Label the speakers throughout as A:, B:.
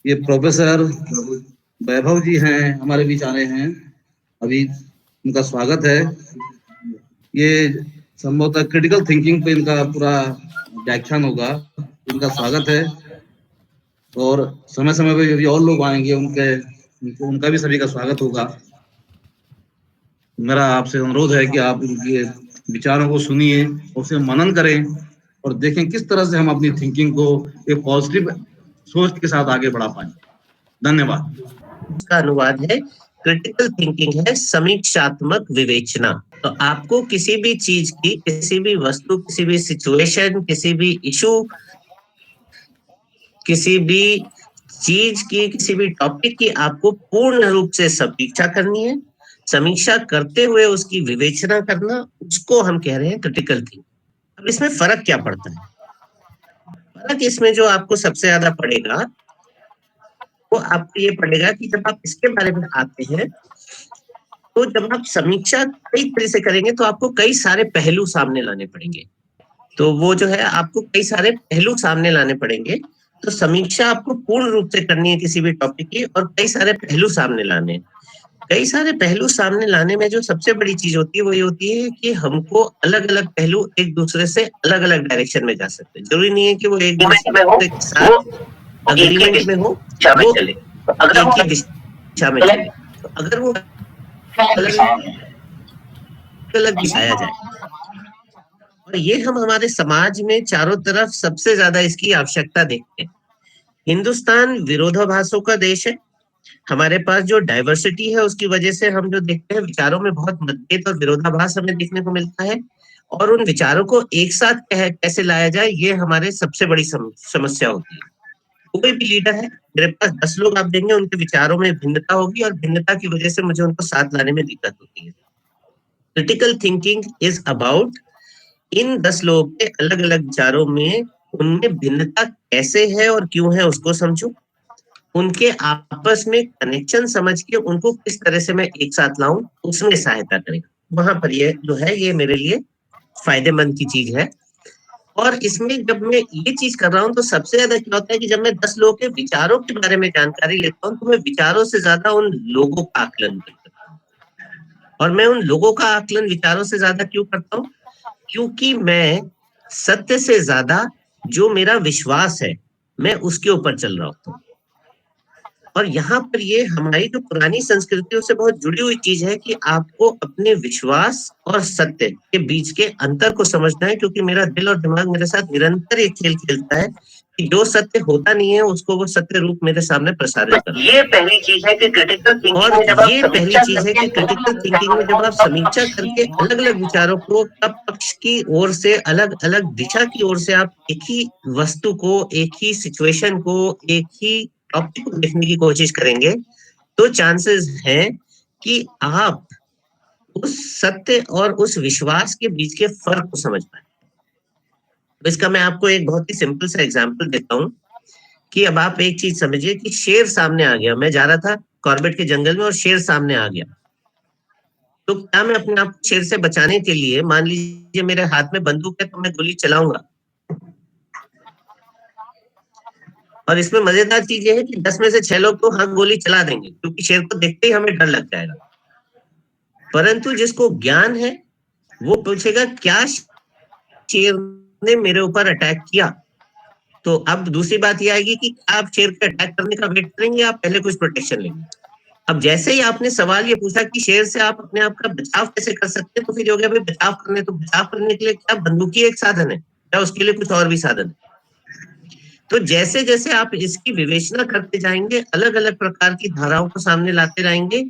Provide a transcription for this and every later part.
A: ये प्रोफेसर वैभव जी हैं, हमारे बीच आ रहे हैं अभी। उनका स्वागत है। ये संभवतः क्रिटिकल थिंकिंग पे इनका पूरा व्याख्यान होगा। इनका स्वागत है। और समय समय पे भी और लोग आएंगे, उनका भी सभी का स्वागत होगा। मेरा आपसे अनुरोध है कि आप उनके विचारों को सुनिए, उसे मनन करें और देखें किस तरह से हम अपनी थिंकिंग को एक पॉजिटिव सोच के साथ आगे बढ़ा पाए। धन्यवाद।
B: इसका अनुवाद है क्रिटिकल थिंकिंग है समीक्षात्मक विवेचना। तो आपको किसी भी चीज की, किसी भी वस्तु, किसी भी सिचुएशन, किसी भी इशू, किसी भी चीज की, किसी भी टॉपिक की आपको पूर्ण रूप से समीक्षा करनी है। समीक्षा करते हुए उसकी विवेचना करना, उसको हम कह रहे हैं क्रिटिकल थिंकिंग। अब इसमें फर्क क्या पड़ता है? फर्क इसमें जो आपको सबसे ज्यादा पड़ेगा वो आपको ये पड़ेगा कि जब आप इसके बारे में आते हैं तो जब आप समीक्षा कई तरह से करेंगे तो आपको कई सारे पहलू सामने लाने पड़ेंगे। तो वो जो है आपको कई सारे पहलू सामने लाने पड़ेंगे। तो समीक्षा आपको पूर्ण रूप से करनी है किसी भी टॉपिक की, और कई सारे पहलू सामने लाने हैं। कई सारे पहलू सामने लाने में जो सबसे बड़ी चीज होती है वो ये होती है कि हमको अलग अलग पहलू एक दूसरे से अलग अलग डायरेक्शन में जा सकते हैं। जरूरी नहीं है कि वो एक दूसरे के साथ अग्रीमेंट में हो, वो एक ही दिशा में चले। तो अगर वो अलग अलग दिखाया जाए, और ये हम हमारे समाज में चारों तरफ सबसे ज्यादा इसकी आवश्यकता देखते हैं। हिंदुस्तान विरोधाभासों का देश है। हमारे पास जो डाइवर्सिटी है उसकी वजह से हम जो देखते हैं विचारों में बहुत मतभेद और विरोधाभास हमें देखने को मिलता है। और उन विचारों को एक साथ कैसे लाया जाए, ये हमारे सबसे बड़ी समस्या होती है। कोई भी लीडर है, मेरे पास 10 लोग आप देंगे, उनके विचारों में भिन्नता होगी और भिन्नता की वजह से मुझे उनको साथ लाने में दिक्कत होती है। Critical thinking is about in 10 लोगों के अलग अलग विचारों में उनमें भिन्नता कैसे है और क्यों है उसको समझूं, उनके आपस में कनेक्शन समझ के उनको किस तरह से मैं एक साथ लाऊं, उसमें सहायता करेगा। वहां पर ये जो है ये मेरे लिए फायदेमंद की चीज है। और इसमें जब मैं ये चीज कर रहा हूँ तो सबसे ज्यादा क्या होता है कि जब मैं 10 लोगों के विचारों के बारे में जानकारी लेता हूँ तो मैं विचारों से ज्यादा उन लोगों का आकलन करता हूँ। और मैं उन लोगों का आकलन विचारों से ज्यादा क्यों करता हूँ? क्योंकि मैं सत्य से ज्यादा जो मेरा विश्वास है मैं उसके ऊपर चल रहा होता हूँ। और यहाँ पर ये हमारी जो पुरानी संस्कृतियों से बहुत जुड़ी हुई चीज है कि आपको अपने विश्वास और सत्य के बीच के अंतर को समझना है, क्योंकि मेरा दिल और दिमाग मेरे साथ निरंतर ये खेल खेलता है कि जो सत्य होता नहीं है उसको वो सत्य रूप मेरे सामने प्रसारित करता है। ये पहली चीज है कि क्रिटिकल थिंकिंग में जब आप पहली चीज है कि क्रिटिकल थिंकिंग में जब आप समीक्षा करके अलग अलग विचारों को तब पक्ष की ओर से अलग अलग दिशा की ओर से आप एक ही वस्तु को, एक ही सिचुएशन को, एक ही टॉपिक को देखने की कोशिश करेंगे तो चांसेस हैं कि आप उस सत्य और उस विश्वास के बीच के फर्क को समझ पाए। तो इसका मैं आपको एक बहुत ही सिंपल सा एग्जांपल देता हूं कि अब आप एक चीज समझिए कि शेर सामने आ गया। मैं जा रहा था कॉर्बेट के जंगल में और शेर सामने आ गया। तो क्या मैं अपने आप को शेर से बचाने के लिए, मान लीजिए मेरे हाथ में बंदूक है तो मैं गोली चलाऊंगा। और इसमें मजेदार चीज ये है कि 10 में से 6 लोग तो हाँ गोली चला देंगे क्योंकि शेर को देखते ही हमें डर लग जाएगा। परंतु जिसको ज्ञान है वो पूछेगा क्या शेर ने मेरे ऊपर अटैक किया। तो अब दूसरी बात ये आएगी कि आप शेर के अटैक करने का वेट करेंगे, आप पहले कुछ प्रोटेक्शन लेंगे। अब जैसे ही आपने सवाल ये पूछा कि शेर से आप अपने आप का बचाव कैसे कर सकते हैं, तो फिर हो गया भाई बचाव करने, तो बचाव करने के लिए क्या बंदूक ही एक साधन है या उसके लिए कुछ और भी साधन है? तो जैसे जैसे आप इसकी विवेचना करते जाएंगे, अलग अलग प्रकार की धाराओं को सामने लाते जाएंगे,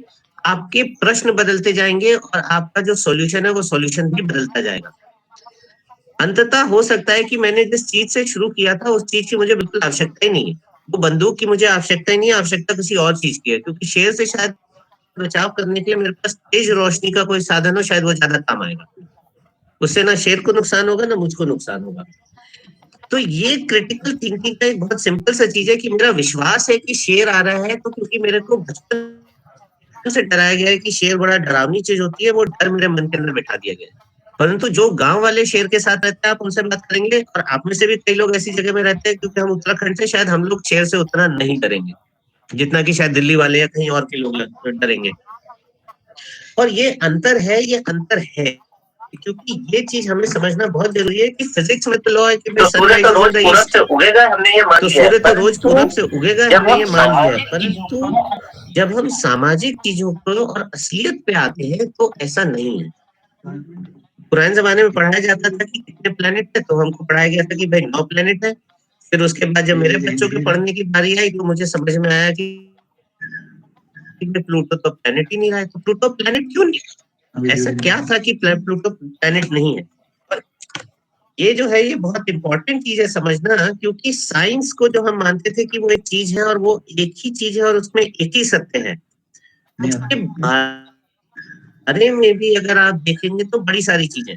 B: आपके प्रश्न बदलते जाएंगे और आपका जो सॉल्यूशन है वो सॉल्यूशन भी बदलता जाएगा। अंततः हो सकता है कि मैंने जिस चीज से शुरू किया था उस चीज की मुझे बिल्कुल आवश्यकता ही नहीं है, वो बंदूक की मुझे आवश्यकता ही नहीं है, आवश्यकता किसी और चीज की है, क्योंकि शेर से शायद बचाव करने के लिए मेरे पास तेज रोशनी का कोई साधन हो, शायद वो ज्यादा काम आएगा। उससे ना शेर को नुकसान होगा ना मुझको नुकसान होगा। तो ये क्रिटिकल थिंकिंग का एक बहुत सिंपल सा चीज है कि मेरा विश्वास है कि शेर आ रहा है, तो क्योंकि मेरे को बचपन से डराया गया है कि शेर बड़ा डरावनी चीज होती है, वो डर मेरे मन के अंदर बैठा दिया गया है। परंतु जो गांव वाले शेर के साथ रहते हैं आप उनसे बात करेंगे, और आप में से भी कई लोग ऐसी जगह में रहते हैं, क्योंकि हम उत्तराखंड से, शायद हम लोग शेर से उतना नहीं डरेंगे जितना कि शायद दिल्ली वाले या कहीं और के लोग डरेंगे। और ये अंतर है, ये अंतर है, क्योंकि ये चीज हमें समझना बहुत जरूरी है कि फिजिक्स में तो लॉ है कि सूर्य तो रोज पूरब से उगेगा, हमने ये मान लिया, तो सूर्य तो रोज पूरब से उगेगा, हमने ये मान लिया है। परंतु जब हम सामाजिक चीजों को और असलियत पे आते हैं तो ऐसा नहीं है। पुराने जमाने में पढ़ाया जाता था कि कितने प्लेनेट है, तो हमको पढ़ाया गया था कि भाई 9 प्लेनेट है। फिर उसके बाद जब मेरे बच्चों के पढ़ने की बारी आई तो मुझे समझ में आया कि प्लूटो तो प्लेनेट ही नहीं रहा है। तो प्लूटो प्लेनेट क्यों नहीं, ऐसा क्या था कि प्लूटो प्लेनेट नहीं है? और ये जो है, ये बहुत इंपॉर्टेंट चीज है समझना, क्योंकि साइंस को जो हम मानते थे कि वो एक चीज है और वो एक ही चीज है और उसमें एक ही सत्य है, उसके बारे में भी अगर आप देखेंगे तो बड़ी सारी चीजें।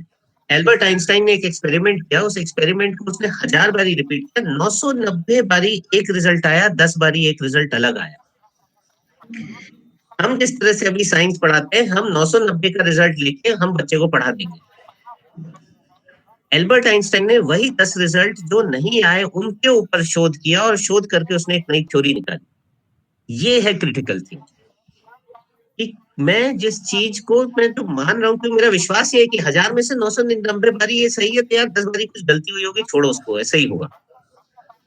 B: एल्बर्ट आइंस्टाइन ने एक एक्सपेरिमेंट किया, उस एक्सपेरिमेंट को उसने 1000 बारी रिपीट किया, 990 बारी एक रिजल्ट आया, 10 बारी एक रिजल्ट अलग आया। हम जिस तरह से अभी साइंस पढ़ाते हैं, हम 990 का रिजल्ट लेके हम बच्चे को पढ़ा देंगे। एल्बर्ट आइंस्टाइन ने वही 10 रिजल्ट जो नहीं आए उनके ऊपर शोध किया, और शोध करके उसने एक नई थ्योरी निकाली। ये है क्रिटिकल थिंकिंग, कि मैं जिस चीज को मैं तो मान रहा हूँ कि मेरा विश्वास ये है कि 1000 में से 999 बारी ये सही है, तो यार 10 बारी कुछ गलती हुई होगी, छोड़ो उसको, ऐसा ही होगा,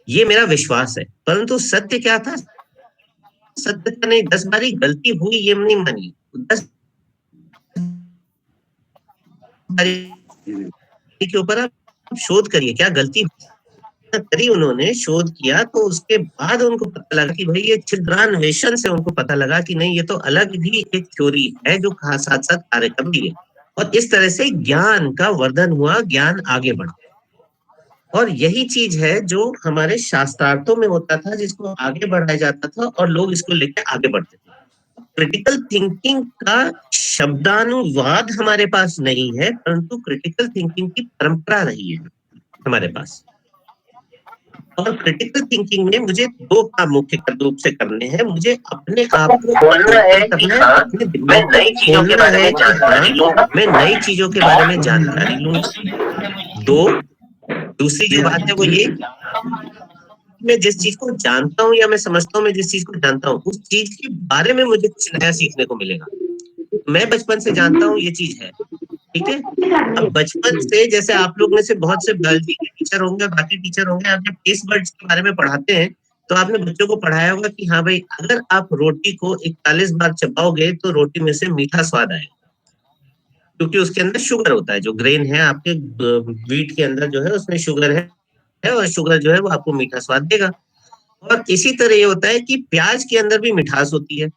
B: ये मेरा विश्वास है। परंतु सत्य क्या था? सत्य था नहीं, 10 बारी गलती हुई ये नहीं मानिए, 10 बारी के ऊपर आप शोध करिए, क्या गलती करी उन्होंने, शोध किया, तो उसके बाद उनको पता लगा कि भाई ये छिद्रान्वेषण से उनको पता लगा कि नहीं, ये तो अलग भी एक थ्योरी है जो साथ साथ कार्य कर रही है। और इस तरह से ज्ञान का वर्धन हुआ, ज्ञान आगे बढ़ा। और यही चीज है जो हमारे शास्त्रार्थों में होता था, जिसको आगे बढ़ाया जाता था और लोग इसको लेकर आगे बढ़ते थे। क्रिटिकल थिंकिंग का शब्दानुवाद हमारे पास नहीं है, परंतु क्रिटिकल थिंकिंग की परंपरा रही है हमारे पास। और क्रिटिकल थिंकिंग में मुझे 2 काम मुख्य रूप से करने हैं। मुझे अपने आप को खोलना है कि हाँ, अपने दिमाग को खोलना है कि हाँ, मैं नई चीजों के बारे में जानकारी लूंगा। दूसरी जो बात है वो ये, मैं जिस चीज को जानता हूँ या मैं समझता हूँ, मैं जिस चीज को जानता हूँ उस चीज के बारे में मुझे कुछ नया सीखने को मिलेगा। मैं बचपन से जानता हूँ ये चीज है, ठीक है। अब बचपन से, जैसे आप लोग में से बहुत से बायोलॉजी के टीचर होंगे, बाकी टीचर होंगे, आप जब टेस्ट बर्ड्स के बारे में पढ़ाते हैं तो आपने बच्चों को पढ़ाया होगा कि हाँ भाई, अगर आप रोटी को 41 बार चबाओगे तो रोटी में से मीठा स्वाद आएगा, क्योंकि उसके अंदर शुगर होता है। जो ग्रेन है आपके व्हीट के अंदर जो है उसमें शुगर है, और शुगर जो है वो आपको मीठा स्वाद देगा। और इसी तरह ये होता है कि प्याज के अंदर भी मिठास होती है।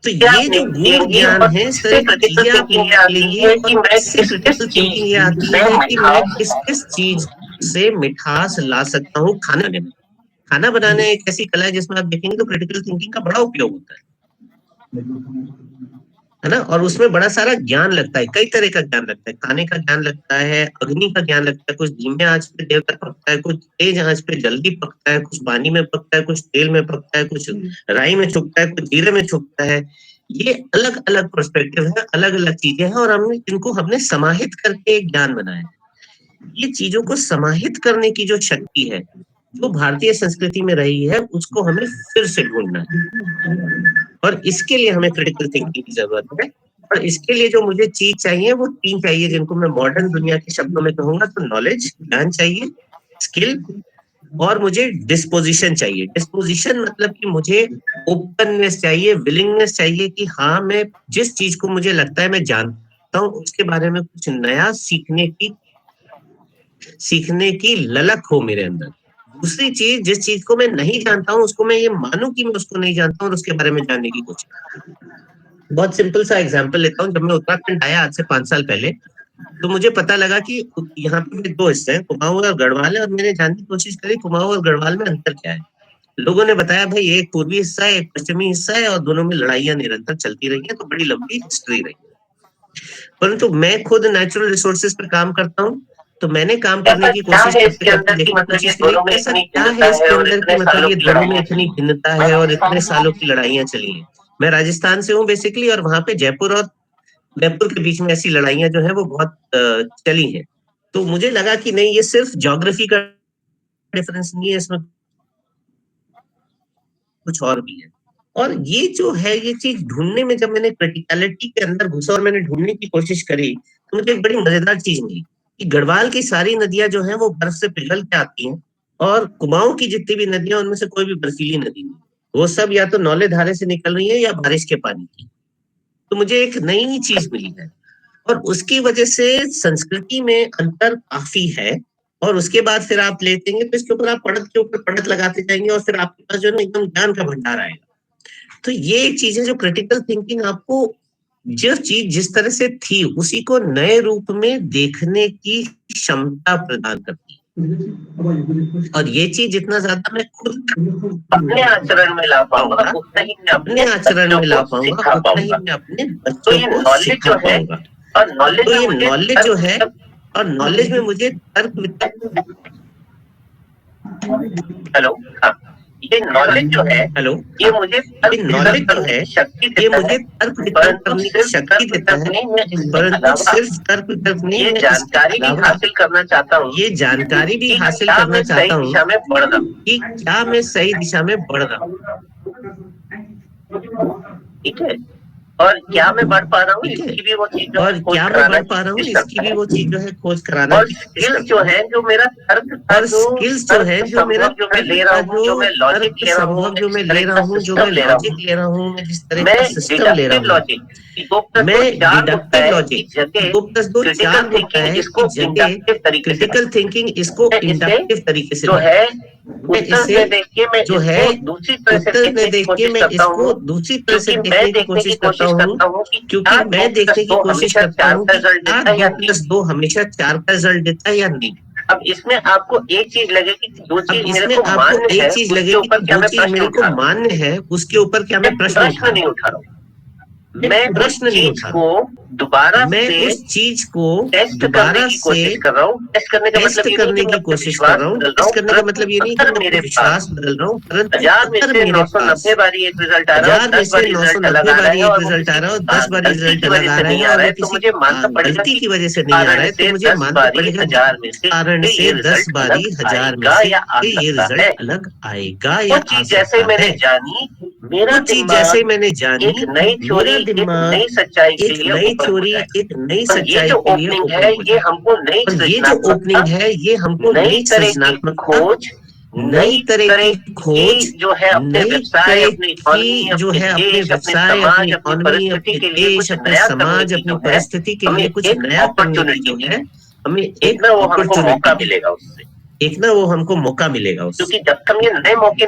B: तो ये जो गुण ज्ञान है, इस तरह की चीजें आप लेंगे, और इससे क्रिटिकल थिंकिंग ये आती है कि मैं किस किस चीज से मिठास ला सकता हूँ खाना बनाने में। खाना बनाना एक ऐसी कला है जिसमें आप देखेंगे तो क्रिटिकल थिंकिंग का बड़ा उपयोग होता है ना। और उसमें बड़ा सारा ज्ञान लगता है, कई तरह का ज्ञान लगता है। खाने का ज्ञान लगता है, अग्नि का ज्ञान लगता है, कुछ धीमे आंच पे देर तक पकता है, कुछ तेज आंच पे जल्दी पकता है, कुछ पानी में पकता है, कुछ तेल में पकता है, कुछ राई में छुपता है, कुछ जीरे में छुपता है। ये अलग अलग पर्सपेक्टिव है, अलग अलग चीजें हैं, और हमने समाहित करके एक ज्ञान बनाया है। ये चीजों को समाहित करने की जो शक्ति है, जो भारतीय संस्कृति में रही है, उसको हमें फिर से ढूंढना है। और इसके लिए हमें क्रिटिकल थिंकिंग की जरूरत है। और इसके लिए जो मुझे चीज चाहिए वो 3 चाहिए, जिनको मैं मॉडर्न दुनिया के शब्दों में कहूंगा तो नॉलेज, ज्ञान चाहिए, स्किल, और मुझे डिस्पोजिशन चाहिए। डिस्पोजिशन मतलब कि मुझे ओपननेस चाहिए, विलिंगनेस चाहिए कि हाँ, मैं जिस चीज को मुझे लगता है मैं जानता हूँ उसके बारे में कुछ नया सीखने की ललक हो मेरे अंदर। दूसरी चीज, जिस चीज को मैं नहीं जानता हूँ उसको मैं ये मानूं कि मैं उसको नहीं जानता हूँ और उसके बारे में जानने की कोशिश। बहुत सिंपल सा एग्जांपल लेता हूँ। जब मैं उत्तराखंड आया आज से 5 साल पहले, तो मुझे पता लगा कि यहाँ पे 2 हिस्से हैं, कुमाऊं और गढ़वाल है, और मैंने जानने की कोशिश करी कुमाऊं और गढ़वाल में अंतर क्या है। लोगों ने बताया भाई एक पूर्वी हिस्सा है, एक पश्चिमी हिस्सा है, और दोनों में लड़ाइयां निरंतर चलती रही है, तो बड़ी लंबी हिस्ट्री रही। परंतु मैं खुद नेचुरल रिसोर्सेज पर काम करता हूँ, तो मैंने काम करने की कोशिश करते देखने की कोशिश करी ऐसा क्या है इसके अंदर कि मतलब ये दोनों में इतनी भिन्नता है और इतने सालों की लड़ाइयां चली हैं। मैं राजस्थान से हूँ बेसिकली, और वहां पे जयपुर और उदयपुर के बीच में ऐसी लड़ाइयां जो है वो बहुत चली हैं। तो मुझे लगा कि नहीं, ये सिर्फ ज्योग्राफी का डिफरेंस नहीं है, इसमें कुछ और भी है। और ये जो है, ये चीज ढूंढने में जब मैंने क्रिटिकलिटी के अंदर घुसा और मैंने ढूंढने की कोशिश करी, तो मुझे एक बड़ी मजेदार चीज मिली कि गढ़वाल की सारी नदियां जो हैं वो बर्फ से पिघल के आती हैं, और कुमाऊं की जितनी भी नदियां, उनमें से कोई भी बर्फीली नदी नहीं, वो सब या तो नौले धारे से निकल रही है या बारिश के पानी की। तो मुझे एक नई चीज मिली है, और उसकी वजह से संस्कृति में अंतर काफी है। और उसके बाद फिर आप लेते तो इसके ऊपर आप पढ़त के ऊपर पढ़त लगाते जाएंगे, और फिर आपके पास जो है ना एकदम ज्ञान का भंडार आएगा। तो ये चीजें, जो क्रिटिकल थिंकिंग आपको जो चीज जिस तरह से थी उसी को नए रूप में देखने की क्षमता प्रदान करती है। और ये चीज जितना ज्यादा मैं खुद अपने आचरण में ला पाऊंगा, उतना ही मैं अपने आचरण में ला पाऊंगा, उतना ही मैं अपने बच्चों को सिखा पाऊंगा। और नॉलेज जो है, और नॉलेज में मुझे तर्क, हेलो, ये नॉलेज जो है, हेलो, ये मुझे नॉलेज जो है, ये मुझे तर्क वितर्क करने की शक्ति देता है, परंतु सिर्फ तर्क वितर्क नहीं, ये जानकारी भी हासिल करना चाहता हूँ, ये जानकारी भी हासिल करना चाहता हूँ कि क्या मैं सही दिशा में बढ़ रहा हूँ, ठीक है, और क्या मैं बढ़ पा रहा हूँ, इसकी भी वो चीज, और क्या मैं बढ़ पा रहा हूँ, इसकी भी वो चीज जो है खोज कराना। और स्किल्स जो है, जो मेरा तर्क, और स्किल्स जो है, जो मेरा जो मैं ले रहा हूँ, जो मैं लॉजिक ले रहा हूँ, जो मैं ले रहा हूँ, जो मैं लॉजिक ले रहा हूँ, मैं जिस तरह का सिस्टम ले रहा हूँ, मैं डिडक्टिव लॉजिक, 2+2=4 होता है, इसको क्रिटिकल थिंकिंग इसको इंडक्टिव तरीके से जो है, इसे जो है उत्तर में देख के मैं इसको दूसरी तरह से देखने की कोशिश करता हूँ, क्योंकि मैं देखने की कोशिश करता हूँ कि 2+2 हमेशा 4 का रिजल्ट देता है या नहीं। अब इसमें आपको एक चीज लगेगी, जो चीज मेरे को मान्य है, जो चीज मेरे को मान्य है, उसके ऊपर क्या मैं प्रश्न नहीं उठा रहा हूँ, मैं प्रश्न नहीं उठा को दोबारा, मैं उस चीज को दोबारा से टेस्ट करने की कोशिश कर रहा हूँ। टेस्ट करने का मतलब ये नहीं कि मैं मेरे विश्वास बदल रहा हूँ, परंतु 1000 में से 990 बारी एक रिजल्ट आ रहा है, 10 बारी रिजल्ट लगा रहा है, और 10 बारी रिजल्ट लगा रहा है, और किसी गलती की वजह से नहीं आ रहा है, तो मुझे मानना पड़ेगा 1000 में से कारण से 10 बारी 1000 में से ये रिजल्ट अलग आएगा या आ सकता है। मेरा चीज जैसे मैंने जानी, एक नई थ्योरी, एक नई सच्चाई के लिए, एक नई थ्योरी, एक नई सच्चाई के लिए है, ये हमको नई, ये जो ओपनिंग है, ये हमको नई सृजनात्मक खोज, नई तरह की खोज जो है, अपने व्यवसाय, अपनी इकोनॉमी, जो है अपने व्यवसाय, अपनी इकोनॉमी, अपने देश, अपने समाज, अपनी परिस्थिति के लिए कुछ नया करने की जो है, हमें एक हमको मौका मिलेगा उससे, एक ना वो हमको मौका मिलेगा उससे, क्योंकि जब तक हम ये नए मौके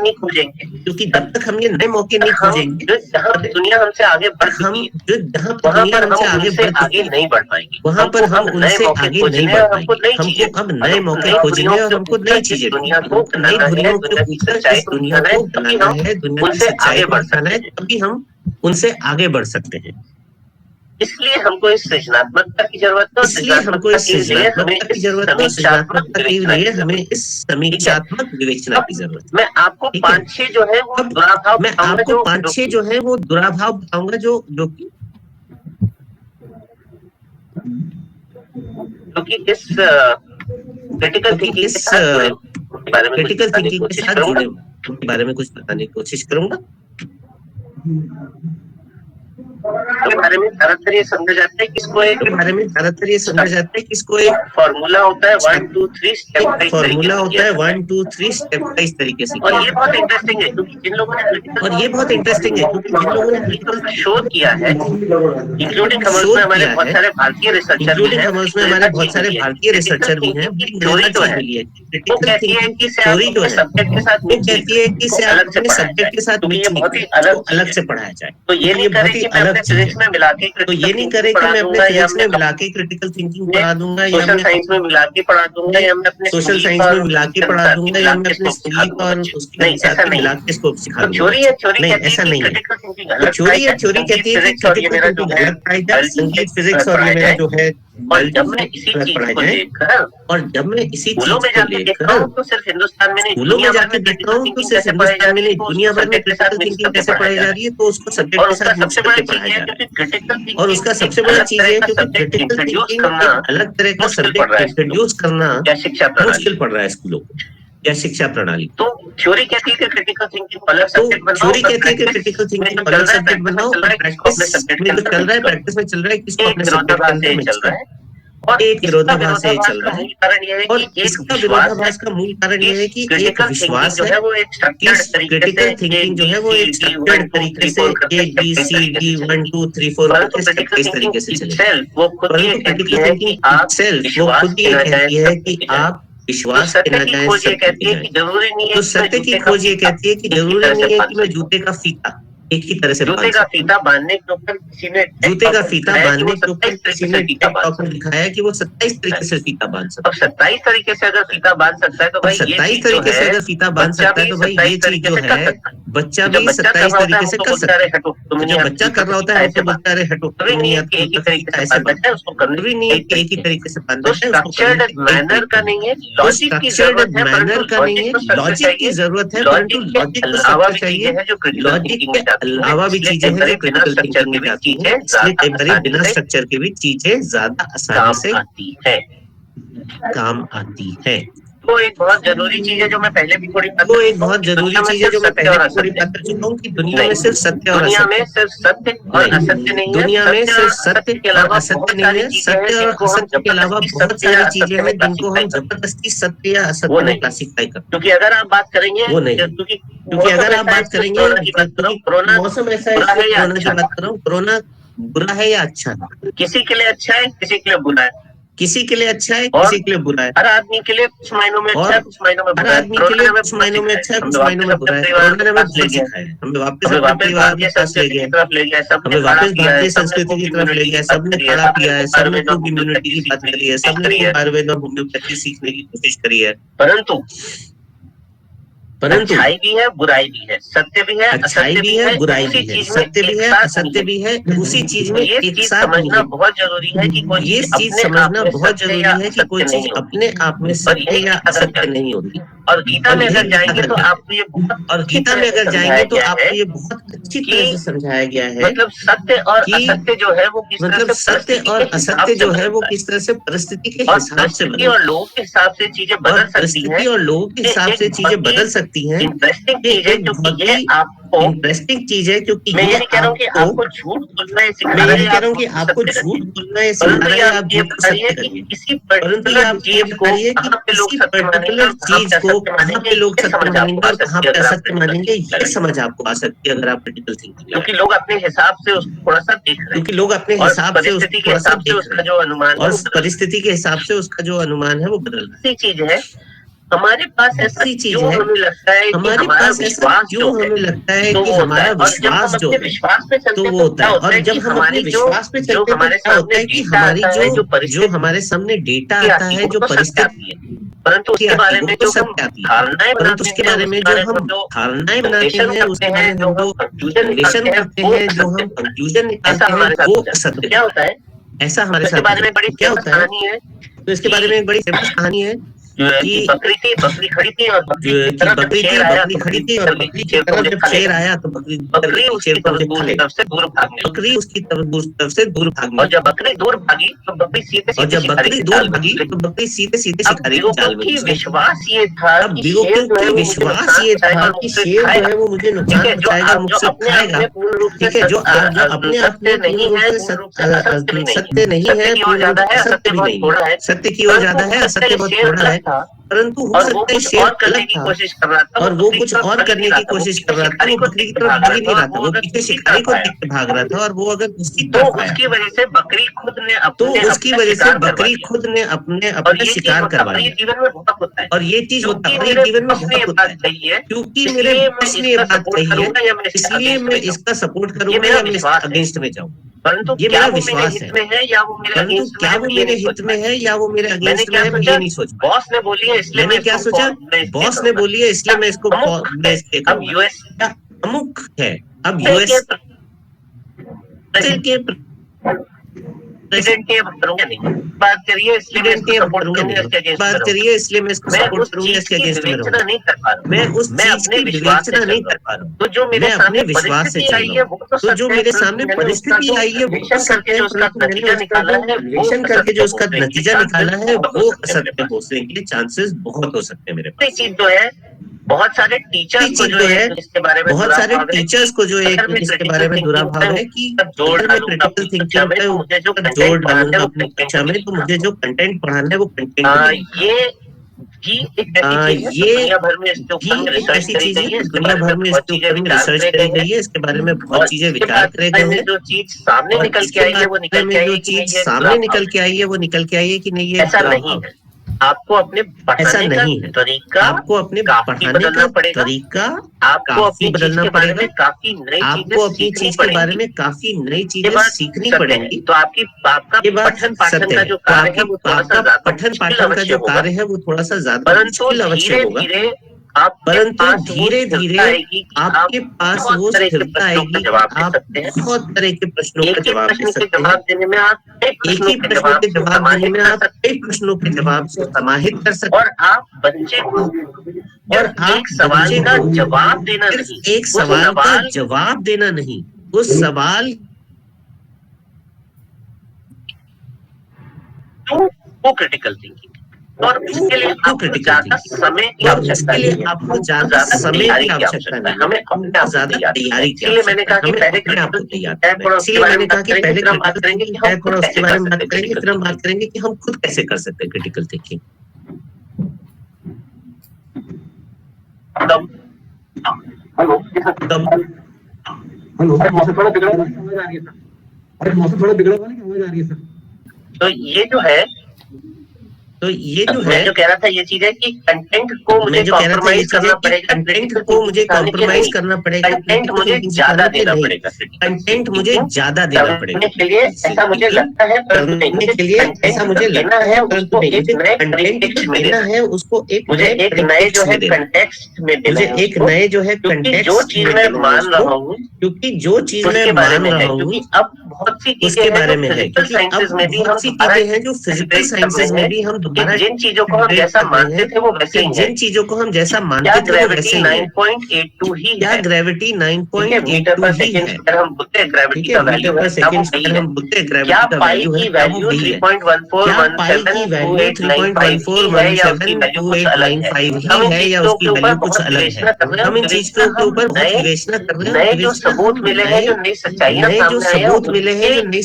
B: नहीं खोजेंगे, जहाँ दुनिया हमसे आगे बढ़ चुकी है, जहाँ दुनिया हमसे आगे नहीं बढ़ पाएंगे, वहाँ पर हम उनसे आगे नहीं बढ़ पाएंगे। हमको अब नए मौके खोजने और हमको नई चीजें, दुनिया को नई दुनिया को इस दुनिया को बनाना है, दुनिया की सच्चाई बढ़ाना है, तभी हम उनसे आगे बढ़ सकते हैं। इसलिए हमको इस सृजनात्मकता की जरूरत है, इसलिए हमको इस सृजनात्मकता की जरूरत है, सृजनात्मकता के लिए हमें इस समीक्षात्मक विवेचना की जरूरत है। मैं आपको 5-6 जो है वो दुराभाव, मैं आपको 5-6 जो है वो दुराभाव बताऊंगा, जो कि इस क्रिटिकल थिंकिंग के साथ जुड़े उनके बारे में कुछ बताने की कोशिश करूंगा। के बारे में ज्यादातर ये समझा जाता है कि इसको एक फॉर्मूला होता है 1 2 3 स्टेप वाइज, फॉर्मूला होता है 1 2 3 स्टेप वाइज तरीके से। और ये बहुत इंटरेस्टिंग है, क्योंकि जिन लोगों ने क्रिटिकल शोध किया है, इंक्लूडिंग हमारे बहुत सारे भारतीय रिसर्चर भी हैं, थ्योरी तो है, वो कहती है कि थ्योरी जो है सब्जेक्ट के साथ कहती है कि अलग से सब्जेक्ट के साथ बहुत ही अलग से पढ़ाया जाए। तो ये नहीं करे कि मैं अपने फिजिक्स में मिला के, तो ये नहीं करे कि मैं अपने फिजिक्स में मिला के क्रिटिकल थिंकिंग पढ़ा दूंगा, या सोशल साइंस में मिला के पढ़ा दूंगा, या मैं अपने सोशल साइंस में मिला के पढ़ा दूंगा, या मैं अपने संगीत और उसके साथ मिला के इसको सिखा दूंगा। नहीं, ऐसा नहीं है। थ्योरी कहती है कि क्रिटिकल थिंकिंग अलग पढ़ाई जाए, संगीत, फिजिक्स और ये मेरा जो है और जब मैं इसी चीज को लेकर स्कूलों में जाके देखता हूँ तो सिर्फ हिंदुस्तान में नहीं, दुनिया भर में देखता हूँ तो सिर्फ हिंदुस्तान में नहीं, दुनिया भर में क्रिटिकल थिंकिंग कैसे पढ़ाई जा रही है, तो उसको सब्जेक्ट के साथ सबसे बड़ी चीज है क्योंकि क्रिटिकल थिंकिंग, और उसका सबसे बड़ी चीज है क्योंकि क्रिटिकल थिंकिंग अलग तरह का सब्जेक्ट इंट्रोड्यूस करना मुश्किल पड़ रहा है स्कूलों को या शिक्षा प्रणाली। तो थ्योरी कहती है कि क्रिटिकल थिंकिंग अलग सब्जेक्ट बनाओ, थ्योरी कहती है कि क्रिटिकल थिंकिंग अलग सब्जेक्ट बनाओ, प्रैक्टिस में जो चल रहा है, प्रैक्टिस में चल रहा है किसको अपने सब्जेक्ट के अंदर मिक्स करना है। और एक विरोधाभास से चल रहा है, और इसका विरोधाभास का मूल कारण यह है कि एक विश्वास है कि क्रिटिकल थिंकिंग जो है वो एक स्ट्रक्चर्ड तरीके से ABCD 1 2 3 4 इस तरीके से चलेगा। परंतु क्रिटिकल थिंकिंग itself वो खुद ये कहती है कि आप विश्वास के न जाए सत्य की जरूरी नहीं है। तो सत्य की खोज ये कहती है कि जरूरी नहीं है कि मैं जूते का फीता एक ही तरह से जूते का फीता बांधने के ऊपर किसी ने टिकटॉक में दिखाया कि वो 27 तरीके से फीता बांध सकता है। 27 तरीके से अगर फीता बांध सकता है तो भाई 27 तरीके से अगर फीता बांध सकता है तो भाई ये चीज जो है बच्चा भी 27 तरीके से कर सकता है। जो बच्चा कर रहा होता है उसको बोलता है हटो, नहीं है एक ही तरीके से बांधना है उसको करना भी नहीं है, एक ही तरीके से बांधना है उसको करना है। मैनर का नहीं है, लॉजिक की जरूरत है, मैनर का नहीं है, लॉजिक की जरूरत है, परंतु लॉजिक को सब चाहिए। लॉजिक के अलावा भी चीजें हैं जो क्रिटिकल थिंकिंग में जाती हैं, इसलिए कई बार बिना स्ट्रक्चर के भी चीजें ज्यादा आसानी से काम आती है। वो एक बहुत जरूरी चीज है जो मैं पहले भी थोड़ी बात कर चुका हूँ कि दुनिया में सिर्फ सत्य और असत्य नहीं है, दुनिया में सिर्फ सत्य और असत्य नहीं है, सत्य और असत्य के अलावा बहुत सारी चीजें हैं जिनको हम जबरदस्ती सत्य या असत्य में क्लासिफाई करते हैं। क्योंकि अगर आप बात करेंगे वो नहीं, क्योंकि अगर आप बात करेंगे मौसम ऐसा है, कोरोना की बात कर रहा हूँ, कोरोना बुरा है या अच्छा है? किसी के लिए अच्छा है, किसी के लिए बुरा है, किसी के लिए अच्छा है, किसी के लिए बुरा है। हर आदमी के लिए कुछ मायनों में अच्छा है, कुछ मायनों में बुरा है। हर आदमी के लिए कुछ मायनों में अच्छा है, कुछ मायनों में बुरा है। कोरोना ने हमें बहुत सिखाया है, हमें वापस अपने परिवार के पास ले गया, हमें वापस भारतीय संस्कृति की तरफ ले गया। सबने खाना पिया है, सबने खूब इम्यूनिटी की बात करी है, सबने खूब आयुर्वेद और होम्योपैथी सीखने की कोशिश करी है। परंतु अच्छाई भी है, बुराई भी है, सत्य भी है, अच्छाई भी है, बुराई भी है, सत्य भी है, असत्य भी है, उसी चीज में एक साथ समझना बहुत जरूरी है कि कोई ये चीज समझना बहुत जरूरी है कि कोई चीज अपने आप में सत्य या असत्य नहीं होती। और गीता में अगर जाएंगे तो आपको ये और गीता में अगर जाएंगे तो आपको ये बहुत अच्छी तरह से समझाया गया है, मतलब सत्य और असत्य जो है वो मतलब सत्य और असत्य जो है वो किस तरह से परिस्थिति के हिसाब से और लोगों के हिसाब से चीजें बदल सकती हैं, और लोगों के हिसाब से चीजें बदल सकती हैं। इंटरेस्टिंग चीज है क्योंकि ये आपको इंटरेस्टिंग चीज है क्योंकि मैं नहीं कह रहा हूँ कि आपको झूठ बोलना है, मैं नहीं कह रहा हूँ कि आपको झूठ बोलना है सिखा रहा है, आप झूठ सत्य करिए, परंतु ये आप ये बताइए कि किसी पर्टिकुलर चीज को कहाँ पे लोग सत्य मानेंगे और कहाँ पे असत्य मानेंगे, ये समझ आपको आ सकती है अगर आप क्रिटिकल थिंकिंग, क्योंकि लोग अपने हिसाब से उसको थोड़ा सा देख रहे हैं, क्योंकि लोग अपने हिसाब से उसको थोड़ा सा देख रहे हैं, जो अनुमान और परिस्थिति के हिसाब से उसका जो अनुमान है वो बदल रहा है। चीज है हमारे पास ऐसी चीज है, हमें लगता है हमारे पास ऐसा क्यों हमें लगता है कि हमारा विश्वास जो है तो वो होता है, और जब हम अपने विश्वास पे चलते हैं तो क्या होता है कि हमारी जो हमारे सामने डेटा आता है, जो परिस्थिति है, परंतु उसके बारे में जो हम धारणाएं, परंतु उसके बारे में जो हम धारणाएं बनाते हैं, उसके बारे में जो कंक्लूजन करते हैं, जो हम कंक्लूजन निकालते हैं, वो सत्य क्या होता है। ऐसा हमारे साथ बारे में बड़ी क्या होता है, तो इसके बारे में एक बड़ी फेमस कहानी है कि बकरी खड़ी थी और बकरी खड़ी थी और बकरी की तरफ जब शेर आया तो बकरी उसकी तरफ से दूर भागी, बकरी उसकी तरफ से दूर भागी, और जब बकरी दूर भागी तो बकरी सीधे सीधे शिकारी की जाल में घुस गई। विश्वास ये था, अब बेवकूफ का विश्वास ये था कि शेर जो है वो मुझे नुकसान पहुंचाएगा, मुझसे खाएगा, ठीक है, जो अपने आप में नहीं है, सत्य नहीं है, असत्य भी नहीं है, सत्य की ओर ज्यादा है, असत्य बहुत थोड़ा है, परंतु हो सकता है शेर गलत था और वो कुछ और करने की कोशिश कर रहा था, वो बकरी की तरफ भाग ही नहीं रहा था, वो पीछे शिकारी को देख के भाग रहा था, और वो अगर उसकी तरफ आया उसकी वजह से बकरी खुद ने अपने शिकार करवाया। जीवन में बहुत होता है और ये चीज होता है, जीवन में बहुत होता है, क्योंकि मेरे बॉस ने ये बात कही है इसलिए मैं इसका सपोर्ट करूंगा या मैं इसके अगेंस्ट में जाऊँ, परंतु ये मेरा विश्वास है, परंतु क्या वो मेरे हित में है या वो मेरे अगेंस्ट में है, मैं ये नहीं सोच। बॉस ने बोली है इसलिए मैंने क्या सोचा, बॉस ने बोली है इसलिए मैं इसको अब यूएस अमुक है, अब यूएस के स्टूडेंट के करूंगा नहीं, बात करिए इसलिए मैं इसको सपोर्ट करूंगा, इसके अगेंस्ट बात करिए इसलिए मैं इसको सपोर्ट करूंगा, इसके अगेंस्ट में रहूंगा नहीं कर पा रहा हूं, मैं उस चीज की विवेचना नहीं कर पा रहा हूं, तो जो मेरे सामने विश्वास से आई है वो तो जो मेरे सामने परिस्थिति आई है वो सत्य है, परंतु मैंने निकाला है विश्लेषण करके जो उसका नतीजा निकाला है वो असत्य होने के चांसेस बहुत हो सकते हैं मेरे पास। चीज जो है बहुत सारे टीचर्स को जो है इसके बारे में बहुत सारे टीचर्स को जो एक इसके बारे में दुराभाव है कि अगर मैं क्रिटिकल थिंकिंग पे मुझे जो जोड़ डालूंगा अपनी कक्षा में तो मुझे जो कंटेंट पढ़ाना है वो कंटेंट ये दुनिया भर में इसके ऊपर ऐसी चीज है, दुनिया भर में इसके ऊपर रिसर्च करी गई है, इसके बारे में बहुत चीजें विचार करे गए हैं, जो चीज सामने निकल के आई है वो निकल के आई है, जो चीज सामने निकल के आई है वो निकल के आई है कि नहीं, ये ऐसा नहीं है। आपको अपने पढ़ाने का तरीका, आपको अपने पढ़ाने का तरीका आपको अपनी बदलना पड़ेगा, काफी नई आपको अपनी चीज के बारे में काफी नई चीजें सीखनी पड़ेंगी। तो आपकी आपका पठन पाठन का जो कार्य है वो थोड़ा सा पठन पाठन का जो कार्य है वो थोड़ा सा ज्यादा मुश्किल अवश्य होगा, परंतु धीरे धीरे आपके पास वो स्थिरता आएगी, आप बहुत तरह के प्रश्नों का जवाब दे सकते हैं, एक ही प्रश्न के जवाब देने में आप कई प्रश्नों के जवाब से समाहित कर सकते हैं, और आप बच्चे को और एक सवाल का जवाब देना नहीं, एक सवाल का जवाब देना नहीं, उस सवाल वो क्रिटिकल थिंकिंग, और उसके लिए आपको ज्यादा समय की आवश्यकता है, आपको ज्यादा समय की आवश्यकता है, हमें अपना ज्यादा तैयारी की, इसलिए मैंने कहा कि पहले आपको तैयार, इसलिए मैंने कहा कि पहले हम बात करेंगे कि हम थोड़ा उसके बारे में बात करेंगे, फिर हम बात करेंगे कि हम खुद कैसे कर सकते हैं क्रिटिकल थिंकिंग।
C: हेलो मौसम थोड़ा बिगड़ा हुआ आवाज आ रही है सर, अरे मौसम थोड़ा बिगड़ा हुआ नहीं आवाज आ रही है सर।
B: तो ये जो है मैं जो कह रहा था ये चीज है कि कंटेंट को मुझे कॉम्प्रोमाइज करना पड़ेगा, कंटेंट को मुझे कॉम्प्रोमाइज करना पड़ेगा, कंटेंट मुझे ज्यादा देना पड़ेगा, कंटेंट मुझे ज्यादा देना पड़ेगा के लिए ऐसा मुझे लगता है, करने के लिए ऐसा मुझे लगता है, उसको एक नए कंटेंट में देना है, उसको एक मुझे एक नए जो है कंटेक्स्ट में देना है, मुझे एक नए जो है कंटेक्स्ट, जो चीज मैं मान रहा हूँ, क्योंकि जो चीज मैं मान रहा हूँ अब बहुत सी उसके बारे में है, क्योंकि अब बहुत सी चीजें हैं जो फिजिकल साइंसेज में भी हम जिन चीजों को हम जैसा मानते थे वो वैसे ही, जिन चीजों को हम जैसा मानते थे वो वैसे ही, 9.82 ही क्या ग्रेविटी 9.82 ही है, हम बोलते हैं ग्रेविटी का वैल्यू है, हम बोलते हैं ग्रेविटी का वैल्यू है, क्या पाई की वैल्यू 3.14172895 है या उसकी वैल्यू कुछ अलग है, हम इन चीजों के ऊपर बहुत विवेचना कर रहे हैं, जो सबूत मिले हैं, जो नई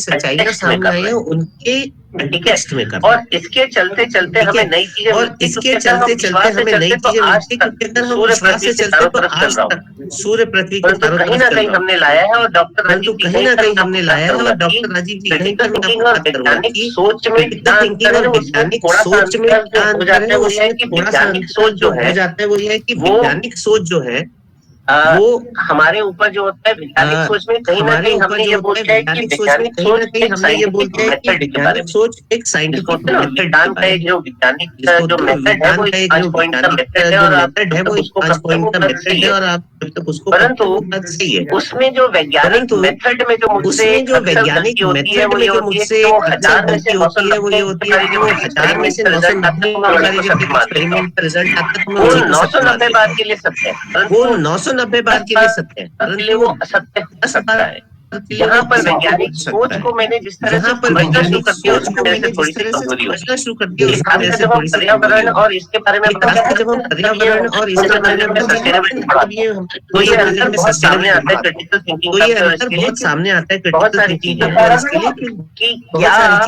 B: सच्चाइयां सामने आई है उनके कंटेक्स्ट में कर, और इसके चलते चलते हमें नई चीजें, और इसके चलते चलते हमें नई चीजें मिलती, क्योंकि अगर हम विश्वास से चलते तो आज तक सूर्य पृथ्वी के चारों तरफ कहीं ना कहीं हमने लाया है, और डॉक्टर राजीव जी कहीं ना कहीं हमने लाया है, और डॉक्टर राजीव जी कहीं ना कहीं बात करूंगा कि सोच में थिंकिंग और वैज्ञानिक सोच में क्या अंतर है, वो ये है कि वैज्ञानिक सोच जो हो जाता है वो ये है कि वैज्ञानिक सोच जो है वो हमारे ऊपर जो होता है, वैज्ञानिक सोच में कहीं ना कहीं हमने ये बोलते हैं कि वैज्ञानिक सोच कहीं हमने ये बोलते हैं कि वैज्ञानिक सोच एक साइंटिफिक विज्ञान का एक जो वैज्ञानिक जो मेथड है वो एक 5 पॉइंट का मेथड है, और आप है वो 5 पॉइंट का मेथड है, और आप जब तक उसको, परंतु सही है उसमें जो वैज्ञानिक मेथड में जो मुझसे जो वैज्ञानिक मेथड में जो मुझसे 1000 में से होती है वो ये होती है कि वो 1000 में से 990 हमारे जब एक्सपेरिमेंट का रिजल्ट आता है तो वो 990 बार के लिए सत्य है, वो 990 बार के लिए सत्य है, परंतु वो असत्य हो सकता है। यहाँ पर वैज्ञानिक सोच को मैंने जिस तरह से समझना शुरू कर दिया उसकी वजह से थोड़ी सी कमजोरी समझना शुरू कर दिया, उसकी वजह से थोड़ी सी पर्यावरण और इसके बारे में जब हम पर्यावरण और इसके बारे में सस्टेनेबिलिटी, तो ये अंतर बहुत सामने आता है क्रिटिकल थिंकिंग, तो ये अंतर बहुत सामने आता है क्रिटिकल थिंकिंग का, इसके लिए कि क्या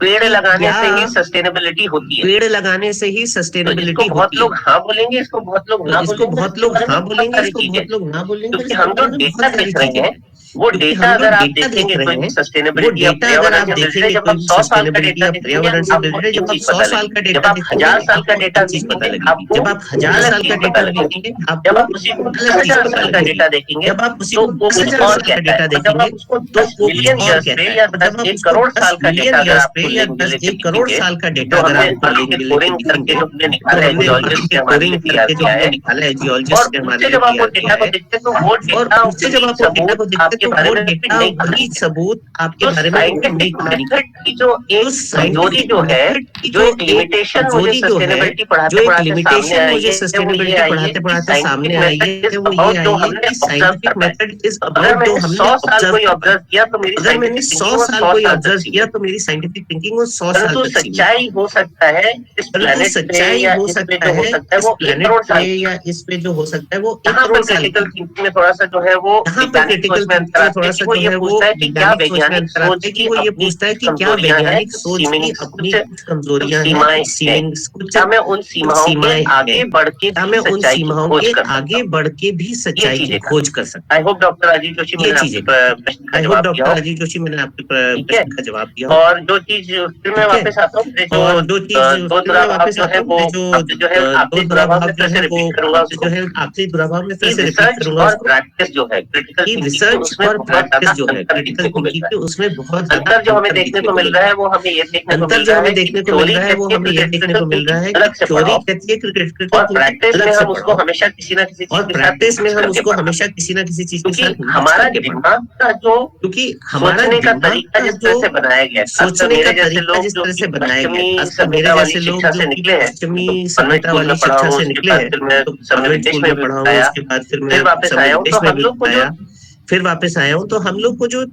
B: पेड़ लगाने से ही सस्टेनेबिलिटी होती है, पेड़ लगाने से ही सस्टेनेबिलिटी, बहुत लोग हाँ बोलेंगे, इसको बहुत लोग ना, इसको बहुत लोग हाँ बोलेंगे, इसको बहुत लोग ना बोलेंगे, क्योंकि हम जो डेटा देख रहे हैं वो डेटा अगर आप देखेंगे कोई सस्टेनेबिलिटी या पर्यावरण से रिलेटेड, जब आप 100 साल का डेटा पर्यावरण से रिलेटेड, जब आप 100 साल का डेटा, जब आप 1000 साल का डेटा देखेंगे, जब आप 1000 साल का डेटा देखेंगे, जब आप उसी को 10,000 साल का डेटा देखेंगे, जब आप उसी को 10,000 साल का डेटा देखेंगे, तो मिलियन ईयर्स पे या 1 करोड़ साल का डेटा अगर आप पे या 1 करोड़ साल का डेटा अगर आप लेंगे, बोरिंग करके जो हमने निकाला है, जियोलॉजिस्ट के हमारे लिए दिया गया है, निकाला है जियोलॉजिस्ट के हमारे लिए, जब आप वो डेटा को देखते हैं तो वो डेटा, जब आप वो डेटा को देखते तो वो डेटा, वही सबूत आपके बारे में
D: साइंटिफिक मेथड की जो एक कमजोरी जो है, जो एक लिमिटेशन मुझे सस्टेनेबिलिटी पढ़ाते पढ़ाते सामने आई है, वो ये आई है कि साइंटिफिक मेथड इज अबाउट जो हमने 100 साल कोई ऑब्जर्व किया तो मेरी,
B: अगर मैंने 100 साल कोई ऑब्जर्व किया तो मेरी साइंटिफिक थिंकिंग वो 100 साल तक
D: सच्चाई हो सकता है इस प्लेनेट
B: सच्चाई हो सकता है
D: वो 1 करोड़ साल
B: या इस पे जो हो सकता है वो 1
D: यहाँ
B: करोड़
D: पर
B: साल
D: क्रिटिकल थिंकिंग में थोड़ा सा जो है वो
B: क्रिटिकल थिंकिंग में थोड़ा सा जो है वो
D: क्या वैज्ञानिक सोच की
B: वो ये पूछता है कि क्या वैज्ञानिक सोच की अपनी कुछ कमजोरियां हैं, सीमिंग्स, कुछ
D: क्या मैं उन सीमाओं के आगे बढ़ के
B: क्या मैं उन सीमाओं के आगे बढ़ के भी सच्चाई की खोज कर सकता हूं।
D: I hope doctor Rajiv Joshi मैंने आपके प्रश्न का जवाब दिया।
B: राजीव जोशी मैंने आपके प्रश्न का जवाब दिया।
D: और जो चीज फिर मैं वापस आता हूँ, जो दो दुराभाव जो है वो जो है आखिरी दुराभाव में फिर से रिपीट करूंगा उसको,
B: आखिरी दुराभाव में फिर से
D: रिसर्च और प्रैक्टिस जो है क्रिटिकल
B: रिसर्च और प्रैक्टिस जो है क्रिटिकल थिंकिंग के उसमें बहुत
D: अंतर जो हमें देखने को मिल रहा है वो हमें ये देखने को मिल रहा है कि थ्योरी कहती है क्रिटिकल
B: और
D: प्रैक्टिस में हम उसको हमेशा किसी ना किसी चीज
B: और प्रैक्टिस में हम उसको हमेशा किसी ना किसी चीज के साथ
D: हमारा दिमाग का जो
B: क्योंकि हमारा
D: सोचने का तरीका जिस तरह से बनाया गया,
B: सोचने का तरीका जिस तरह से बनाया गया, आजकल मेरे जैसे लोग
D: शिक्षा से निकले हैं,
B: पश्चिमी सभ्यता वाली शिक्षा से निकले हैं, तो कन्वेंट स्कूल में पढ़ा हूँ, उसके बाद फिर मैं
D: वापस आया हूँ तो हम लोग को जो
B: फिर वापस आया हूँ तो हम लोग को जो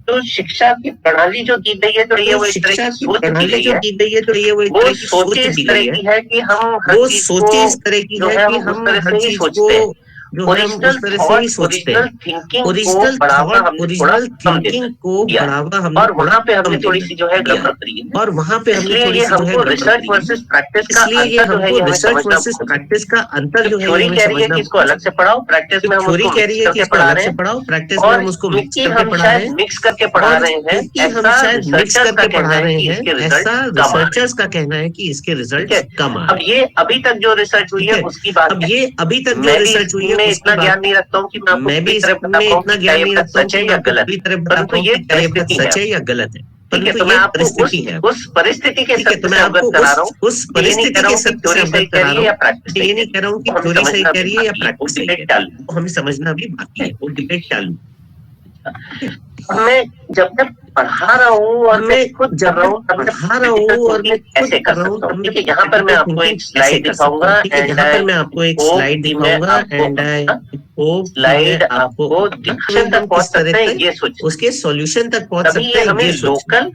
D: तो शिक्षा की प्रणाली जो दी गई है तो ये वो इस तरह की सोच दी गई है,
B: दी गई है तो ये वो
D: सोच इस तरह की है कि हम
B: वो सोचे इस तरह की है कि हम हर चीज को
D: ओरिजिनल थिंकिंग
B: ओरिजिनल थिंकिंग को बढ़ावा हमने
D: और वहाँ पे हमने थोड़ी सी जो है गड़बड़ करी है,
B: और वहाँ पे हमने थोड़ी सी जो है
D: रिसर्च वर्सेस प्रैक्टिस का
B: इसलिए हमको रिसर्च वर्सेस प्रैक्टिस का अंतर जो है
D: थ्योरी कह रही है कि इसको अलग से पढ़ाओ, प्रैक्टिस में हम
B: थ्योरी कह रही है कि इसको अलग से पढ़ाओ, प्रैक्टिस में हम उसको मिक्स करके पढ़ा रहे हैं,
D: मिक्स करके पढ़ा रहे हैं,
B: हम शायद मिक्स करके पढ़ा रहे हैं, ऐसा रिसर्चर्स का कहना है कि इसके रिजल्ट कम आ रहे हैं।
D: अब ये अभी तक जो रिसर्च हुई है उसकी बात,
B: अब ये अभी तक जो रिसर्च हुई है
D: इतना ज्ञान नहीं रखता हूँ कि मैं भी इसमें इतना ज्ञान नहीं रखता हूँ सच है या गलत, परंतु ये परिस्थिति
B: सच है या गलत है।
D: ठीक है, तो मैं आपको उस परिस्थिति के साथ मैं अवगत करा रहा हूँ, उस परिस्थिति के साथ थ्योरी सही कह रही है या प्रैक्टिस,
B: ये नहीं कह रहा हूँ कि थ्योरी सही कह रही है या प्रैक्टिस सही कह रही है, हमें समझना भी बाकी है, वो डिबेट चालू।
D: मैं जब तक पढ़ा रहा हूँ और मैं खुद कर रहा हूँ
B: पढ़ा रहा हूँ और मैं
D: कैसे कर सकता हूँ। देखिए यहाँ पर मैं आपको एक स्लाइड दिखाऊंगा,
B: यहाँ पर मैं आपको एक स्लाइड दिखाऊंगा एंड
D: स्लाइड आपको डिस्कशन तक पहुंच सकते हैं, ये सोच
B: उसके सॉल्यूशन तक पहुंच सकते हैं,
D: हमें लोकल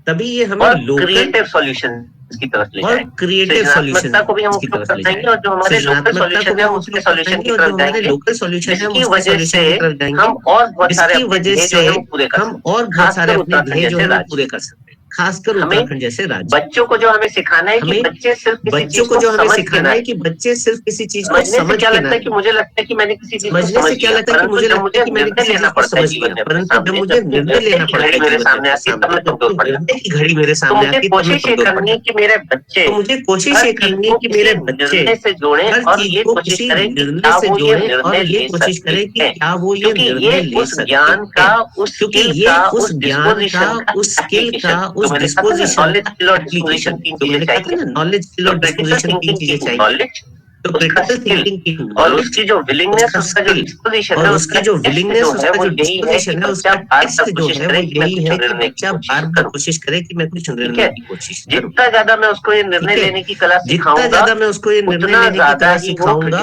B: तभी ये हमें लोकल
D: क्रिएटिव सॉल्यूशन की तरफ ले
B: और क्रिएटिव सॉल्यूशन
D: को भी हम उपयोग कर जाएंगे और जो हमारे लोकल सॉल्यूशन है उसके सॉल्यूशन की तरफ जाएंगे,
B: लोकल सॉल्यूशन है
D: इसकी वजह से हम और बहुत सारे
B: वजह से हम और बहुत सारे अपने ध्येय जो है पूरे कर सकते हैं, खासकर उत्तराखंड जैसे राज्य।
D: बच्चों को जो हमें सिखाना है कि बच्चे सिर्फ
B: बच्चों को जो हमें सिखाना है कि बच्चे सिर्फ किसी चीज को समझ
D: क्या लगता है कि मुझे लगता है कि मैंने किसी चीज
B: समझने से क्या लगता है कि मुझे लगता है कि मैंने किसी चीज को समझ लिया, परंतु जब मुझे निर्णय लेना पड़ता है
D: मेरे सामने आती है तब मैं कमजोर पड़ जाता हूँ।
B: की घड़ी मेरे सामने आती है,
D: कोशिश ये करनी है कि मेरे बच्चे,
B: मुझे कोशिश ये करनी है कि मेरे बच्चे
D: से जोड़े और ये कोशिश करें
B: निर्णय से जोड़े और ये कोशिश करें कि क्या वो ये निर्णय ले सकते
D: ज्ञान का उस
B: क्योंकि ये उस ज्ञान का उस स्किल का उस डिस्पोजिशन
D: नॉलेज स्किल और डिस्पोजिशन तीन चीजें चाहिए,
B: नॉलेज स्किल और डिस्पोजिशन तीन चीजें चाहिए, तो क्रिटिकल थिंकिंग की
D: और उसकी जो विलिंगनेस, उसका जो डिस्पोजिशन है,
B: उसकी जो विलिंगनेस, उसका जो डिस्पोजिशन है, उसका टेस्ट जो है वो यही है कि बच्चा बार-बार कोशिश करे कि मैं कुछ निर्णय की कोशिश करूं।
D: जितना ज्यादा मैं उसको ये निर्णय लेने की कला सिखाऊंगा,
B: जितना ज्यादा मैं उसको ये निर्णय लेने की कला सिखाऊंगा,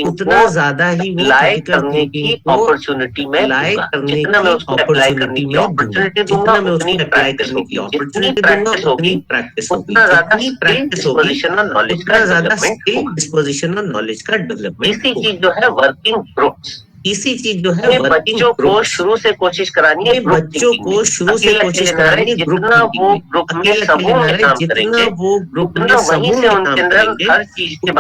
B: उतना ज्यादा ही वो
D: अप्लाई करने की अपॉर्चुनिटी में दूंगा। जितना मैं उसको अप्लाई करने की अपॉर्चुनिटी दूंगा, उतनी प्रैक्टिस होगी, जितनी प्रैक्टिस होगी उतना ज्यादा प्रैक्टिस होगी, नॉलेज का
B: डिस्पोजिशन और नॉलेज का डेवलपमेंट।
D: इसी चीज जो है वर्किंग ग्रुप्स,
B: इसी चीज जो है
D: बच्चों को शुरू से कोशिश करानी है,
B: बच्चों को शुरू से कोशिश करानी है,
D: जितना वो ग्रुप में समूह में काम करेंगे, उतना वहीं से उनके अंदर हर चीज के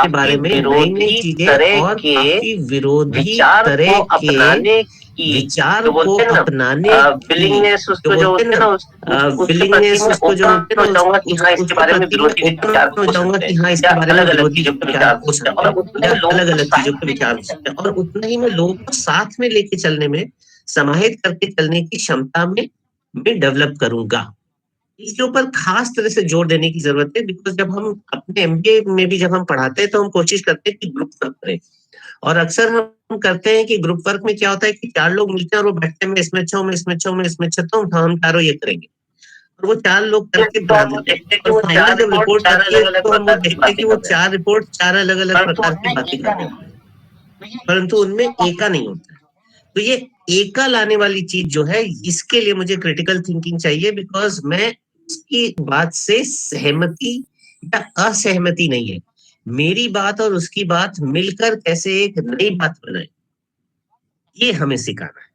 D: बारे में नई चीजें और विरोधी तरह के
B: विचार को अपनाने
D: विलिंगनेस, उसको जो होते हैं ना,
B: विलिंगनेस उसको जो
D: चाहूंगा कि हाँ इसके बारे में विरोधी विचार हो
B: चाहूंगा कि हाँ इसके बारे में अलग-अलग चीजों के विचार हो सकते हैं और अलग-अलग चीजों के विचार हो सकते हैं, और उतना ही में लोगों को साथ में लेके चलने में, समाहित करके चलने की क्षमता में डेवलप करूंगा। इसके ऊपर खास तरह से जोर देने की जरूरत है, बिकॉज जब हम अपने एमबीए में भी जब हम पढ़ाते हैं तो हम कोशिश करते हैं कि ग्रुप वर्क करें, और अक्सर हम करते हैं कि ग्रुप वर्क में क्या होता है कि 4 लोग मिलते हैं और वो बैठते हैं, मैं इसमें अच्छा हूँ, मैं इसमें अच्छा हूँ, मैं इसमें अच्छा हूँ, हम चारों ये करेंगे। और वो 4 लोग करके
D: तो हम वो देखते हैं कि
B: और
D: वो
B: फाइनल
D: 4
B: जब
D: रिपोर्ट
B: रिपोर्ट
D: 4
B: आती है
D: अलग-अलग
B: तो हम वो
D: प्रकार की
B: देखते हैं कि
D: बातें
B: वो
D: कर रहे हैं।
B: 4 रिपोर्ट 4 अलग-अलग
D: परंतु
B: प्रकार की
D: उनमें
B: बातें कर
D: एका
B: रहे
D: नहीं
B: हैं,
D: होता।
B: परंतु उनमें एका नहीं होता है। तो ये एका लाने वाली चीज जो है, इसके लिए मुझे क्रिटिकल थिंकिंग चाहिए, बिकॉज मैं उसकी बात से सहमति या असहमति नहीं है। मेरी बात और उसकी बात मिलकर कैसे एक नई बात बनाए, ये हमें सिखाना है।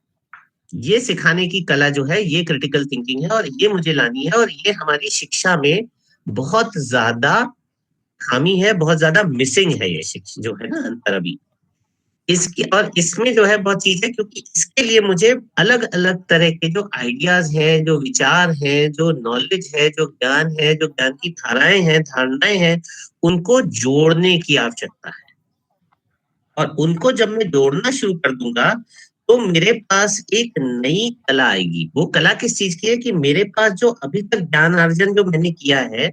B: ये सिखाने की कला जो है, ये क्रिटिकल थिंकिंग है और ये मुझे लानी है। और ये हमारी शिक्षा में बहुत ज्यादा खामी है, बहुत ज्यादा मिसिंग है ये शिक्षा जो है ना, अंतर अभी इसकी। और इसमें जो है बहुत चीज है, क्योंकि इसके लिए मुझे अलग अलग तरह के जो आइडियाज हैं, जो विचार हैं, जो नॉलेज है, जो ज्ञान है, जो ज्ञान की धाराएं हैं, धारणाएं हैं, उनको जोड़ने की आवश्यकता है। और उनको जब मैं जोड़ना शुरू कर दूंगा तो मेरे पास एक नई कला आएगी। वो कला किस चीज की है कि मेरे पास जो अभी तक ज्ञान अर्जन जो मैंने किया है,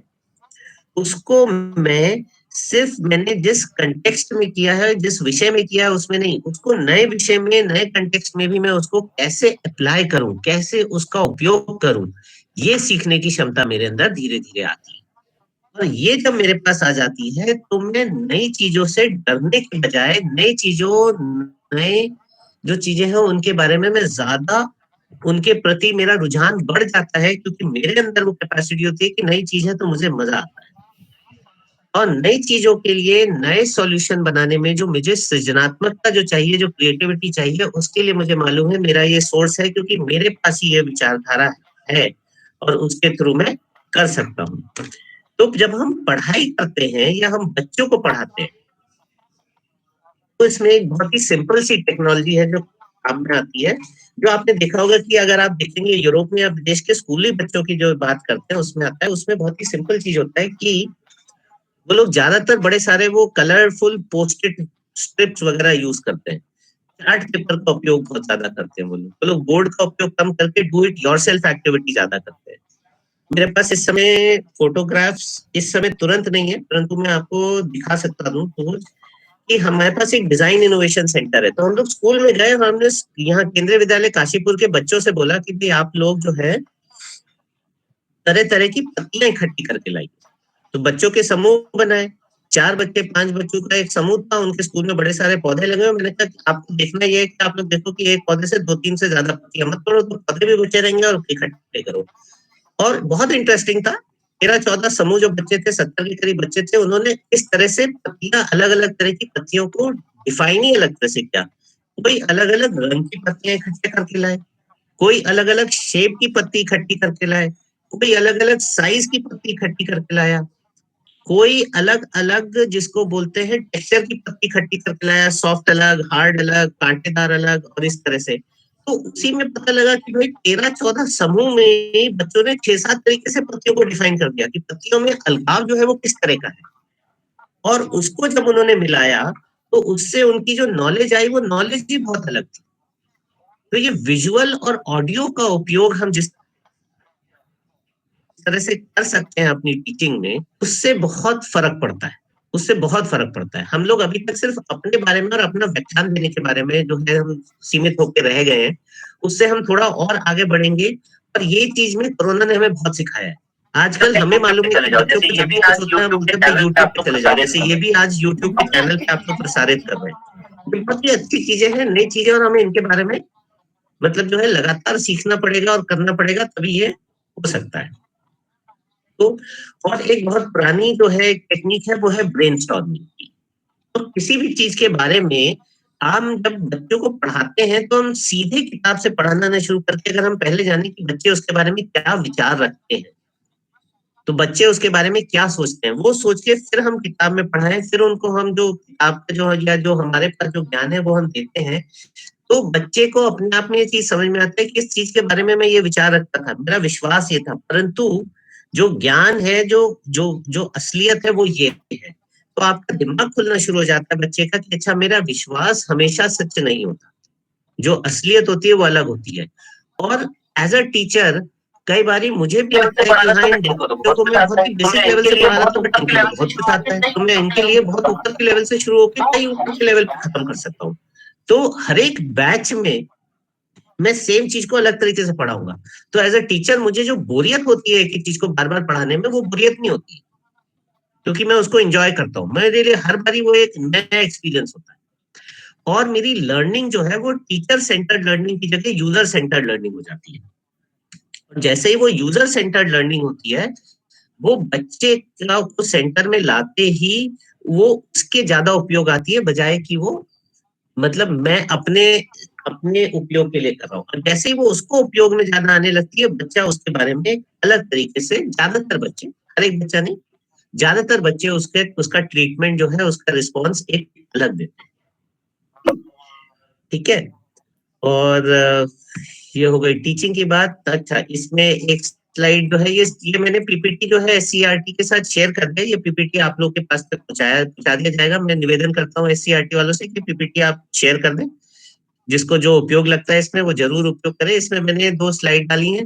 B: उसको मैं सिर्फ मैंने जिस कंटेक्स्ट में किया है, जिस विषय में किया है उसमें नहीं, उसको नए विषय में, नए कंटेक्स्ट में भी मैं उसको कैसे अप्लाई करूं, कैसे उसका उपयोग करूं, ये सीखने की क्षमता मेरे अंदर धीरे धीरे आती है। और ये जब मेरे पास आ जाती है तो मैं नई चीजों से डरने के बजाय नई चीजों, नए जो चीजें हैं उनके बारे में मैं ज्यादा, उनके प्रति मेरा रुझान बढ़ जाता है, क्योंकि मेरे अंदर वो कैपेसिटी होती है कि नई चीज है तो मुझे मजा आता है। और नई चीजों के लिए नए सॉल्यूशन बनाने में जो मुझे सृजनात्मकता जो चाहिए, जो क्रिएटिविटी चाहिए, उसके लिए मुझे मालूम है मेरा ये सोर्स है, क्योंकि मेरे पास ही ये विचारधारा है और उसके थ्रू मैं कर सकता हूँ। तो जब हम पढ़ाई करते हैं या हम बच्चों को पढ़ाते हैं, तो इसमें एक बहुत ही सिंपल सी टेक्नोलॉजी है जो काम में आती है, जो आपने देखा होगा कि अगर आप देखेंगे यूरोप में या विदेश के स्कूली बच्चों की जो बात करते हैं उसमें आता है, उसमें बहुत ही सिंपल चीज होता है कि वो लोग ज्यादातर बड़े सारे वो कलरफुल पोस्टिट स्ट्रिप्स वगैरह यूज करते हैं, चार्ट पेपर का उपयोग बहुत ज्यादा करते हैं। वो लोग बोर्ड का उपयोग कम करके डू इट योरसेल्फ एक्टिविटी ज्यादा करते हैं। मेरे पास इस समय फोटोग्राफ्स इस समय तुरंत नहीं है, परंतु मैं आपको दिखा सकता हूँ तो कि हमारे पास एक डिजाइन इनोवेशन सेंटर है। तो हम लोग स्कूल में गए और हमने यहाँ केंद्रीय विद्यालय काशीपुर के बच्चों से बोला कि भाई आप लोग जो है तरह तरह की पत्तियां इकट्ठी करके लाइए। तो बच्चों के समूह बनाए, 4 बच्चे 5 बच्चों का एक समूह था। उनके स्कूल में बड़े सारे पौधे लगे हुए। मैंने कहा कि आपको देखना ये है कि आप लोग देखो कि एक पौधे से 2-3 से ज्यादा पत्तियां मत तोड़ो, तो पौधे भी बचे रहेंगे और इकट्ठे करो। और बहुत इंटरेस्टिंग था। 13-14 समूह जो बच्चे थे, 70 के करीब बच्चे थे, उन्होंने इस तरह से पत्तियां, अलग अलग तरह की पत्तियों को डिफाइन ही अलग तरह से किया। कोई अलग अलग रंग की पत्तियां इकट्ठे करके लाए, कोई अलग अलग शेप की पत्ती इकट्ठी करके लाए, कोई अलग अलग साइज की पत्ती इकट्ठी करके लाया, कोई अलग अलग जिसको बोलते हैं टेक्सचर की पत्ती इकट्ठी करके लाया, सॉफ्ट अलग, हार्ड अलग, कांटेदार अलग, और इस तरह से। तो उसी में पता लगा कि भाई 13-14 समूह में बच्चों ने 6-7 तरीके से पत्तियों को डिफाइन कर दिया कि पत्तियों में अलगाव जो है वो किस तरह का है। और उसको जब उन्होंने मिलाया तो उससे उनकी जो नॉलेज आई, वो नॉलेज ही बहुत अलग थी। तो ये विजुअल और ऑडियो का उपयोग हम जिस तरह से कर सकते हैं अपनी टीचिंग में, उससे बहुत फर्क पड़ता है। उससे बहुत फर्क पड़ता है। हम लोग अभी तक सिर्फ अपने बारे में और अपना व्याख्यान देने के बारे में जो है हम सीमित होकर रह गए हैं। उससे हम थोड़ा और आगे बढ़ेंगे। और ये चीज में कोरोना ने हमें बहुत सिखाया है। आजकल हमें मालूम है कि बच्चों को जब भी कुछ होता है हम बोलते हैं यूट्यूब पे चले जाओ। जैसे ये भी आज यूट्यूब के चैनल पे आप लोग प्रसारित कर रहे हैं। ये बहुत ही अच्छी चीजें हैं, नई चीजें, और हमें इनके बारे में मतलब जो है लगातार सीखना पड़ेगा और करना पड़ेगा, तभी ये हो सकता है। तो और एक बहुत पुरानी जो है टेक्निक है, वो है ब्रेनस्टॉर्मिंग की। तो किसी भी चीज के बारे में हम जब बच्चों को पढ़ाते हैं तो हम सीधे किताब से पढ़ाना ना शुरू करके, अगर हम पहले जाने कि बच्चे उसके बारे में क्या विचार रखते हैं, तो बच्चे उसके बारे में क्या सोचते हैं, वो सोच के फिर हम किताब में पढ़ाएं, फिर उनको हम जो किताब का जो या जो हमारे पास जो ज्ञान है वो हम देते हैं, तो बच्चे को अपने आप में ये चीज समझ में आता है कि इस चीज के बारे में मैं ये विचार रखता था, मेरा विश्वास ये था, परंतु जो ज्ञान है, जो जो जो असलियत है वो ये है। तो आपका दिमाग खुलना शुरू हो जाता है बच्चे का कि अच्छा, मेरा विश्वास हमेशा सच नहीं होता, जो असलियत होती है वो अलग होती है। और एज अ टीचर कई बारी मुझे भी लगता है कि हाँ इन बच्चों को मैं बहुत ही बेसिक लेवल से पढ़ा रहा हूँ, बट इनके लिए बहुत कुछ आता है, तो मैं इनके लिए बहुत ऊपर के लेवल से शुरू होकर कई ऊपर के लेवल पे खत्म कर सकता हूँ। तो हर एक बैच में मैं सेम चीज को अलग तरीके से पढ़ाऊंगा। तो एज अ टीचर मुझे जो बोरियत होती है कि चीज को बार बार पढ़ाने में, वो बोरियत नहीं होती, क्योंकि मैं उसको एंजॉय करता हूँ। मेरे लिए हर बारी वो एक नया एक्सपीरियंस होता है। और मेरी लर्निंग जो है वो टीचर सेंटर्ड लर्निंग की जगह यूजर सेंटर्ड लर्निंग हो जाती है। जैसे ही वो यूजर सेंटर्ड लर्निंग होती है, वो बच्चे को सेंटर में लाते ही वो उसके ज्यादा उपयोग आती है, बजाय कि वो मतलब मैं अपने अपने उपयोग के लिए कर रहा हूँ। और जैसे ही वो उसको उपयोग में ज्यादा आने लगती है, बच्चा उसके बारे में अलग तरीके से, ज्यादातर बच्चे, हर एक बच्चा नहीं, ज्यादातर बच्चे उसका ट्रीटमेंट जो है, उसका रिस्पॉन्स एक अलग देते हैं। ठीक है। और ये हो गई टीचिंग की बात। अच्छा, इसमें एक स्लाइड जो है, ये मैंने पीपीटी जो है एससीईआरटी के साथ शेयर कर दिया। ये पीपीटी आप लोग के पास तक पहुंचा दिया जाएगा। मैं निवेदन करता हूँ एससीईआरटी वालों से कि पीपीटी आप शेयर कर दें। जिसको जो उपयोग लगता है इसमें, वो जरूर उपयोग करें। इसमें मैंने 2 स्लाइड डाली हैं।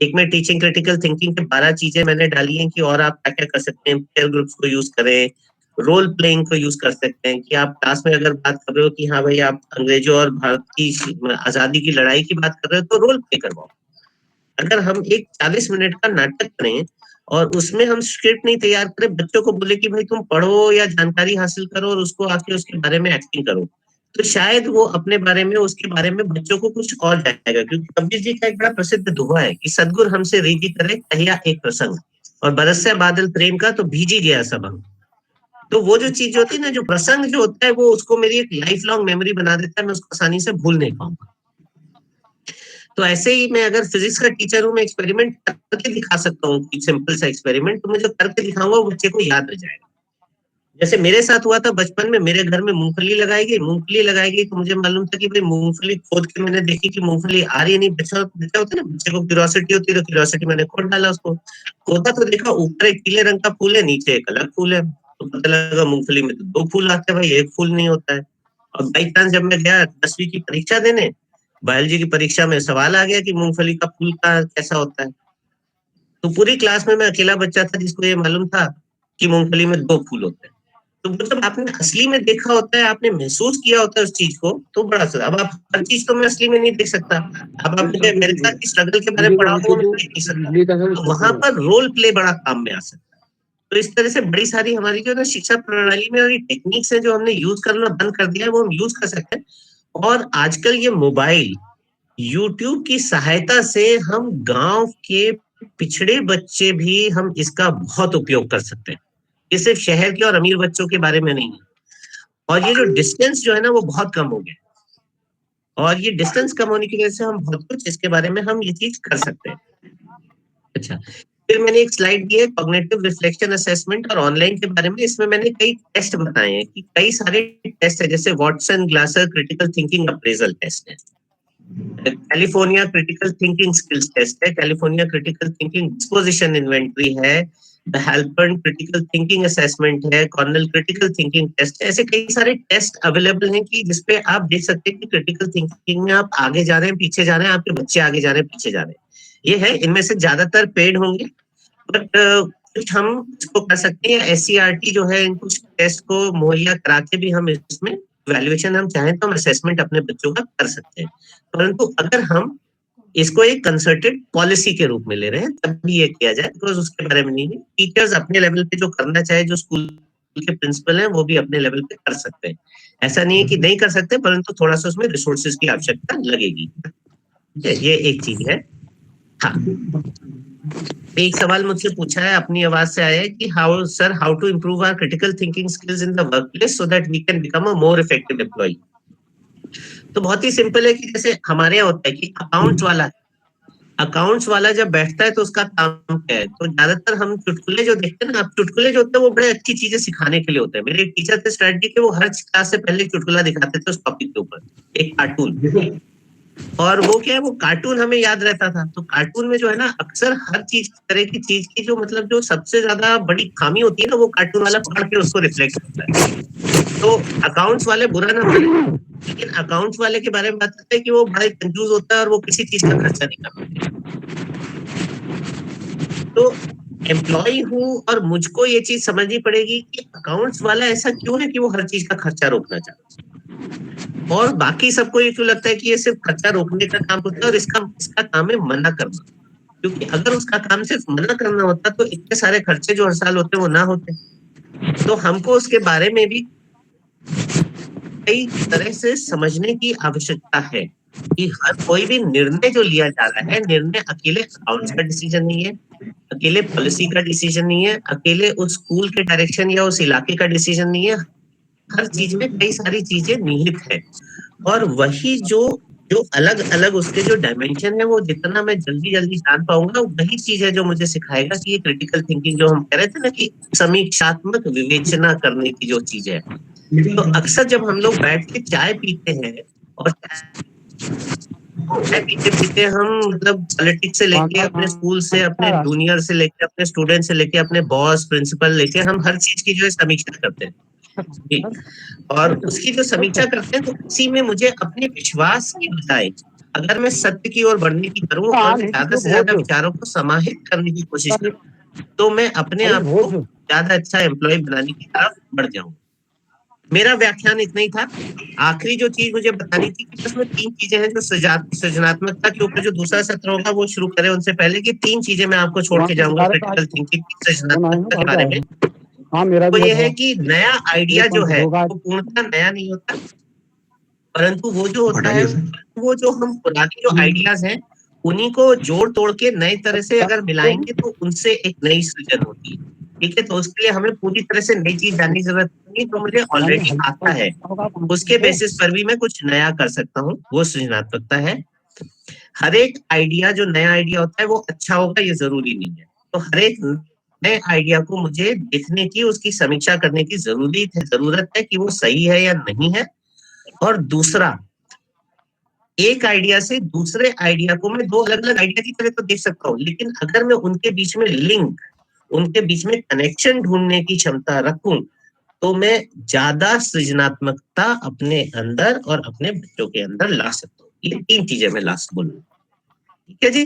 B: एक में टीचिंग क्रिटिकल थिंकिंग के 12 चीजें मैंने डाली हैं कि और आप क्या क्या कर सकते हैं। पेयर ग्रुप्स को यूज करें, रोल प्लेइंग को यूज कर सकते हैं कि आप क्लास में अगर बात कर रहे हो कि हाँ भाई आप अंग्रेजों और भारत की आजादी की लड़ाई की बात कर रहे हो, तो रोल प्ले करवाओ। अगर हम एक 40 मिनट का नाटक करें और उसमें हम स्क्रिप्ट नहीं तैयार करें, बच्चों को बोले कि भाई तुम पढ़ो या जानकारी हासिल करो और उसको आके उसके बारे में एक्टिंग करो, तो शायद वो अपने बारे में, उसके बारे में बच्चों को कुछ और जाएगा। क्योंकि कबीर जी का एक बड़ा प्रसिद्ध दोहा है कि सदगुर हमसे रीति करे कहिया एक प्रसंग, और बरसे बादल प्रेम का तो भीजी गया सब अंग। तो वो जो चीज होती है ना, जो प्रसंग जो होता है, वो उसको मेरी एक लाइफ लॉन्ग मेमोरी बना देता है, मैं उसको आसानी से भूल नहीं पाऊंगा। तो ऐसे ही मैं अगर फिजिक्स का टीचर हूँ, मैं एक्सपेरिमेंट करके दिखा सकता हूँ, सिंपल सा एक्सपेरिमेंट, तो मैं जो करके दिखाऊंगा वो बच्चे को याद रह जाएगा। जैसे मेरे साथ हुआ था बचपन में, मेरे घर में मूंगफली लगाई गई, तो मुझे मालूम था कि भाई मूंगफली खोद के मैंने देखी कि मूंगफली आ रही नहीं। बच्चा होता है ना, बच्चे को क्यूरियोसिटी होती है, तो क्यूरियोसिटी मैंने खोद डाला उसको। खोदा तो देखा ऊपर एक पीले रंग का फूल है, नीचे एक अलग फूल है। तो पता लगा मूंगफली में तो 2 फूल आते हैं भाई, एक फूल नहीं होता है। और बाई चांस जब मैं गया 10वीं की परीक्षा देने, बायोलॉजी की परीक्षा में सवाल आ गया कि मूंगफली का फूल का कैसा होता है। तो पूरी क्लास में मैं अकेला बच्चा था जिसको ये मालूम था कि मूंगफली में 2 फूल होते हैं। तो जब आपने असली में देखा होता है, आपने महसूस किया होता है उस चीज को, तो बड़ा सा। अब आप हर चीज तो मैं असली में नहीं देख सकता। अब आप मुझे मेरे साथ की स्ट्रगल के बारे में पढ़ाओ तो मैं देख नहीं सकता। तो वहां पर रोल प्ले बड़ा काम में आ सकता है। तो इस तरह से बड़ी सारी हमारी जो ना शिक्षा प्रणाली में और ये टेक्निक्स है जो हमने यूज करना बंद कर दिया है, वो हम यूज कर सकते हैं। और आजकल ये मोबाइल, यूट्यूब की सहायता से हम गांव के पिछड़े बच्चे भी हम इसका बहुत उपयोग कर सकते हैं। ये सिर्फ शहर के और अमीर बच्चों के बारे में नहीं है। और ये जो डिस्टेंस जो है ना, वो बहुत कम हो गया। और ये डिस्टेंस कम होने की वजह से हम बहुत कुछ इसके बारे में हम ये चीज कर सकते हैं। अच्छा, फिर मैंने एक स्लाइड दी है कॉग्निटिव रिफ्लेक्शन असेसमेंट और ऑनलाइन के बारे में। इसमें मैंने कई टेस्ट बताए हैं कि कई सारे टेस्ट है, जैसे Watson Glaser critical thinking appraisal test है, California critical thinking skills test है, California critical thinking disposition inventory है, the Halpern critical thinking assessment है, कॉर्नेल क्रिटिकल थिंकिंग टेस्ट है। ऐसे कई सारे टेस्ट अवेलेबल हैं कि जिसपे आप देख सकते हैं कि क्रिटिकल थिंकिंग में आप आगे जा रहे हैं, पीछे जा रहे हैं, आपके बच्चे आगे जा रहे हैं, पीछे जा रहे हैं। ये है, इनमें से ज्यादातर पेड होंगे, बट कुछ हम इसको कर सकते हैं। एससीईआरटी जो है, इन कुछ टेस्ट को मुहैया करा के भी हम इसमें वैल्यूएशन, हम चाहें तो हम असेसमेंट अपने बच्चों का कर सकते हैं। परंतु अगर हम इसको एक कंसर्टेड पॉलिसी के रूप में ले रहे हैं, तब भी ये किया जाए, बिकॉज उसके बारे में नहीं है। टीचर्स अपने लेवल पे जो करना चाहे, जो स्कूल के प्रिंसिपल हैं, वो भी अपने लेवल पे कर सकते हैं। ऐसा नहीं है कि नहीं कर सकते, परंतु थोड़ा सा उसमें रिसोर्सेज की आवश्यकता लगेगी। ये एक चीज है। हाँ, एक सवाल मुझसे पूछा है, अपनी आवाज से आया है कि how to improve our critical thinking skills in the workplace so that we can become a more effective employ. तो बहुत ही सिंपल है कि जैसे हमारे यहाँ होता है कि अकाउंट्स वाला जब बैठता है तो उसका काम क्या है। तो ज्यादातर हम चुटकुले जो देखते हैं ना, चुटकुले जो होते हैं वो बड़े अच्छी चीजें सिखाने के लिए होते हैं। मेरे एक टीचर थे स्ट्रेटजी के, वो हर क्लास से पहले चुटकुला दिखाते थे उस टॉपिक के ऊपर, एक कार्टून। और वो क्या है, वो कार्टून हमें याद रहता था। तो कार्टून में जो है ना, अक्सर हर तरह की चीज की जो मतलब जो सबसे ज्यादा बड़ी खामी होती है ना, वो कार्टून वाला पकड़ के उसको रिफ्लेक्ट करता है। तो अकाउंट्स वाले बुरा ना माने, लेकिन अकाउंट्स वाले के बारे में बात करते हैं कि वो बड़ा कंजूस होता है और वो किसी चीज का खर्चा नहीं करता। तो एम्प्लॉय हूँ और मुझको ये चीज समझनी पड़ेगी कि अकाउंट्स वाला ऐसा क्यों है कि वो हर चीज का खर्चा रोकना चाहता है, और बाकी सबको ये क्यों लगता है कि ये सिर्फ खर्चा रोकने का काम होता है और इसका काम है मना करना। क्योंकि अगर उसका काम सिर्फ मना करना होता तो इतने सारे खर्चे जो हर साल होते वो ना होते। तो हमको उसके बारे में भी कई तरह से समझने की आवश्यकता है कि हर कोई भी निर्णय जो लिया जा रहा है, निर्णय अकेले अकाउंट्स का डिसीजन नहीं है, अकेले पॉलिसी का डिसीजन नहीं है, अकेले उस स्कूल के डायरेक्शन या उस इलाके का डिसीजन नहीं है। हर चीज में कई सारी चीजें निहित है, और वही जो जो अलग अलग उसके जो डायमेंशन है वो जितना मैं जल्दी जल्दी जान पाऊंगा वही चीज है जो मुझे सिखाएगा कि ये क्रिटिकल थिंकिंग जो हम कह रहे थे ना कि समीक्षात्मक विवेचना करने की जो चीज है। तो अक्सर जब हम लोग बैठ के चाय पीते हैं और चाय पीते पीते हम मतलब पॉलिटिक्स से लेके अपने स्कूल से, अपने जूनियर से लेके, अपने स्टूडेंट से लेके, अपने बॉस प्रिंसिपल लेके हम हर चीज की जो है समीक्षा करते हैं, और उसकी जो समीक्षा करते हैं तो उसी में मुझे अपने विश्वास की बजाय अगर मैं सत्य की ओर बढ़ने की करूं और ज्यादा से ज्यादा विचारों को समाहित करने की कोशिश करूं तो मैं अपने आप को ज्यादा अच्छा एम्प्लॉय बनाने की तरफ बढ़ जाऊं। मेरा व्याख्यान इतना ही था। आखिरी जो चीज मुझे बतानी थी कि उसमें 3 चीजें हैं जो सृजनात्मकता के ऊपर जो दूसरा सत्र होगा वो शुरू करें उनसे पहले कि 3 चीजें मैं आपको छोड़ के जाऊंगा क्रिटिकल थिंकिंग की सृजनात्मकता के बारे में। वो ये है कि नया आइडिया जो है वो पूर्णतः नया नहीं होता, परंतु वो जो होता है वो जो हम पुराने जो आइडियाज हैं उन्हीं को जोड़ तोड़ के नए तरह से अगर मिलाएंगे तो उनसे एक नई सृजन होती है। ठीक है, तो उसके लिए हमें पूरी तरह से नई चीज जानने की जरूरत नहीं, तो मुझे ऑलरेडी आता है उसके बेसिस पर भी मैं कुछ नया कर सकता हूँ, वो सृजनात्मकता है। हर एक आइडिया जो नया आइडिया होता है वो अच्छा होगा ये जरूरी नहीं है, तो हर एक नए आइडिया को मुझे देखने की, उसकी समीक्षा करने की जरूरत है कि वो सही है या नहीं है। और दूसरा, एक आइडिया से दूसरे आइडिया को मैं 2 अलग अलग आइडिया की तरह तो देख सकता हूँ, लेकिन अगर मैं उनके बीच में लिंक, उनके बीच में कनेक्शन ढूंढने की क्षमता रखूं तो मैं ज्यादा सृजनात्मकता अपने अंदर और अपने बच्चों के अंदर ला सकता हूँ। ये 3 चीजें मैं लास्ट बोलूँ। ठीक है जी,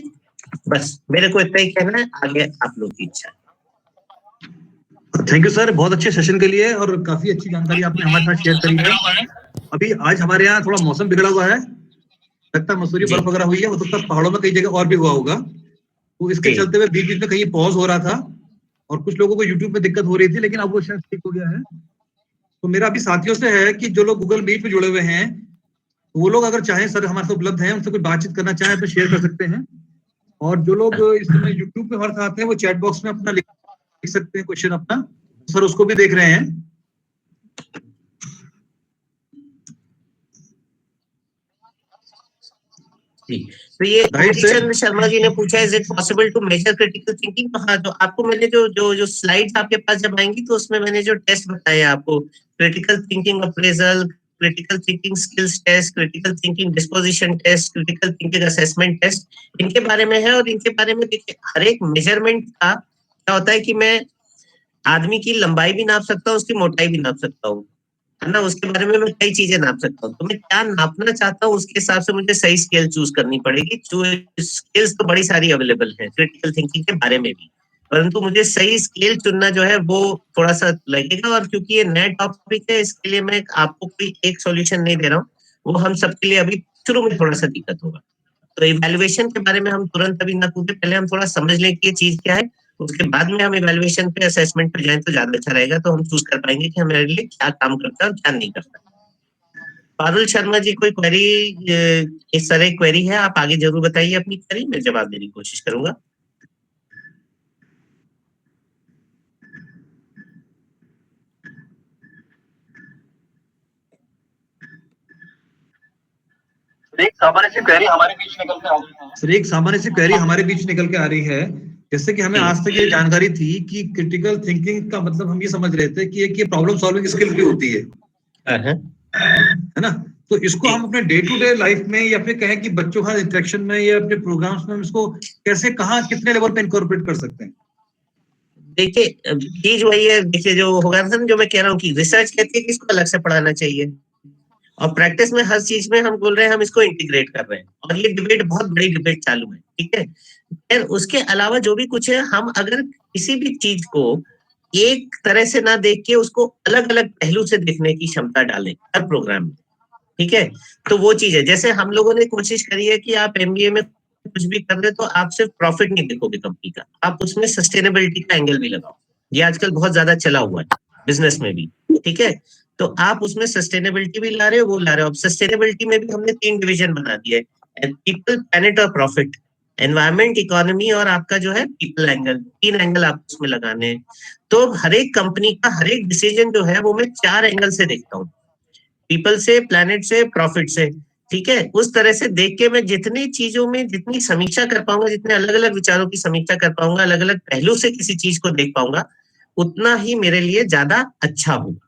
B: बस मेरे को इतना ही कहना है, आगे आप लोग की इच्छा है।
C: थैंक यू सर, बहुत अच्छे सेशन के लिए, और काफी अच्छी जानकारी आपने हमारे साथ शेयर करी है। अभी आज हमारे यहाँ थोड़ा मौसम बिगड़ा हुआ है, लगता है मसूरी बर्फ वगैरह हुई है, हो सकता है पहाड़ों में कई जगह और भी हुआ होगा, तो इसके चलते हुए बीच बीच में कहीं पॉज हो रहा था और कुछ लोगों को यूट्यूब में दिक्कत हो रही थी, लेकिन अब वो शायद ठीक हो गया है। तो मेरा अभी साथियों से है कि जो लोग गूगल मीट पे जुड़े हुए हैं वो लोग अगर चाहें, सर हमारे साथ उपलब्ध हैं, उनसे कोई बातचीत करना चाहें तो शेयर कर सकते हैं, और जो लोग इस समय यूट्यूब पे हमारे साथ हैं वो चैट बॉक्स में अपना लिख सकते हैं क्वेश्चन अपना, सर उसको भी देख रहे हैं।
B: तो ये हरिचंद्र शर्मा जी ने पूछा है, is it possible to measure critical thinking? तो हाँ, तो आपको मैंने जो स्लाइड्स आपके पास जब आएंगी तो उसमें मैंने जो टेस्ट बताया आपको, critical thinking appraisal, critical thinking skills test, critical thinking disposition test, critical thinking assessment test, इनके बारे में है। और इनके बारे में देखिए, हर एक मेजरमेंट का क्या होता है कि मैं आदमी की लंबाई भी नाप सकता हूँ, उसकी मोटाई भी नाप सकता हूँ, है ना, उसके बारे में मैं कई चीजें नाप सकता हूँ। तो मैं क्या नापना चाहता हूँ उसके हिसाब से मुझे सही स्केल चूज करनी पड़ेगी। स्केल्स तो बड़ी सारी अवेलेबल है क्रिटिकल थिंकिंग के बारे में भी, परंतु मुझे सही स्केल चुनना जो है वो थोड़ा सा लगेगा। और क्योंकि ये नया टॉपिक है इसके लिए मैं आपको कोई एक सॉल्यूशन नहीं दे रहा हूँ, वो हम सबके लिए अभी शुरू में थोड़ा सा दिक्कत होगा। तो इवैल्यूएशन के बारे में हम तुरंत अभी ना कूदे, पहले हम थोड़ा समझ लें कि ये चीज क्या है, उसके बाद में हम इवैल्यूएशन पे, असेसमेंट पे जाएं तो ज्यादा अच्छा रहेगा। तो हम चूज कर पाएंगे कि हमारे लिए क्या काम करता है और क्या नहीं करता। पारुल शर्मा जी, कोई क्वेरी, इस तरह क्वेरी है, आप आगे जरूर बताइए अपनी क्वेरी, मैं जवाब देने की कोशिश करूंगा।
C: एक सामान्य सी क्वेरी हमारे बीच निकल के आ रही है। सर, एक सामान्य सी क्वेरी हमारे बीच निकल के आ रही है, जैसे कि हमें आज तक ये जानकारी थी कि क्रिटिकल थिंकिंग का मतलब हम ये समझ रहे थे कि एक ये प्रॉब्लम सॉल्विंग स्किल भी होती है ना, तो इसको हम अपने डे टू डे लाइफ में या फिर कहें कि बच्चों का इंटरेक्शन में या अपने प्रोग्राम्स में हम इसको कैसे, कहाँ, कितने लेवल पे इनकॉर्पोरेट कर सकते हैं?
B: देखिए, चीज वही है, देखिए जो होगा ना, जो मैं कह रहा हूँ कि रिसर्च कहती है कि इसको अलग से पढ़ाना चाहिए, और प्रैक्टिस में हर चीज में हम बोल रहे हैं हम इसको इंटीग्रेट कर रहे हैं, और ये डिबेट बहुत बड़ी डिबेट चालू है, ठीक है। फिर उसके अलावा जो भी कुछ है, हम अगर किसी भी चीज को एक तरह से ना देख के उसको अलग अलग पहलू से देखने की क्षमता डालें हर प्रोग्राम में, ठीक है, तो वो चीज है। जैसे हम लोगों ने कोशिश करी है कि आप एमबीए में कुछ भी कर रहे तो आप सिर्फ प्रॉफिट नहीं देखोगे कंपनी का, आप उसमें सस्टेनेबिलिटी का एंगल भी लगाओ। ये आजकल बहुत ज्यादा चला हुआ है बिजनेस में भी, ठीक है। तो आप उसमें सस्टेनेबिलिटी भी ला रहे हो, वो ला रहे हो। अब सस्टेनेबिलिटी में भी हमने 3 डिवीजन बना दिए, पीपल, प्लैनेट और प्रॉफिट। एनवायरमेंट, इकोनॉमी और आपका जो है पीपल एंगल, 3 एंगल आप उसमें लगाने हैं। तो हर एक कंपनी का हर एक डिसीजन जो है वो मैं 4 एंगल से देखता हूँ, पीपल से, प्लैनेट से, प्रॉफिट से, ठीक है। उस तरह से देख के मैं जितनी चीजों में जितनी समीक्षा कर पाऊंगा, जितने अलग अलग विचारों की समीक्षा कर पाऊंगा, अलग अलग पहलू से किसी चीज को देख पाऊंगा, उतना ही मेरे लिए ज्यादा अच्छा होगा।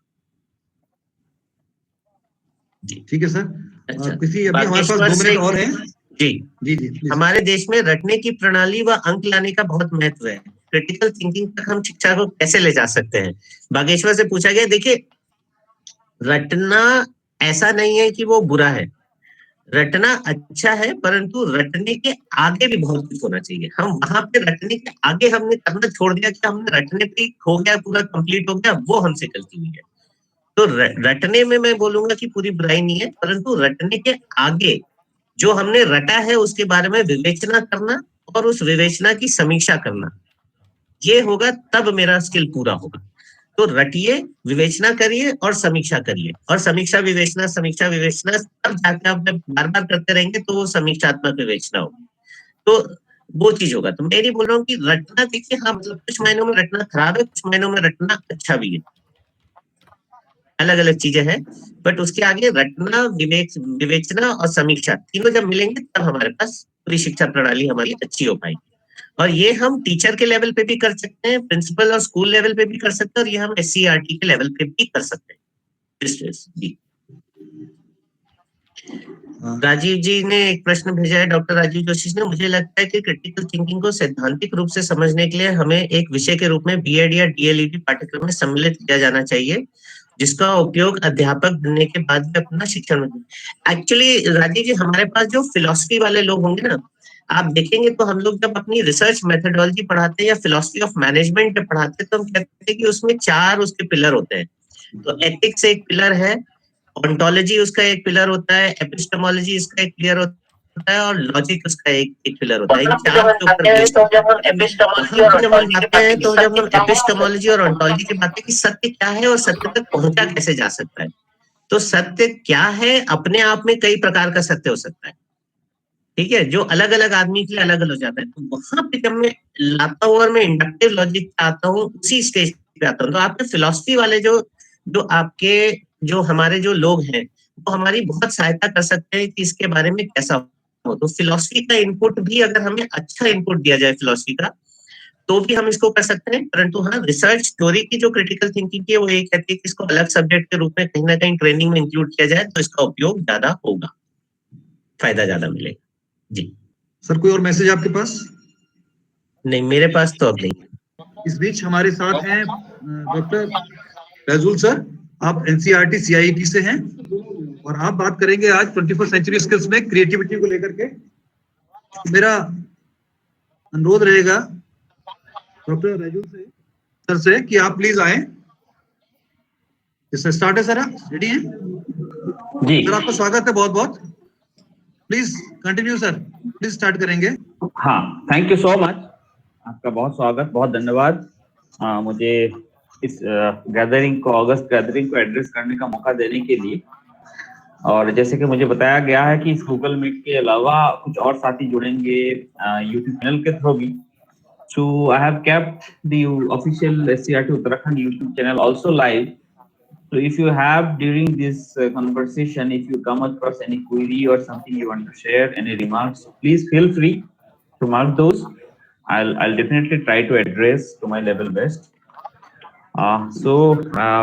C: ठीक है सर।
B: अच्छा,
C: किसी अभी हमारे पास 2 मिनट और हैं।
B: जी
C: जी जी please।
B: हमारे देश में रटने की प्रणाली व अंक लाने का बहुत महत्व है। क्रिटिकल थिंकिंग तक हम शिक्षा को कैसे ले जा सकते हैं, बागेश्वर से पूछा गया। देखिए, रटना ऐसा नहीं है कि वो बुरा है, रटना अच्छा है, परंतु रटने के आगे भी बहुत कुछ होना चाहिए। हम वहां पे रटने के आगे हमने करना छोड़ दिया कि हमने रटने पे ही हो गया, पूरा कंप्लीट हो गया, वो हमसे गलती हुई है। तो रटने में मैं बोलूंगा कि पूरी बुराई नहीं है, परंतु रटने के आगे जो हमने रटा है उसके बारे में विवेचना करना और उस विवेचना की समीक्षा करना, ये होगा, तब मेरा स्किल पूरा होगा। तो रटिए, विवेचना करिए और समीक्षा करिए, और समीक्षा विवेचना तब जाके आप जब बार बार करते रहेंगे तो वो समीक्षात्मक विवेचना होगी। तो वो चीज होगा। तो मैं नहीं बोल रहा हूँ कि रटना, देखिए हाँ, मतलब कुछ महीनों में रटना खराब है, कुछ महीनों में रटना अच्छा भी है, अलग अलग चीजें हैं। बट उसके आगे रटना, विवेचना और समीक्षा, तीनों जब मिलेंगे तब हमारे पास पूरी शिक्षा प्रणाली हमारी अच्छी हो पाएगी। और ये हम टीचर के लेवल पे भी कर सकते हैं, प्रिंसिपल और स्कूल लेवल पे भी कर सकते हैं, और ये हम SCERT के लेवल पे भी कर सकते हैं। जी। राजीव जी ने एक प्रश्न भेजा है, डॉक्टर राजीव जोशी ने। मुझे लगता है कि क्रिटिकल थिंकिंग को सैद्धांतिक रूप से समझने के लिए हमें एक विषय के रूप में बीएड या डीएलईडी पाठ्यक्रम में सम्मिलित किया जाना चाहिए, जिसका उपयोग अध्यापक बनने के बाद भी अपना शिक्षण में। एक्चुअली राजीव जी, हमारे पास जो फिलॉसफी वाले लोग होंगे ना, आप देखेंगे तो हम लोग जब अपनी रिसर्च मेथोडोलॉजी पढ़ाते हैं या फिलॉसफी ऑफ मैनेजमेंट पढ़ाते हैं, तो हम कहते हैं कि उसमें 4 उसके पिलर होते हैं। तो एथिक्स एक पिलर है, ऑन्टोलॉजी उसका एक पिलर होता है, एपिस्टेमोलॉजी इसका एक पिलर होता है, और लॉजिक उसका एक पिलर होता है। इन 4 के ऊपर बेस्ड होता है। जब हम आते हैं तो जब हम एपिस्टेमोलॉजी और ऑन्टोलॉजी की बात है कि सत्य क्या है और सत्य तक पहुंचा कैसे जा सकता है। तो सत्य क्या है, अपने आप में कई प्रकार का सत्य हो सकता है, ठीक है, जो अलग अलग आदमी के लिए अलग अलग हो जाता है। तो वहां पे जब मैं लाता हूँ और मैं इंडक्टिव लॉजिक आता हूँ, उसी स्टेज पे आता हूँ, तो आपके फिलॉसफी वाले जो जो आपके जो हमारे जो लोग हैं, वो हमारी बहुत सहायता कर सकते हैं कि इसके बारे में कैसा हो। तो फिलॉसफी का इनपुट भी, अगर हमें अच्छा इनपुट दिया जाए फिलॉसफी का, तो भी हम इसको कर सकते हैं। परंतु हाँ, रिसर्च थ्योरी की जो क्रिटिकल थिंकिंग की है, वो ये कहती है कि इसको अलग सब्जेक्ट के रूप में कहीं ना कहीं ट्रेनिंग में इंक्लूड किया जाए, तो इसका उपयोग ज्यादा होगा, फायदा ज्यादा मिलेगा। जी
C: सर, कोई और मैसेज आपके पास?
B: नहीं, मेरे पास तो अब नहीं।
C: इस बीच हमारे साथ हैं डॉक्टर फैजुल सर। आप एनसीईआरटी CIET से हैं और आप बात करेंगे आज 21st सेंचुरी स्किल्स में क्रिएटिविटी को लेकर के। मेरा अनुरोध रहेगा डॉक्टर फैजुल सर से कि आप प्लीज आए। इससे स्टार्ट है सर, आप रेडी हैं?
E: जी
C: सर, आपका स्वागत है बहुत बहुत। Please continue sir, please start करेंगे।
E: हाँ, थैंक यू सो मच। आपका बहुत स्वागत, बहुत धन्यवाद मुझे इस गैदरिंग को, अगस्त गैदरिंग को एड्रेस करने का मौका देने के लिए। और जैसे कि मुझे बताया गया है कि इस गूगल मीट के अलावा कुछ और साथी जुड़ेंगे यूट्यूब चैनल के थ्रू भी। So I have kept the official SCERT Uttarakhand YouTube channel also live. So if you have during this conversation, if you come across any query or something you want to share, any remarks, please feel free to mark those. I'll definitely try to address to my level best.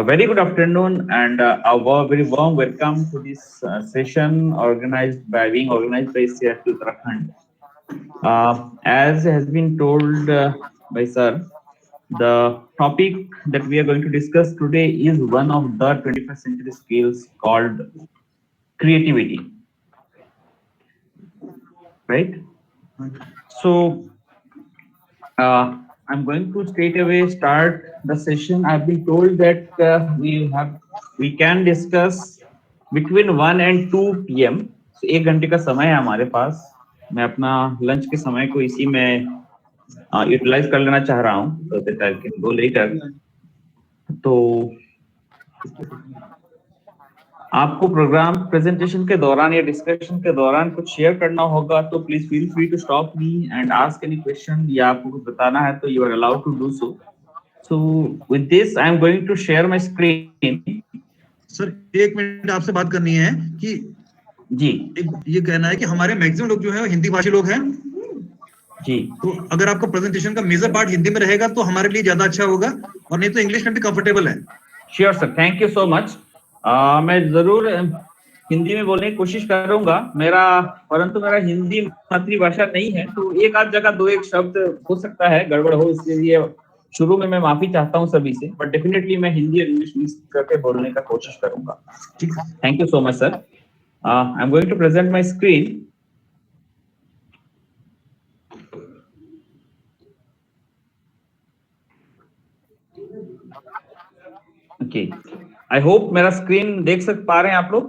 E: Very good afternoon and a very warm welcome to this session organized by SCERT Uttarakhand. As has been told by sir, the topic that we are going to discuss today is one of the 21st century skills called creativity, right? So I'm going to straight away start the session. I've been told that we can discuss between 1 and 2 PM. So 1 घंटे का समय है हमारे पास. मैं अपना lunch के समय को इसी में यूटिलाइज कर लेना चाह रहा हूँ, so that I can go later. तो आपको प्रोग्राम प्रेजेंटेशन के दौरान या डिस्कशन के दौरान कुछ शेयर करना होगा तो please feel free to stop me and ask any question, या आपको कुछ बताना है तो you are allowed to do so. So with this I am going to share my screen.
C: Sir 1 minute आपसे बात करनी है कि
E: जी
C: ये कहना है कि हमारे मैक्सिमम लोग जो है हिंदी भाषी लोग हैं
E: जी.
C: तो अगर आपका प्रेजेंटेशन का मेजर पार्ट हिंदी में रहेगा तो हमारे लिए ज्यादा अच्छा होगा, और नहीं तो इंग्लिश में भी कंफर्टेबल है.
E: Sure sir, thank you so much. मैं जरूर हिंदी में बोलने की कोशिश करूंगा, परंतु मेरा हिंदी मातृभाषा नहीं है, तो एक आध जगह 2-1 शब्द हो सकता है गड़बड़ हो, इसलिए शुरू में मैं माफी चाहता हूं सभी से, बट डेफिनेटली मैं हिंदी और इंग्लिश मिक्स करके बोलने का कोशिश करूंगा. Thank you so much sir. I am going to present my screen. Okay, I hope मेरा स्क्रीन देख पा रहे हैं आप लोग.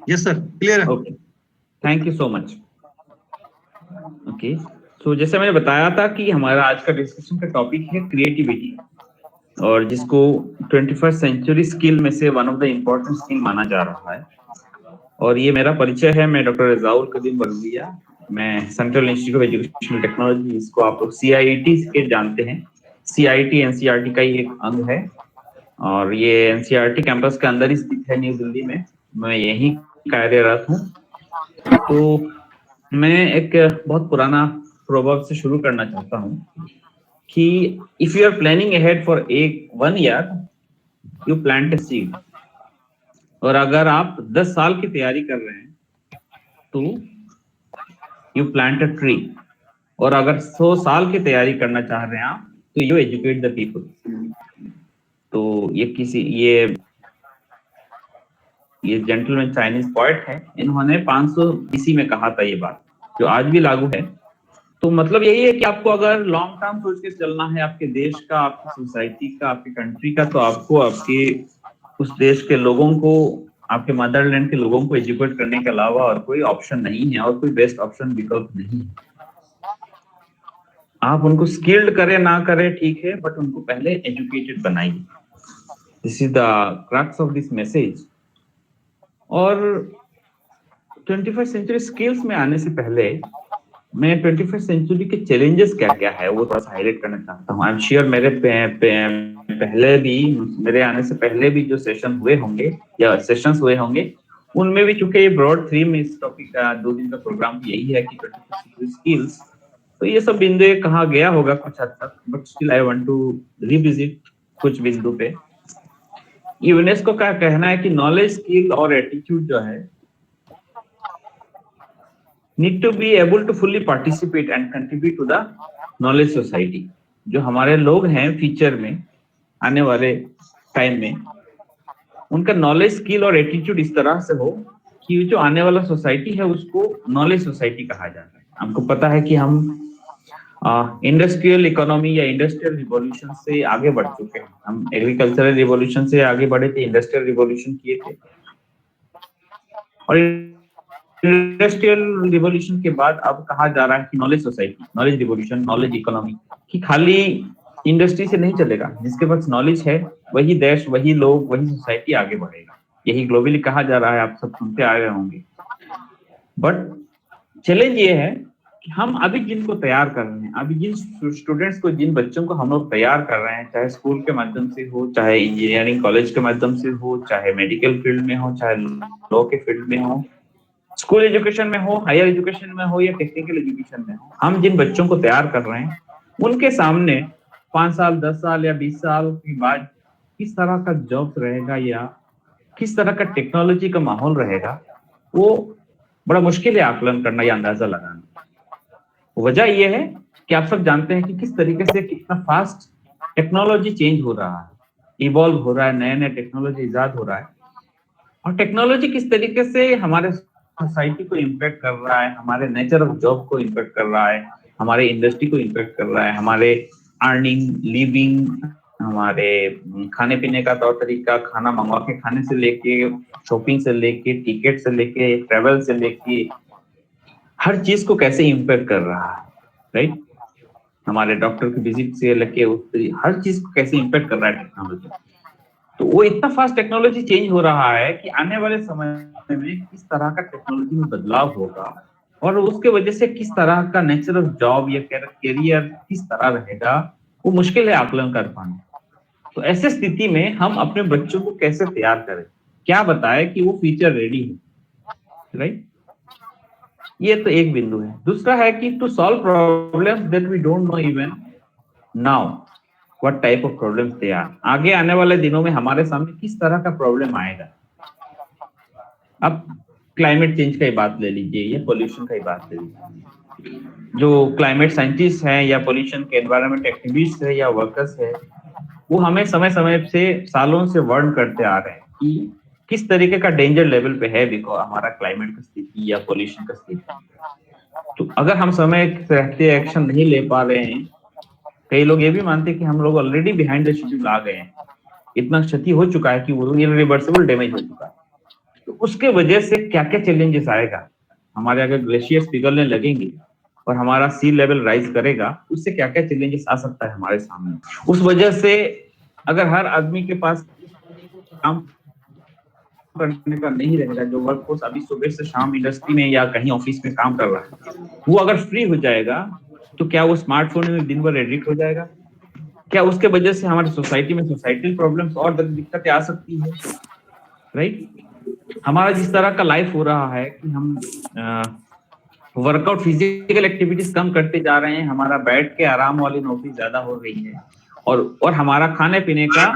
C: यस सर, क्लियर है.
E: Okay, thank you so much. Okay, so जैसे मैंने बताया था कि हमारा आज का डिस्कशन का टॉपिक है क्रिएटिविटी, और जिसको 21st सेंचुरी स्किल में से one of the important skill माना जा रहा है. और ये मेरा परिचय है, मैं डॉक्टर रजाउल कदीम बलविया, मैं central institute of educational technology, जिसको आप लोग CIT के जानते हैं. CIT NCERT का ही एक अंग है, और ये NCERT कैंपस के अंदर ही स्थित है न्यू दिल्ली में. मैं यहीं कार्यरत हूँ. तो मैं एक बहुत पुराना प्रोवर्ब से शुरू करना चाहता हूँ कि if you are planning ahead for 1 year, you plant a seed. और अगर आप 10 साल की तैयारी कर रहे हैं तो यू प्लांट अ ट्री. और अगर 100 साल की तैयारी करना चाह रहे हैं आप तो यू एजुकेट द पीपल. तो ये जेंटलमैन चाइनीज पोएट है, इन्होंने 500 BC में कहा था ये बात, जो आज भी लागू है. तो मतलब यही है कि आपको अगर लॉन्ग टर्म सोच के चलना है आपके देश का, आपकी सोसाइटी का, आपकी कंट्री का, तो आपको आपके उस देश के लोगों को, आपके मदरलैंड के लोगों को एजुकेट करने के अलावा और कोई ऑप्शन नहीं है, और कोई बेस्ट ऑप्शन विकल्प नहीं है. आप उनको स्किल्ड करें ना करें ठीक है, बट उनको पहले एजुकेटेड बनाइए. This is the crux of this message. और 21st सेंचुरी स्किल्स में आने से पहले मैं 21st सेंचुरी के चैलेंजेस क्या क्या है वो थोड़ा सा हाईलाइट करना चाहता हूँ. आई एम श्योर मेरे आने से पहले भी जो सेशन हुए होंगे या सेशंस हुए होंगे, उनमें भी, चूंकि ये ब्रॉड थीम इस टॉपिक का 2 दिन का प्रोग्राम यही है कि 21st सेंचुरी स्किल्स, तो ये सब बिंदु कहा गया होगा कुछ हद तक, but still I want to revisit कुछ बिंदु पे. यूनेस्को का कहना है कि नॉलेज, स्किल और एटीट्यूड जो है need to be able to fully participate and contribute to the knowledge society. जो हमारे लोग हैं फ्यूचर में, आने वाले टाइम में, उनका नॉलेज, स्किल और एटीट्यूड इस तरह से हो कि जो आने वाला सोसाइटी है उसको नॉलेज सोसाइटी कहा जाता है. हमको पता है कि हम इंडस्ट्रियल इकोनॉमी या इंडस्ट्रियल रिवॉल्यूशन से आगे बढ़ चुके हैं. हम एग्रीकल्चरल रिवॉल्यूशन से आगे बढ़े थे, इंडस्ट्रियल रिवॉल्यूशन किए थे, और इंडस्ट्रियल रिवॉल्यूशन के बाद अब कहा जा रहा है कि knowledge society, knowledge revolution, knowledge economy, कि खाली इंडस्ट्री से नहीं चलेगा. जिसके पास नॉलेज है वही देश, वही लोग, वही सोसाइटी आगे बढ़ेगा. यही ग्लोबली कहा जा रहा है, आप सब सुनते आ रहे होंगे. बट चैलेंज ये है कि हम अभी जिनको तैयार कर रहे हैं, अभी जिन स्टूडेंट्स को, जिन बच्चों को हम लोग तैयार कर रहे हैं, चाहे स्कूल के माध्यम से हो, चाहे इंजीनियरिंग कॉलेज के माध्यम से हो, चाहे मेडिकल फील्ड में हो, चाहे लॉ के फील्ड में हो, स्कूल एजुकेशन में हो, हायर एजुकेशन में हो, या टेक्निकल एजुकेशन में हो, हम जिन बच्चों को तैयार कर रहे हैं उनके सामने 5 साल, 10 साल या 20 साल के बाद किस तरह का जॉब रहेगा या किस तरह का टेक्नोलॉजी का माहौल रहेगा, वो बड़ा मुश्किल है आकलन करना या अंदाजा लगाना. वजह यह है कि आप सब जानते हैं कि किस तरीके से कितना फास्ट टेक्नोलॉजी चेंज हो रहा है, इवॉल्व हो रहा है, नए नए टेक्नोलॉजी इजाद हो रहा है. और टेक्नोलॉजी किस तरीके से हमारे सोसाइटी को इम्पैक्ट कर रहा है, हमारे नेचर ऑफ जॉब को इम्पैक्ट कर रहा है, हमारे इंडस्ट्री को इम्पैक्ट कर रहा है, हमारे अर्निंग, लिविंग, हमारे खाने पीने का तौर तरीका, खाना मंगवा के खाने से लेके, शॉपिंग से लेके, टिकट से लेके, ट्रेवल से लेके, हर चीज को कैसे इम्पैक्ट कर रहा है, राइट? हमारे डॉक्टर की विजिट से लेके हर चीज को कैसे इम्पैक्ट कर रहा है टेक्नोलॉजी। तो वो इतना फास्ट टेक्नोलॉजी चेंज हो रहा है कि आने वाले समय में किस तरह का टेक्नोलॉजी में बदलाव होगा और उसके वजह से किस तरह का नेचर ऑफ जॉब या करियर किस तरह रहेगा, वो मुश्किल है आकलन कर पाना। तो ऐसे स्थिति में हम अपने बच्चों को कैसे तैयार करें, क्या बताएं कि वो फ्यूचर रेडी है, राइट? ये तो एक बिंदु है। दूसरा है कि to solve problems that we don't know even now what type of problems they are. आगे आने वाले दिनों में हमारे सामने किस तरह का प्रॉब्लम आएगा। अब क्लाइमेट चेंज का ही बात ले लीजिए या पोल्यूशन का ही बात ले लीजिए। जो क्लाइमेट साइंटिस्ट हैं या पोल्यूशन के एनवायरनमेंट एक्टिविस्ट है या वर्कर्स है, वो हमें समय समय से सालों से वार्न करते आ रहे हैं कि किस तरीके का डेंजर लेवल पे है बिकॉज हमारा क्लाइमेट का स्थिति या पोल्यूशन का स्थिति। तो अगर हम समय रहते एक्शन नहीं ले पा रहे हैं, कई लोग ये भी मानते हैं कि हम लोग ऑलरेडी बिहाइंड द शेड्यूल आ गए हैं, इतना क्षति हो चुका है कि वो इरिवर्सिबल डैमेज हो चुका है। तो उसके वजह से क्या क्या चैलेंजेस आएगा, हमारे अगर ग्लेशियर्स पिघलने लगेंगे और हमारा सी लेवल राइज करेगा, उससे क्या क्या चैलेंजेस आ सकता है हमारे सामने। उस वजह से अगर हर आदमी के पास काम करने का नहीं रहेगा, जो वर्कफोर्स अभी सुबह से शाम इंडस्ट्री में या कहीं ऑफिस में काम कर रहा है, वो अगर फ्री हो जाएगा तो क्या वो स्मार्टफोन में दिन भर एडिक्ट हो जाएगा? क्या उसके वजह से हमारी सोसाइटी में सोसाइटल प्रॉब्लम्स और दिक्कतें आ सकती है, राइट? हमारा जिस तरह का लाइफ हो रहा है कि हम वर्कआउट फिजिकल एक्टिविटीज कम करते जा रहे हैं, हमारा बैठ के आराम वाली नौकरी ज्यादा हो रही है और हमारा खाने पीने का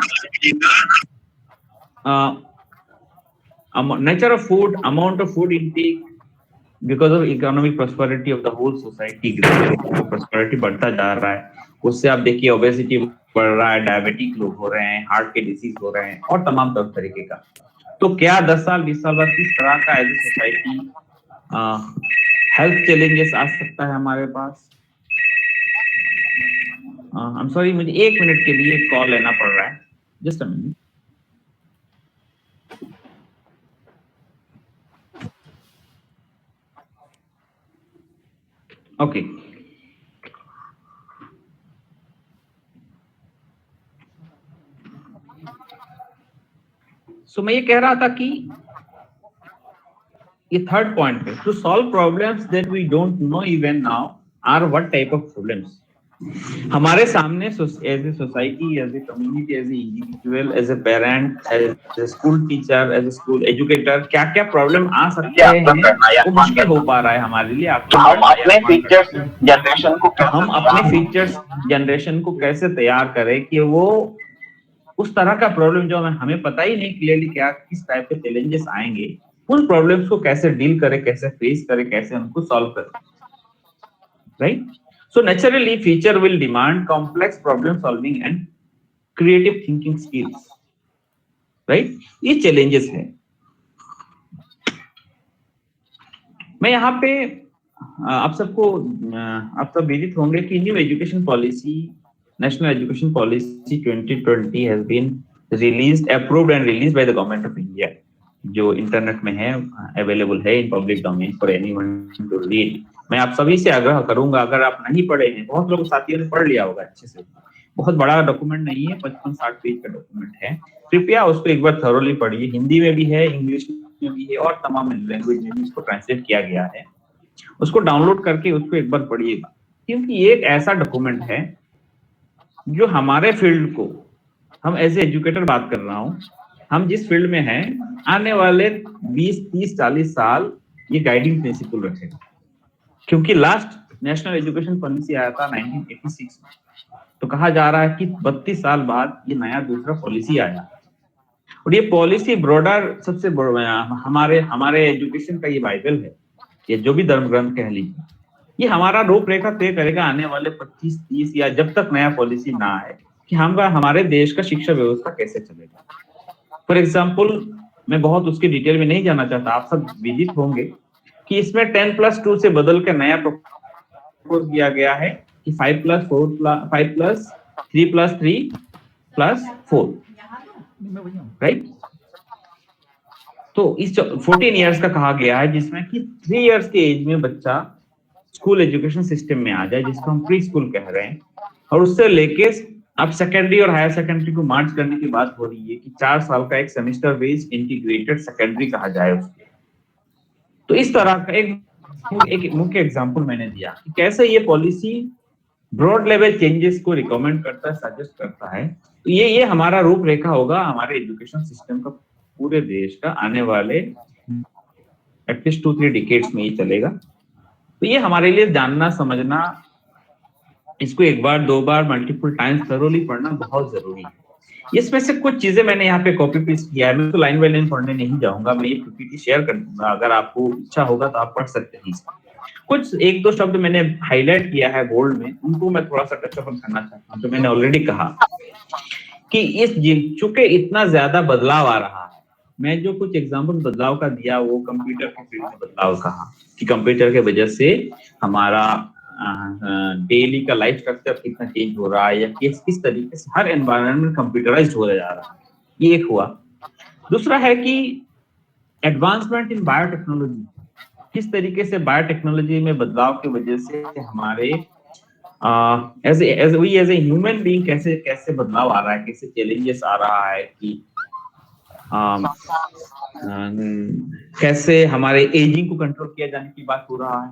E: nature of food, amount of food intake because of economic prosperity of the whole society, prosperity बढ़ता जा रहा है। उससे आप देखिए ओबेसिटी बढ़ रहा है, डायबिटिक लोग हो रहे हैं, हार्ट के डिसीज हो रहे हैं और तमाम तरीके का। तो क्या 10 साल 20 साल बाद किस तरह का as a society health challenges आ सकता है हमारे पास। आई एम सॉरी, मुझे 1 मिनट के लिए कॉल लेना पड़ रहा है, just a minute. Okay, so मैं ये कह रहा था कि ये थर्ड पॉइंट है, to solve problems that we don't know even now are what type of problems. हमारे सामने as a society, as a community, as a individual, as a parent, as a school teacher, as a school educator, क्या क्या problem आ सकते हैं वो मुश्किल हो पा रहा है हमारे लिए। हम अपने फीचर्स जनरेशन को कैसे तैयार करें कि वो उस तरह का प्रॉब्लम जो हमें पता ही नहीं क्लियरली क्या किस टाइप के चैलेंजेस आएंगे, उन प्रॉब्लम्स को कैसे डील करें, कैसे फेस करें, कैसे उनको सॉल्व करें, right? So naturally, future will demand complex problem solving and creative thinking skills, right? ये challenges हैं। मैं यहाँ पे आप सब विदित होंगे कि new education policy, national education policy 2020 has been released, approved and released by the government of India, जो इंटरनेट में है, अवेलेबल है in public domain for anyone to read. मैं आप सभी से आग्रह करूंगा, अगर आप नहीं पढ़े हैं, बहुत लोग साथियों ने पढ़ लिया होगा अच्छे से, बहुत बड़ा डॉक्यूमेंट नहीं है, 55-60 पेज का डॉक्यूमेंट है, कृपया उसको एक बार थरोली पढ़िए। हिंदी में भी है, इंग्लिश में भी है और तमाम लैंग्वेज में भी इसको ट्रांसलेट किया गया है। उसको डाउनलोड करके उसको एक बार पढ़िएगा, क्योंकि ये एक ऐसा डॉक्यूमेंट है जो हमारे फील्ड को, हम एज ए एजुकेटर बात कर रहा हूँ, हम जिस फील्ड में हैं, आने वाले 20-30-40 साल ये गाइडिंग प्रिंसिपल रखेगा। क्योंकि लास्ट नेशनल एजुकेशन पॉलिसी आया था 1986 में, तो कहा जा रहा है कि 32 साल बाद ये नया दूसरा पॉलिसी आया और ये पॉलिसी ब्रॉडर, सबसे हमारे एजुकेशन का ये बाइबल है, ये जो भी धर्म ग्रंथ कह लीजिए, ये हमारा रूपरेखा तय करेगा आने वाले 25-30 या जब तक नया पॉलिसी ना आए कि हमारे देश का शिक्षा व्यवस्था कैसे चलेगा। फॉर एग्जाम्पल, मैं बहुत उसके डिटेल में नहीं जाना चाहता, आप सब विदित होंगे कि इसमें 10+2 से बदल के नया प्रपोज किया गया है कि 5+3+3+4, राइट। तो इस 14 इयर्स का कहा गया है, जिसमें कि 3 इयर्स के एज में बच्चा स्कूल एजुकेशन सिस्टम में आ जाए, जिसको हम प्री स्कूल कह रहे हैं, और उससे लेके अब सेकेंडरी और हायर सेकेंडरी को मार्च करने की बात हो रही है कि 4 साल का एक सेमेस्टर बेस्ड इंटीग्रेटेड सेकेंडरी कहा जाए उसको। तो इस तरह का एक मुख्य एग्जांपल मैंने दिया कि कैसे ये पॉलिसी ब्रॉड लेवल चेंजेस को रिकमेंड करता है, सजेस्ट करता है। तो ये हमारा रूपरेखा होगा हमारे एजुकेशन सिस्टम का, पूरे देश का, आने वाले एटलीस्ट 2-3 डिकेड्स में ही चलेगा। तो ये हमारे लिए जानना, समझना, इसको एक बार, 2 बार, मल्टीपल टाइम्स थरोली पढ़ना बहुत जरूरी है। इसमें से कुछ चीजें मैंने यहाँ पे कॉपी पेस्ट किया है, मैं तो लाइन बाय लाइन पढ़ने नहीं जाऊंगा, मैं ये पीपीटी शेयर कर दूंगा, अगर आपको इच्छा होगा तो आप पढ़ सकते हैं। कुछ 1-2 शब्द मैंने हाईलाइट किया है बोल्ड में, उनको मैं थोड़ा सा टच अप करना चाहता हूँ। तो मैंने ऑलरेडी कहा कि इस चूंकि इतना ज्यादा बदलाव आ रहा है, मैं जो कुछ एग्जाम्पल बदलाव का दिया वो कंप्यूटर के फील्ड में बदलाव कहा कि कंप्यूटर के वजह से हमारा डेली का लाइफ स्ट्रक्चर कितना चेंज हो रहा है, या किस तरीके से हर एनवायरनमेंट कंप्यूटराइज्ड हो जा रहा है, ये एक हुआ। दूसरा है कि एडवांसमेंट इन बायोटेक्नोलॉजी, किस तरीके से बायोटेक्नोलॉजी में बदलाव की वजह से हमारे एज ए ह्यूमन बीइंग कैसे बदलाव आ रहा है, कैसे चैलेंजेस आ रहा है कि कैसे हमारे एजिंग को कंट्रोल किया जाने की बात हो रहा है।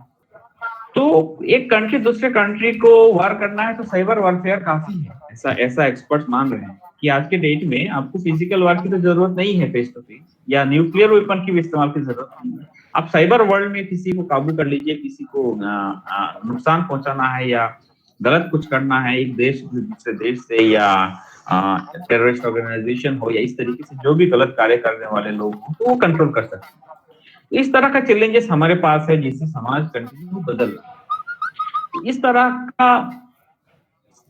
E: तो एक कंट्री दूसरे कंट्री को वार करना है तो साइबर वॉरफेयर काफी है, ऐसा एक्सपर्ट्स मान रहे हैं कि आज के डेट में आपको फिजिकल वार की तो जरूरत नहीं है फेस टू फेस, या न्यूक्लियर वेपन की भी इस्तेमाल की जरूरत नहीं है। आप साइबर वर्ल्ड में किसी को काबू कर लीजिए, किसी को नुकसान पहुंचाना है या गलत कुछ करना है एक देश दूसरे देश से, या टेररिस्ट ऑर्गेनाइजेशन हो, या इस तरीके से जो भी गलत कार्य करने वाले लोग हो, तो वो कंट्रोल कर सकते हैं। इस तरह का चैलेंजेस हमारे पास है, जिससे समाज कंटिन्यू बदल रहा है। इस तरह का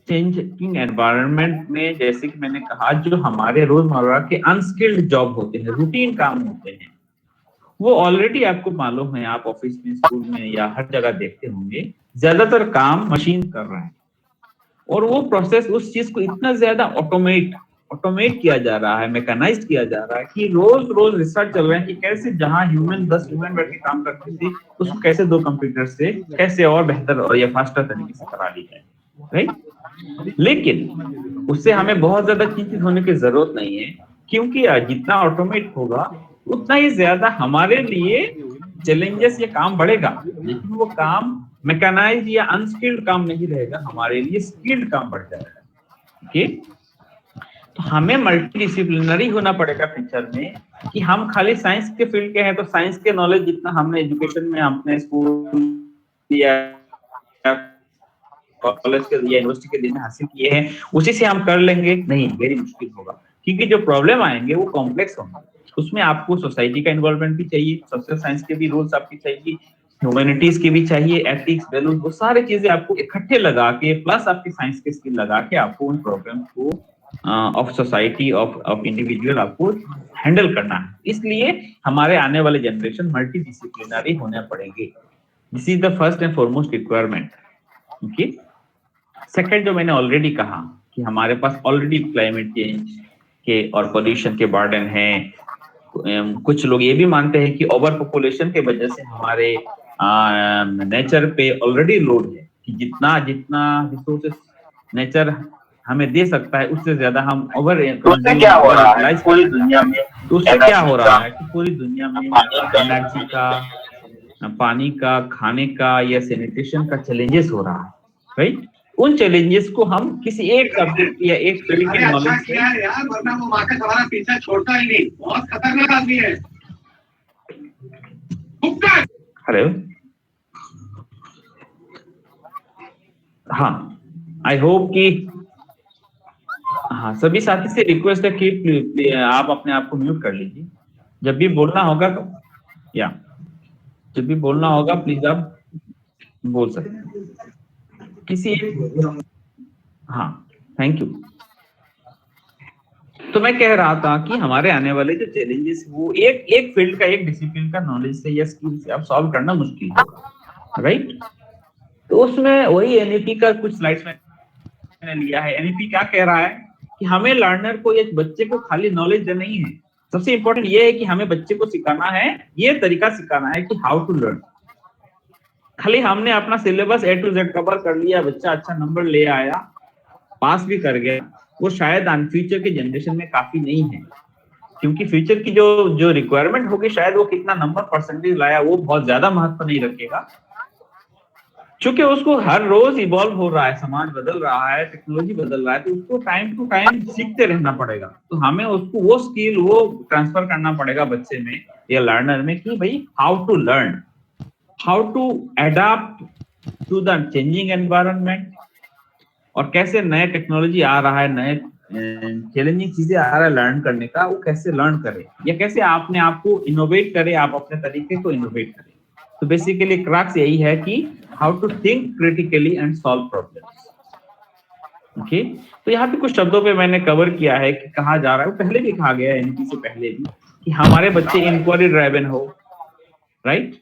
E: चेंजिंग एनवायरनमेंट में, जैसे कि मैंने कहा, जो हमारे रोजमर्रा के अनस्किल्ड जॉब होते हैं, रूटीन काम होते हैं, वो ऑलरेडी आपको मालूम है, आप ऑफिस में, स्कूल में या हर जगह देखते होंगे, ज्यादातर काम मशीन कर रहा है, और वो प्रोसेस, उस चीज को इतना ज्यादा ऑटोमेट किया जा रहा है, मैकेनाइज्ड किया जा रहा है कि रोज रिसर्च चल रहे हैं कि कैसे जहां 10 ह्यूमन बैठ के काम करते थे, उसको कैसे 2 कंप्यूटर से कैसे और बेहतर और या फास्टर तरीके से करा ली जाए, राइट। लेकिन उससे हमें बहुत ज्यादा चिंतित होने की जरूरत नहीं है, क्योंकि जितना ऑटोमेट होगा उतना ही ज्यादा हमारे लिए चैलेंजेस, ये काम बढ़ेगा, लेकिन वो काम मैकेनाइज या अनस्किल्ड काम नहीं रहेगा, हमारे लिए स्किल्ड काम बढ़ जाएगा। ओके, तो हमें मल्टीडिसिप्लिनरी होना पड़ेगा फ्यूचर में, कि हम खाली साइंस के फील्ड के हैं तो साइंस के नॉलेज जितना हमने एजुकेशन में, अपने स्कूल या कॉलेज के या यूनिवर्सिटी के दिन में हासिल किए हैं, उसी से हम कर लेंगे, नहीं, वेरी मुश्किल होगा, क्योंकि जो प्रॉब्लम आएंगे वो कॉम्प्लेक्स होंगे। उसमें आपको सोसाइटी का इन्वॉल्वमेंट भी चाहिए, सोशल साइंस के भी रूल्स आपकी चाहिए, ह्यूमैनिटीज के भी चाहिए, एथिक्स, वैल्यूज, वो सारी चीजें आपको इकट्ठे लगा के, प्लस आपकी साइंस के स्किल लगा के, आपको उन प्रॉब्लम्स को ऑफ सोसाइटी, ऑफ इंडिविजुअल आपको हैंडल करना है। इसलिए हमारे आने वाले जनरेशन मल्टी डिसिप्लिनरी होने पड़ेंगे। This is the first and foremost requirement. Okay, second, जो मैंने ऑलरेडी कहा कि हमारे पास ऑलरेडी क्लाइमेट चेंज के और पोल्यूशन के बर्डन है। कुछ लोग ये भी मानते हैं कि ओवर पॉपुलेशन के वजह से हमारे नेचर पे ऑलरेडी लोड है, कि जितना रिसोर्सेस नेचर हमें दे सकता है उससे ज्यादा हम ओवर, उससे क्या हो रहा है पूरी दुनिया में, उससे क्या हो रहा है कि पूरी दुनिया में एनर्जी का, पानी का, खाने का या सैनिटेशन का चैलेंजेस हो रहा है, राइट। उन चैलेंजेस को हम किसी एक सब्जेक्ट या एक फील्ड के नॉलेज से,
C: यार, वरना वो वाकई हमारा पीछा छोड़ता ही नहीं, बहुत खतरनाक आदमी है।
E: हेलो, हाँ, आई होप कि हाँ, सभी साथी से रिक्वेस्ट है कि आप अपने आप को म्यूट कर लीजिए, जब भी बोलना होगा तो, या जब भी बोलना होगा प्लीज आप बोल सकते हैं किसी, हाँ, थैंक यू। तो मैं कह रहा था कि हमारे आने वाले जो चैलेंजेस वो एक फील्ड का, एक डिसिप्लिन का नॉलेज से या स्किल से आप सॉल्व करना मुश्किल होगा, राइट। तो उसमें वही एनईपी का कुछ स्लाइड्स मैंने लिया है। एनईपी क्या कह रहा है कि हमें लर्नर को या बच्चे को खाली नॉलेज देना ही है, सबसे इंपॉर्टेंट ये है कि हमें बच्चे को सिखाना है, ये तरीका सिखाना है कि हाउ टू लर्न। खाली हमने अपना syllabus A to Z cover कर लिया, बच्चा अच्छा नंबर ले आया, पास भी कर गया, वो शायद फ्यूचर के जनरेशन में काफी नहीं है, क्योंकि फ्यूचर की जो रिक्वायरमेंट होगी शायद वो कितना नंबर परसेंटेज लाया वो बहुत ज्यादा महत्व नहीं रखेगा, क्योंकि उसको हर रोज इवॉल्व हो रहा है, समाज बदल रहा है, टेक्नोलॉजी बदल रहा है, तो उसको टाइम टू टाइम सीखते रहना पड़ेगा। तो हमें उसको वो स्किल वो ट्रांसफर करना पड़ेगा बच्चे में या लर्नर में कि भाई how to learn, how to adopt to the changing environment, और कैसे नए टेक्नोलॉजी आ रहा है, नए चैलेंजिंग चीजें आ रहा है लर्न करने का, वो कैसे लर्न करे या कैसे आपने आपको इनोवेट करे, आप अपने तरीके को इनोवेट करें। तो बेसिकली क्रक्स यही है कि how to think critically and solve problems. Okay, तो यहाँ पे कुछ शब्दों पे मैंने कवर किया है कि कहा जा रहा है, पहले भी कहा गया है एनपी से पहले भी, कि हमारे बच्चे इंक्वायरी ड्राइवन हो, राइट,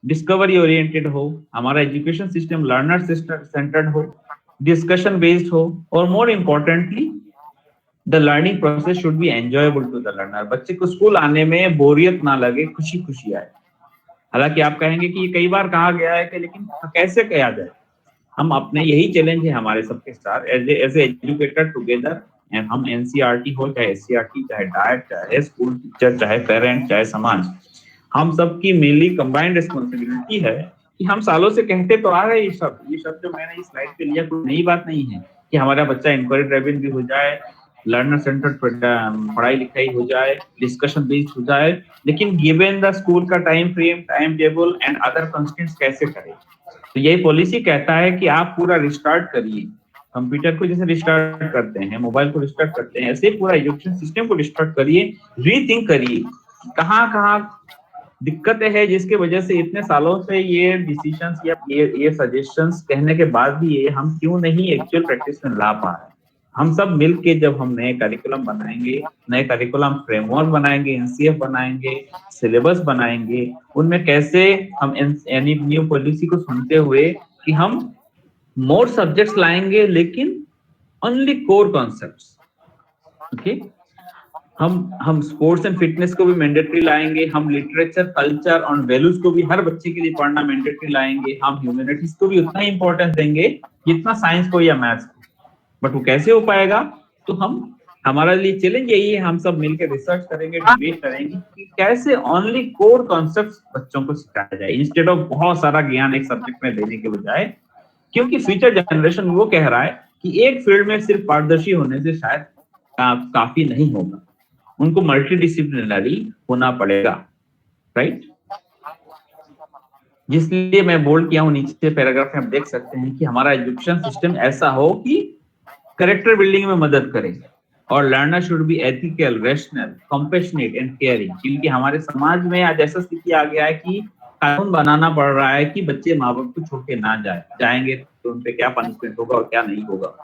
E: डिस्कवरी ओरिएंटेड हो, हमारा एजुकेशन सिस्टम लर्नर सेंटर्ड हो, डिस्कशन बेस्ड हो, और more importantly the learning process should be enjoyable to the learner. बच्चे को स्कूल आने में बोरियत ना लगे, खुशी खुशी आए। हालांकि आप कहेंगे कि ये कई बार कहा गया है कि लेकिन कैसे किया जाए, हम अपने यही चैलेंज है हमारे सबके साथ एज ए एजुकेटर टुगेदर, हम एनसीईआरटी हो चाहे एससीईआरटी, चाहे डाइट, चाहे स्कूल टीचर, चाहे पेरेंट, चाहे समाज, हम सबकी मेनली कंबाइंड रिस्पॉन्सिबिलिटी है कि हम सालों से कहते तो आ रहे हैं ये शब्द जो मैंने इस स्लाइड पे लिया कोई नई बात नहीं है कि हमारा बच्चा इंक्वायरी ड्राइवन भी हो जाए, लर्नर सेंटर्ड पढ़ाई लिखाई हो जाए, डिस्कशन बेस्ड हो जाए, लेकिन गिवन द स्कूल का time frame, time table and other constraints कैसे करें। तो यही पॉलिसी कहता है कि आप पूरा रिस्टार्ट करिए, कंप्यूटर को जैसे रिस्टार्ट करते हैं, मोबाइल को रिस्टार्ट करते हैं, ऐसे पूरा एजुकेशन सिस्टम को रिस्टार्ट करिए, रीथिंक करिए कहाँ कहाँ दिक्कतें हैं जिसके वजह से इतने सालों से ये डिसीजंस या ये सजेशंस कहने के बाद भी ये हम क्यों नहीं एक्चुअल प्रैक्टिस में ला पा रहे हैं। हम सब मिलके जब हम नए करिकुलम बनाएंगे, नए करिकुलम फ्रेमवर्क बनाएंगे, एनसीएफ बनाएंगे, सिलेबस बनाएंगे, उनमें कैसे हम यानी न्यू पॉलिसी को सुनते हुए कि हम मोर सब्जेक्ट्स लाएंगे लेकिन ओनली कोर कॉन्सेप्ट्स। ओके, हम स्पोर्ट्स एंड फिटनेस को भी मैंडेटरी लाएंगे, हम लिटरेचर, कल्चर और वैल्यूज को भी हर बच्चे के लिए पढ़ना मैंडेटरी लाएंगे, हम ह्यूमैनिटीज को भी उतना ही इंपॉर्टेंस देंगे जितना साइंस को या मैथ्स को। बट वो कैसे हो पाएगा, तो हमारा लिए चैलेंज यही है, हम सब मिलकर रिसर्च करेंगे, डिबेट करेंगे कि कैसे ओनली कोर कॉन्सेप्ट्स बच्चों को सिखाया जाए इंस्टेड ऑफ बहुत सारा ज्ञान एक सब्जेक्ट में देने के बजाय, क्योंकि फ्यूचर जनरेशन वो कह रहा है कि एक फील्ड में सिर्फ पारदर्शी होने से शायद काफी नहीं होगा, उनको मल्टीडिसिप्लिनरी होना पड़ेगा, राइट। जिसलिए मैं बोल्ड किया हूं, नीचे पैराग्राफ में आप देख सकते हैं कि हमारा एजुकेशन सिस्टम ऐसा हो कि कैरेक्टर बिल्डिंग में मदद करे, और learner should be ethical, rational, compassionate and caring. क्योंकि हमारे समाज में आज ऐसा स्थिति आ गया है कि कानून बनाना पड़ रहा है कि बच्चे माँ बाप को छोड़ के ना जाएंगे तो उन पे क्या पनिशमेंट होगा और क्या नहीं होगा।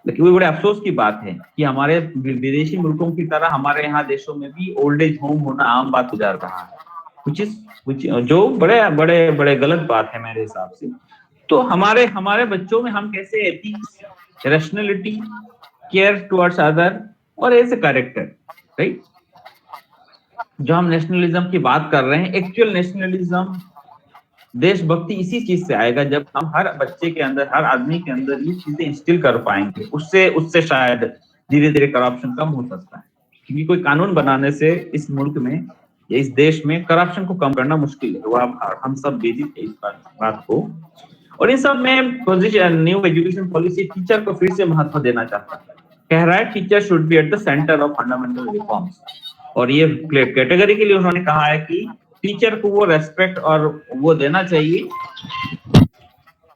E: लेकिन वो बड़े अफसोस की बात है कि हमारे विदेशी मुल्कों की तरह हमारे यहाँ देशों में भी ओल्ड एज होम होना आम बात हो जा रहा है, जो बड़े गलत बात है मेरे हिसाब से। तो हमारे बच्चों में हम कैसे ethics, rationality, care towards other और ऐसे कैरेक्टर, राइट, जो हम नेशनलिज्म की बात कर रहे हैं, एक्चुअल नेशनलिज्म, देशभक्ति इसी चीज से आएगा जब हम हर बच्चे के अंदर, हर आदमी के अंदर ये चीजें इंस्टिल कर पाएंगे। उससे शायद धीरे धीरे करप्शन कम हो सकता है, क्योंकि कोई कानून बनाने से इस मुल्क में या इस देश में करप्शन को कम करना मुश्किल है। वो हम सब बेसिक है इस बात को। और इन सब में position new education policy teacher को फिर से महत्व देना चाहता है, कह रहा है teacher should be at the centre of fundamental reforms. और ये कैटेगरी के लिए उन्होंने कहा है कि टीचर को वो रेस्पेक्ट और वो देना चाहिए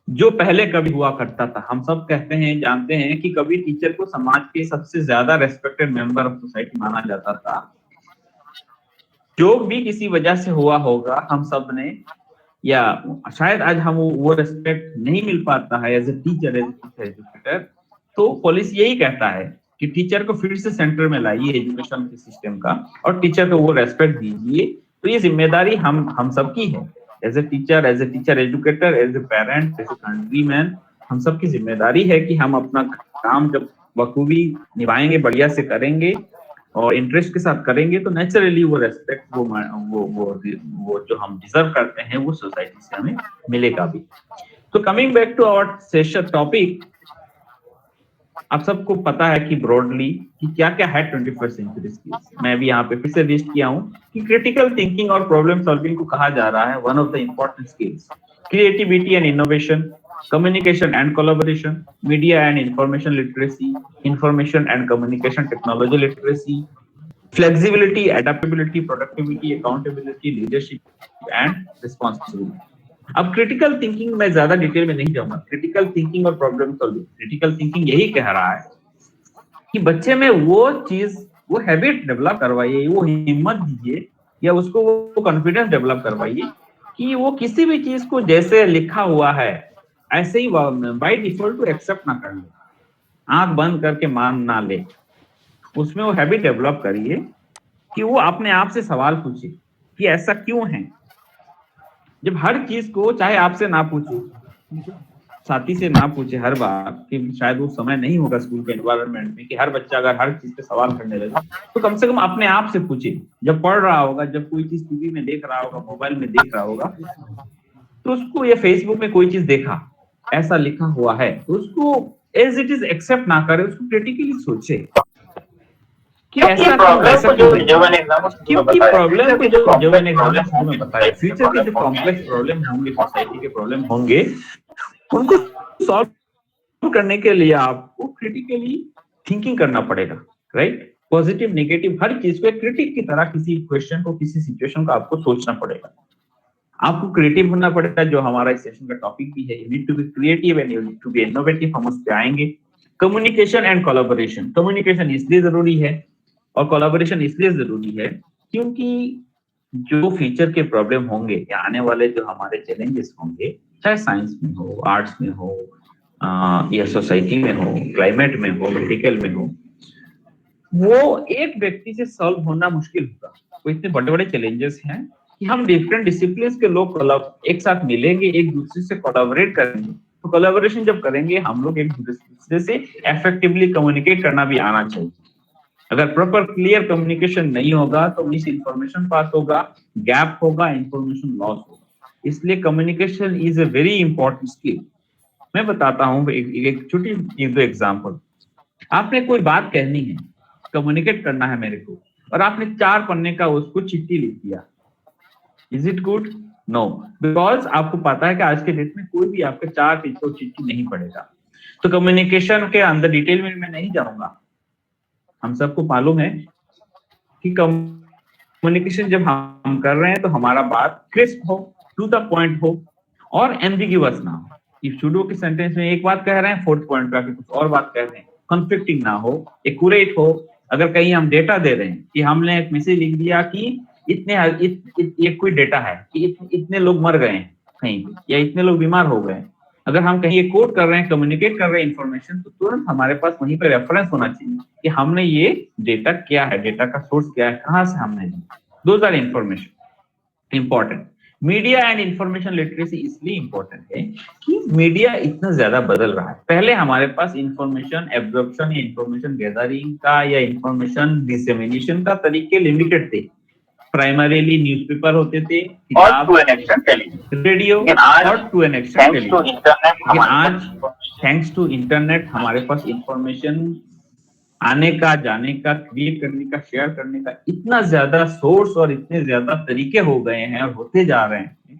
E: जो पहले कभी हुआ करता था। हम सब कहते हैं, जानते हैं कि कभी टीचर को समाज के सबसे ज्यादा रेस्पेक्टेड मेंबर ऑफ सोसाइटी माना जाता था। जो भी किसी वजह से हुआ होगा, हम सब ने, या शायद आज हम वो रेस्पेक्ट नहीं मिल पाता है as a teacher, as a educator, तो पॉलिसी यही कहता है कि टीचर को फिर से सेंटर में लाइए एजुकेशन के सिस्टम का, और टीचर को वो रेस्पेक्ट दीजिए। तो ये जिम्मेदारी हम सबकी है, as a teacher educator, as a parent, as a countryman, हम सबकी जिम्मेदारी है कि हम अपना काम जब बखूबी निभाएंगे, बढ़िया से करेंगे और इंटरेस्ट के साथ करेंगे, तो नेचुरली वो रेस्पेक्ट, वो जो हम डिजर्व करते हैं वो सोसाइटी से हमें मिलेगा भी। तो coming back to our session topic, आप सबको पता है कि ब्रॉडली कि क्या क्या है 21st सेंचुरी स्किल्स। मैं भी यहाँ पे फिर से लिस्ट किया हूँ कि क्रिटिकल थिंकिंग और प्रॉब्लम सॉल्विंग को कहा जा रहा है one of the important skills, creativity and innovation, communication and collaboration, media and information literacy, information and communication technology literacy, flexibility, adaptability, productivity, accountability, leadership and responsibility. अब critical thinking में ज्यादा detail में नहीं जाऊंगा। क्रिटिकल थिंकिंग और problem solving, critical thinking यही कह रहा है कि बच्चे में वो चीज, वो हैबिट डेवलप करवाइए, वो हिम्मत दीजिए या उसको वो कॉन्फिडेंस डेवलप करवाइए कि वो किसी भी चीज को जैसे लिखा हुआ है ऐसे ही बाय डिफॉल्ट टू एक्सेप्ट ना कर ले, आंख बंद करके मान ना ले। उसमें वो हैबिट डेवलप करिए कि वो अपने आप से सवाल पूछे कि ऐसा क्यों है। जब हर चीज को, चाहे आपसे ना पूछे, साथी से ना पूछे हर बार, कि शायद वो समय नहीं होगा स्कूल के एनवायरनमेंट में कि हर बच्चा अगर हर चीज पे सवाल करने लगे, तो कम से कम अपने आप से पूछे। जब पढ़ रहा होगा, जब कोई चीज टीवी में देख रहा होगा, मोबाइल में देख रहा होगा, तो उसको, या फेसबुक में कोई चीज देखा ऐसा लिखा हुआ है, तो उसको एज इट इज एक्सेप्ट ना करे, उसको क्रिटिकली सोचे कि ऐसा क्योंकि प्रॉब्लम को जो मैंने एग्जाम्पल में बताया, फ्यूचर के जो कॉम्प्लेक्स प्रॉब्लम होंगे, सोसाइटी के प्रॉब्लम होंगे, उनको सॉल्व करने के लिए आपको क्रिटिकली थिंकिंग करना पड़ेगा, राइट। पॉजिटिव नेगेटिव हर चीज को क्रिटिक की तरह, किसी क्वेश्चन को, किसी सिचुएशन को आपको सोचना पड़ेगा। आपको क्रिएटिव होना पड़ेगा, जो हमारा इस सेशन का टॉपिक भी है। You need to be creative and you need to be innovative. हम उस पे आएंगे। कम्युनिकेशन एंड कोलैबोरेशन, कम्युनिकेशन इसलिए जरूरी है और कोलैबोरेशन इसलिए जरूरी है क्योंकि जो फ्यूचर के प्रॉब्लम होंगे या आने वाले जो हमारे चैलेंजेस होंगे, चाहे साइंस में हो, आर्ट्स में हो, या सोसाइटी में हो, क्लाइमेट में हो, मेडिकल में हो, वो एक व्यक्ति से सॉल्व होना मुश्किल होगा। वो इतने बड़े बड़े चैलेंजेस हैं कि हम डिफरेंट डिसिप्लिन्स के लोग एक साथ मिलेंगे, एक दूसरे से कोलैबोरेट करेंगे। तो कोलैबोरेशन जब करेंगे, हम लोग एक दूसरे से इफेक्टिवली कम्युनिकेट करना भी आना चाहिए। अगर प्रॉपर क्लियर कम्युनिकेशन नहीं होगा तो मिस इन्फॉर्मेशन पास होगा, गैप होगा, इंफॉर्मेशन लॉस होगा। इसलिए communication is a very important skill. मैं बताता हूँ एक छोटी दो एग्जाम्पल। आपने कोई बात कहनी है, कम्युनिकेट करना है मेरे को, और आपने 4 पन्ने का उसको चिट्ठी लिख दिया। Is it good? No, because आपको पता है कि आज के डेट में कोई भी आपके 4 पेज को चिट्ठी नहीं पढ़ेगा। तो कम्युनिकेशन के अंदर डिटेल में मैं नहीं जाऊंगा। हम सबको मालूम है कि कम्युनिकेशन जब हम कर रहे हैं तो हमारा बात क्रिस्प हो, टू द पॉइंट हो और एम्बिग्यूअस ना हो। इफ सुडो के सेंटेंस में एक बात कह रहे हैं, 4th पॉइंट पे आके कुछ और बात कह रहे हैं, कॉन्फ्लिक्टिंग ना हो, एक्यूरेट हो। अगर कहीं हम डेटा दे रहे हैं कि हमने एक मैसेज लिख दिया कि ये कोई डेटा है कि इतने लोग मर गए हैं कहीं या इतने लोग बीमार हो गए, अगर हम कहीं ये कोट कर रहे हैं, कम्युनिकेट कर रहे हैं इंफॉर्मेशन, तो तुरंत हमारे पास वहीं पर रेफरेंस होना चाहिए कि हमने ये डेटा क्या है, डेटा का सोर्स क्या है, कहाँ से हमने लिया। Those are information important. Media and information literacy इसलिए इंपॉर्टेंट है कि मीडिया इतना ज्यादा बदल रहा है। पहले हमारे पास इंफॉर्मेशन एब्जॉर्प्शन या इंफॉर्मेशन गैदरिंग का या इंफॉर्मेशन डिसेमिनेशन का तरीके लिमिटेड थे। प्राइमरीली न्यूज़पेपर होते थे, रेडियो और टू एन एक्सटेंट टेलीविजन। लेकिन आज थैंक्स टू इंटरनेट हमारे पास इंफॉर्मेशन आने का, जाने का, क्रिएट करने का, शेयर करने का इतना ज्यादा सोर्स और इतने ज्यादा तरीके हो गए हैं और होते जा रहे हैं।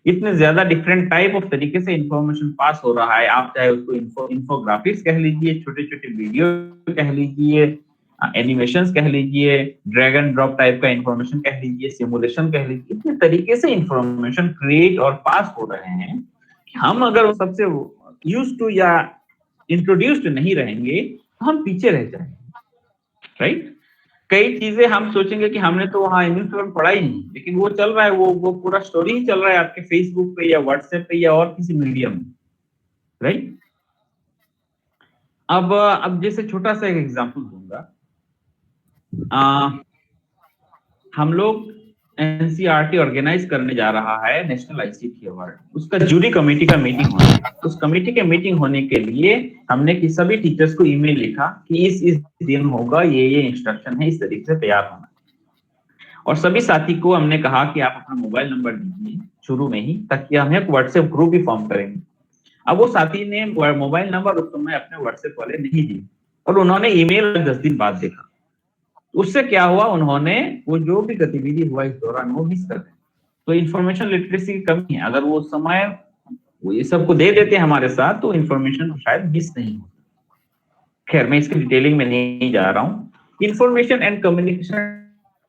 E: इतने ज्यादा डिफरेंट टाइप ऑफ तरीके से इंफॉर्मेशन पास हो रहा है। आप चाहे उसको इंफोग्राफिक्स कह लीजिए, छोटे छोटे वीडियो कह लीजिए, एनिमेशंस कह लीजिए, ड्रैग एंड ड्रॉप टाइप का इंफॉर्मेशन कह लीजिए, सिमुलेशन कह लीजिए, इतने तरीके से इंफॉर्मेशन क्रिएट और पास हो रहे हैं कि हम अगर सबसे यूज्ड टू या इंट्रोड्यूस्ड नहीं रहेंगे तो हम पीछे रह जाएंगे, राइट। कई चीजें हम सोचेंगे कि हमने तो वहां न्यूज़पेपर पढ़ा ही नहीं, लेकिन वो चल रहा है, वो पूरा स्टोरी ही चल रहा है आपके फेसबुक पे या व्हाट्सएप पे या और किसी मीडियम में, राइट। अब जैसे छोटा सा एक एग्जांपल दूंगा। हम लोग एनसीईआरटी ऑर्गेनाइज करने जा रहा है नेशनल आईसीटी अवार्ड, उसका जूरी कमेटी का मीटिंग होना है। उस कमेटी के मीटिंग होने के लिए हमने कि सभी टीचर्स को ईमेल लिखा कि इस दिन होगा, ये इंस्ट्रक्शन है, इस तरीके से तैयार होना। और सभी साथी को हमने कहा कि आप अपना मोबाइल नंबर दीजिए शुरू में ही, ताकि हम एक व्हाट्सएप ग्रुप भी फॉर्म करेंगे। अब वो साथी ने मोबाइल नंबर उस समय अपने व्हाट्सएप वाले नहीं दिए और उन्होंने ईमेल 10 दिन बाद देखा। उससे क्या हुआ, उन्होंने वो जो भी गतिविधि हुआ इस दौरान वो मिस कर दी। तो इंफॉर्मेशन लिटरेसी की कमी है। अगर वो समय वो ये सबको दे देते हमारे साथ तो इंफॉर्मेशन शायद मिस नहीं होती। खैर, मैं इसकी डिटेलिंग में नहीं जा रहा हूँ। Information and communication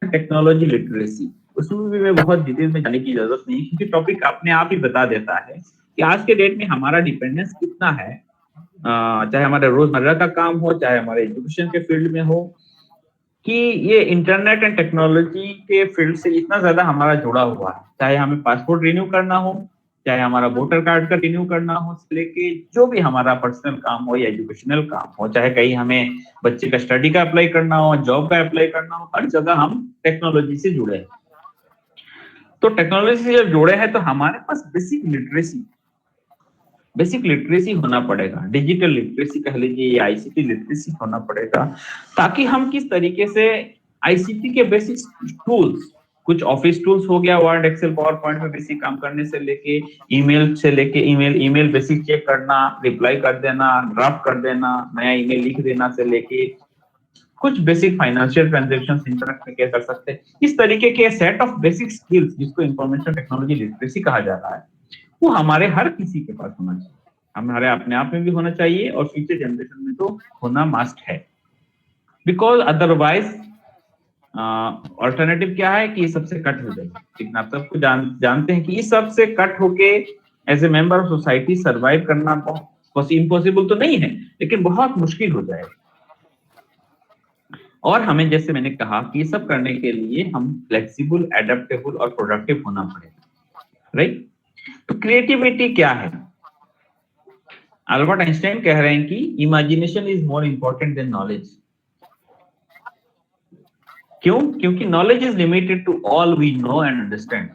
E: technology literacy, उसमें भी मैं बहुत डिटेल में जाने की जरूरत नहीं, क्योंकि टॉपिक अपने आप ही बता देता है कि आज के डेट में हमारा डिपेंडेंस कितना है, चाहे हमारे रोजमर्रा का काम हो, चाहे हमारे एजुकेशन के फील्ड में हो, कि ये इंटरनेट एंड टेक्नोलॉजी के फील्ड से इतना ज्यादा हमारा जुड़ा हुआ है। चाहे हमें पासपोर्ट रिन्यू करना हो, चाहे हमारा वोटर कार्ड का रिन्यू करना हो, लेके जो भी हमारा पर्सनल काम हो या एजुकेशनल काम हो, चाहे कहीं हमें बच्चे का स्टडी का अप्लाई करना हो, जॉब का अप्लाई करना हो, हर जगह हम टेक्नोलॉजी से जुड़े हैं। तो टेक्नोलॉजी से जब जुड़े हैं तो हमारे पास बेसिक लिटरेसी होना पड़ेगा, डिजिटल लिटरेसी कह लीजिए या आईसीटी लिटरेसी होना पड़ेगा, ताकि हम किस तरीके से आईसीटी के बेसिक टूल्स, कुछ ऑफिस टूल्स हो गया, वर्ड, एक्सेल, पावर पॉइंट में बेसिक काम करने से लेके ईमेल बेसिक चेक करना, रिप्लाई कर देना, ड्राफ्ट कर देना, नया ईमेल लिख देना से लेके कुछ बेसिक फाइनेंशियल ट्रांजैक्शंस इंटरनेट में क्या कर सकते हैं, इस तरीके के सेट ऑफ बेसिक स्किल्स जिसको इंफॉर्मेशन टेक्नोलॉजी लिटरेसी कहा जा रहा है, वो हमारे हर किसी के पास होना चाहिए। हमारे अपने आप में भी होना चाहिए और फ्यूचर जनरेशन में तो होना मस्ट है। बिकॉज अदरवाइज ऑल्टरनेटिव क्या है कि ये सबसे कट हो जाएगी। लेकिन आप सबको जानते हैं कि इस सबसे कट होके as a member of society survive करना बहुत इम्पॉसिबल तो नहीं है, लेकिन बहुत मुश्किल हो जाएगा। और हमें, जैसे मैंने कहा, कि ये सब करने के लिए हम फ्लेक्सिबल, एडेप्टेबल और प्रोडक्टिव होना पड़ेगा, राइट? तो क्रिएटिविटी क्या है? अल्बर्ट आइंस्टाइन कह रहे हैं कि imagination is more important than knowledge. क्यों? क्योंकि knowledge is limited to all we know and understand,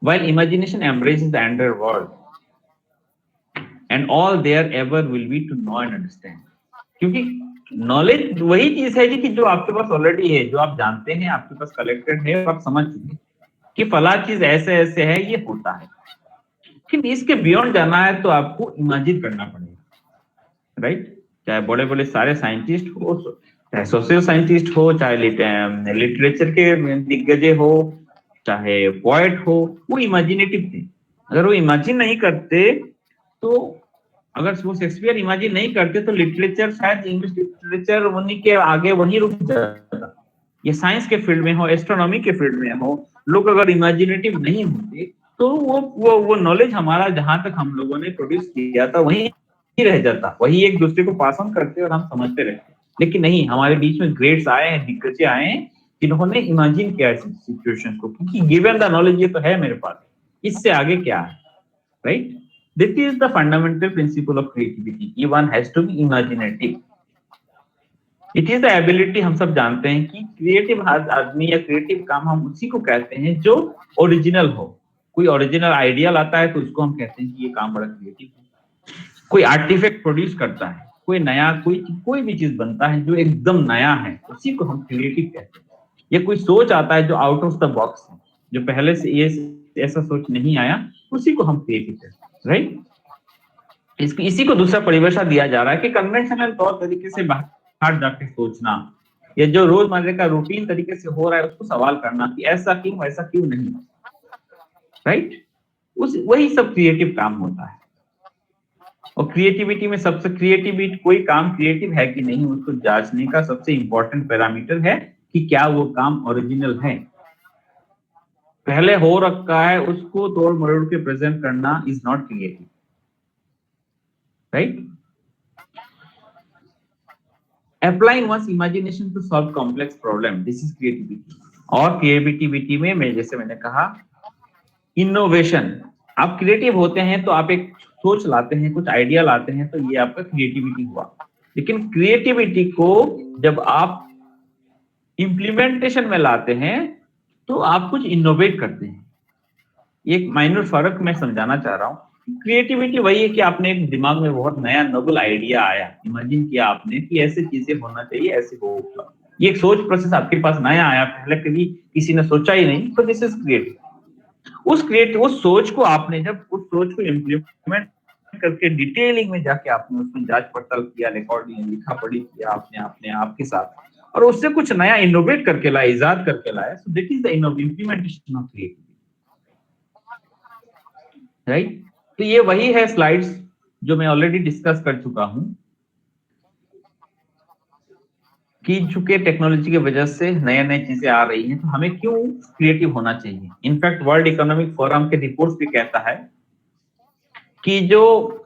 E: while imagination embraces the entire world and all there ever will be to know and understand. क्योंकि knowledge वही चीज है जी कि जो आपके पास already है, जो आप जानते हैं, आपके पास कलेक्टेड है, आप समझ चुके कि फला चीज ऐसे ऐसे है, ये होता है। लेकिन इसके बियॉन्ड जाना है तो आपको इमेजिन करना पड़ेगा, राइट? चाहे बड़े बड़े सारे साइंटिस्ट हो, चाहे सोशल साइंटिस्ट हो, चाहे लिटरेचर के दिग्गज हो, चाहे पोएट हो, वो इमेजिनेटिव थे। अगर वो इमेजिन नहीं करते तो, अगर वो शेक्सपियर इमेजिन नहीं करते तो लिटरेचर, शायद इंग्लिश लिटरेचर उन्हीं के आगे वहीं रुक जाता। ये साइंस के फील्ड में हो, एस्ट्रोनॉमी के फील्ड में हो, लोग अगर इमेजिनेटिव नहीं होते तो वो नॉलेज हमारा जहां तक हम लोगों ने प्रोड्यूस किया था वहीं ही रह जाता, वही एक दूसरे को पास ऑन करते और हम समझते रहते। लेकिन नहीं, हमारे बीच में ग्रेड्स आए हैं, दिग्गज आए हैं, जिन्होंने इमेजिन किया सिचुएशन को, क्योंकि गिवन द नॉलेज ये तो है मेरे पास, इससे आगे क्या है, right? This is the fundamental principle of creativity. One has to be imaginative. It is the ability, हम सब जानते हैं कि क्रिएटिव आदमी या क्रिएटिव काम हम उसी को कहते हैं जो ओरिजिनल हो। कोई ओरिजिनल आइडिया लाता है तो उसको हम कहते हैं कि ये काम बड़ा क्रिएटिव है। कोई आर्टिफैक्ट प्रोड्यूस करता है, कोई नया कोई भी चीज बनता है जो एकदम नया है, उसी को हम क्रिएटिव कहते हैं। या कोई सोच आता है जो आउट ऑफ द बॉक्स है, जो पहले से ये ऐसा सोच नहीं आया, उसी को हम क्रिएटिव कहते हैं, राइट? इसी को दूसरा परिभाषा दिया जा रहा है कि कन्वेंशनल तौर तरीके से बाहर जाके सोचना, या जो रोजमर्रा का रूटीन तरीके से हो रहा है उसको सवाल करना कि ऐसा क्यों, ऐसा क्यों नहीं, राइट? वही सब क्रिएटिव काम होता है। और क्रिएटिविटी में सबसे कोई काम क्रिएटिव है कि नहीं, उसको जांचने का सबसे इंपॉर्टेंट पैरामीटर है कि क्या वो काम ओरिजिनल है। पहले हो रखा है उसको तोड़ मरोड़ के प्रेजेंट करना is not creative, right? Applying one's imagination to solve complex problem, this is creativity. और क्रिएटिविटी में जैसे मैंने कहा, इनोवेशन, आप क्रिएटिव होते हैं तो आप एक सोच लाते हैं, कुछ आइडिया लाते हैं, तो ये आपका क्रिएटिविटी हुआ। लेकिन क्रिएटिविटी को जब आप इम्प्लीमेंटेशन में लाते हैं तो आप कुछ इनोवेट करते हैं। एक माइनर फर्क मैं समझाना चाह रहा हूँ। क्रिएटिविटी वही है कि आपने एक दिमाग में बहुत नया नोबल आइडिया आया, इमेजिन किया आपने कि ऐसे चीजें होना चाहिए, ऐसे होगा, ये एक सोच प्रोसेस आपके पास नया आया, पहले कभी किसी ने सोचा ही नहीं, तो दिस इज क्रिएटिव। उस सोच को आपने जब उस सोच को इम्प्लीमेंट करके डिटेलिंग में जाके आपने उसमें जांच पड़ताल किया, रिकॉर्डिंग लिखा पढ़ी किया आपने आपके साथ, और उससे कुछ नया इनोवेट करके लाया, इजाद करके लाया, so that is the implementation of creativity, right. तो ये वही है स्लाइड्स जो मैं ऑलरेडी डिस्कस कर चुका हूं कि चूंकि टेक्नोलॉजी की वजह से नए नए चीजें आ रही हैं, तो हमें क्यों क्रिएटिव होना चाहिए। इनफैक्ट वर्ल्ड इकोनॉमिक फोरम के रिपोर्ट्स भी कहता है कि जो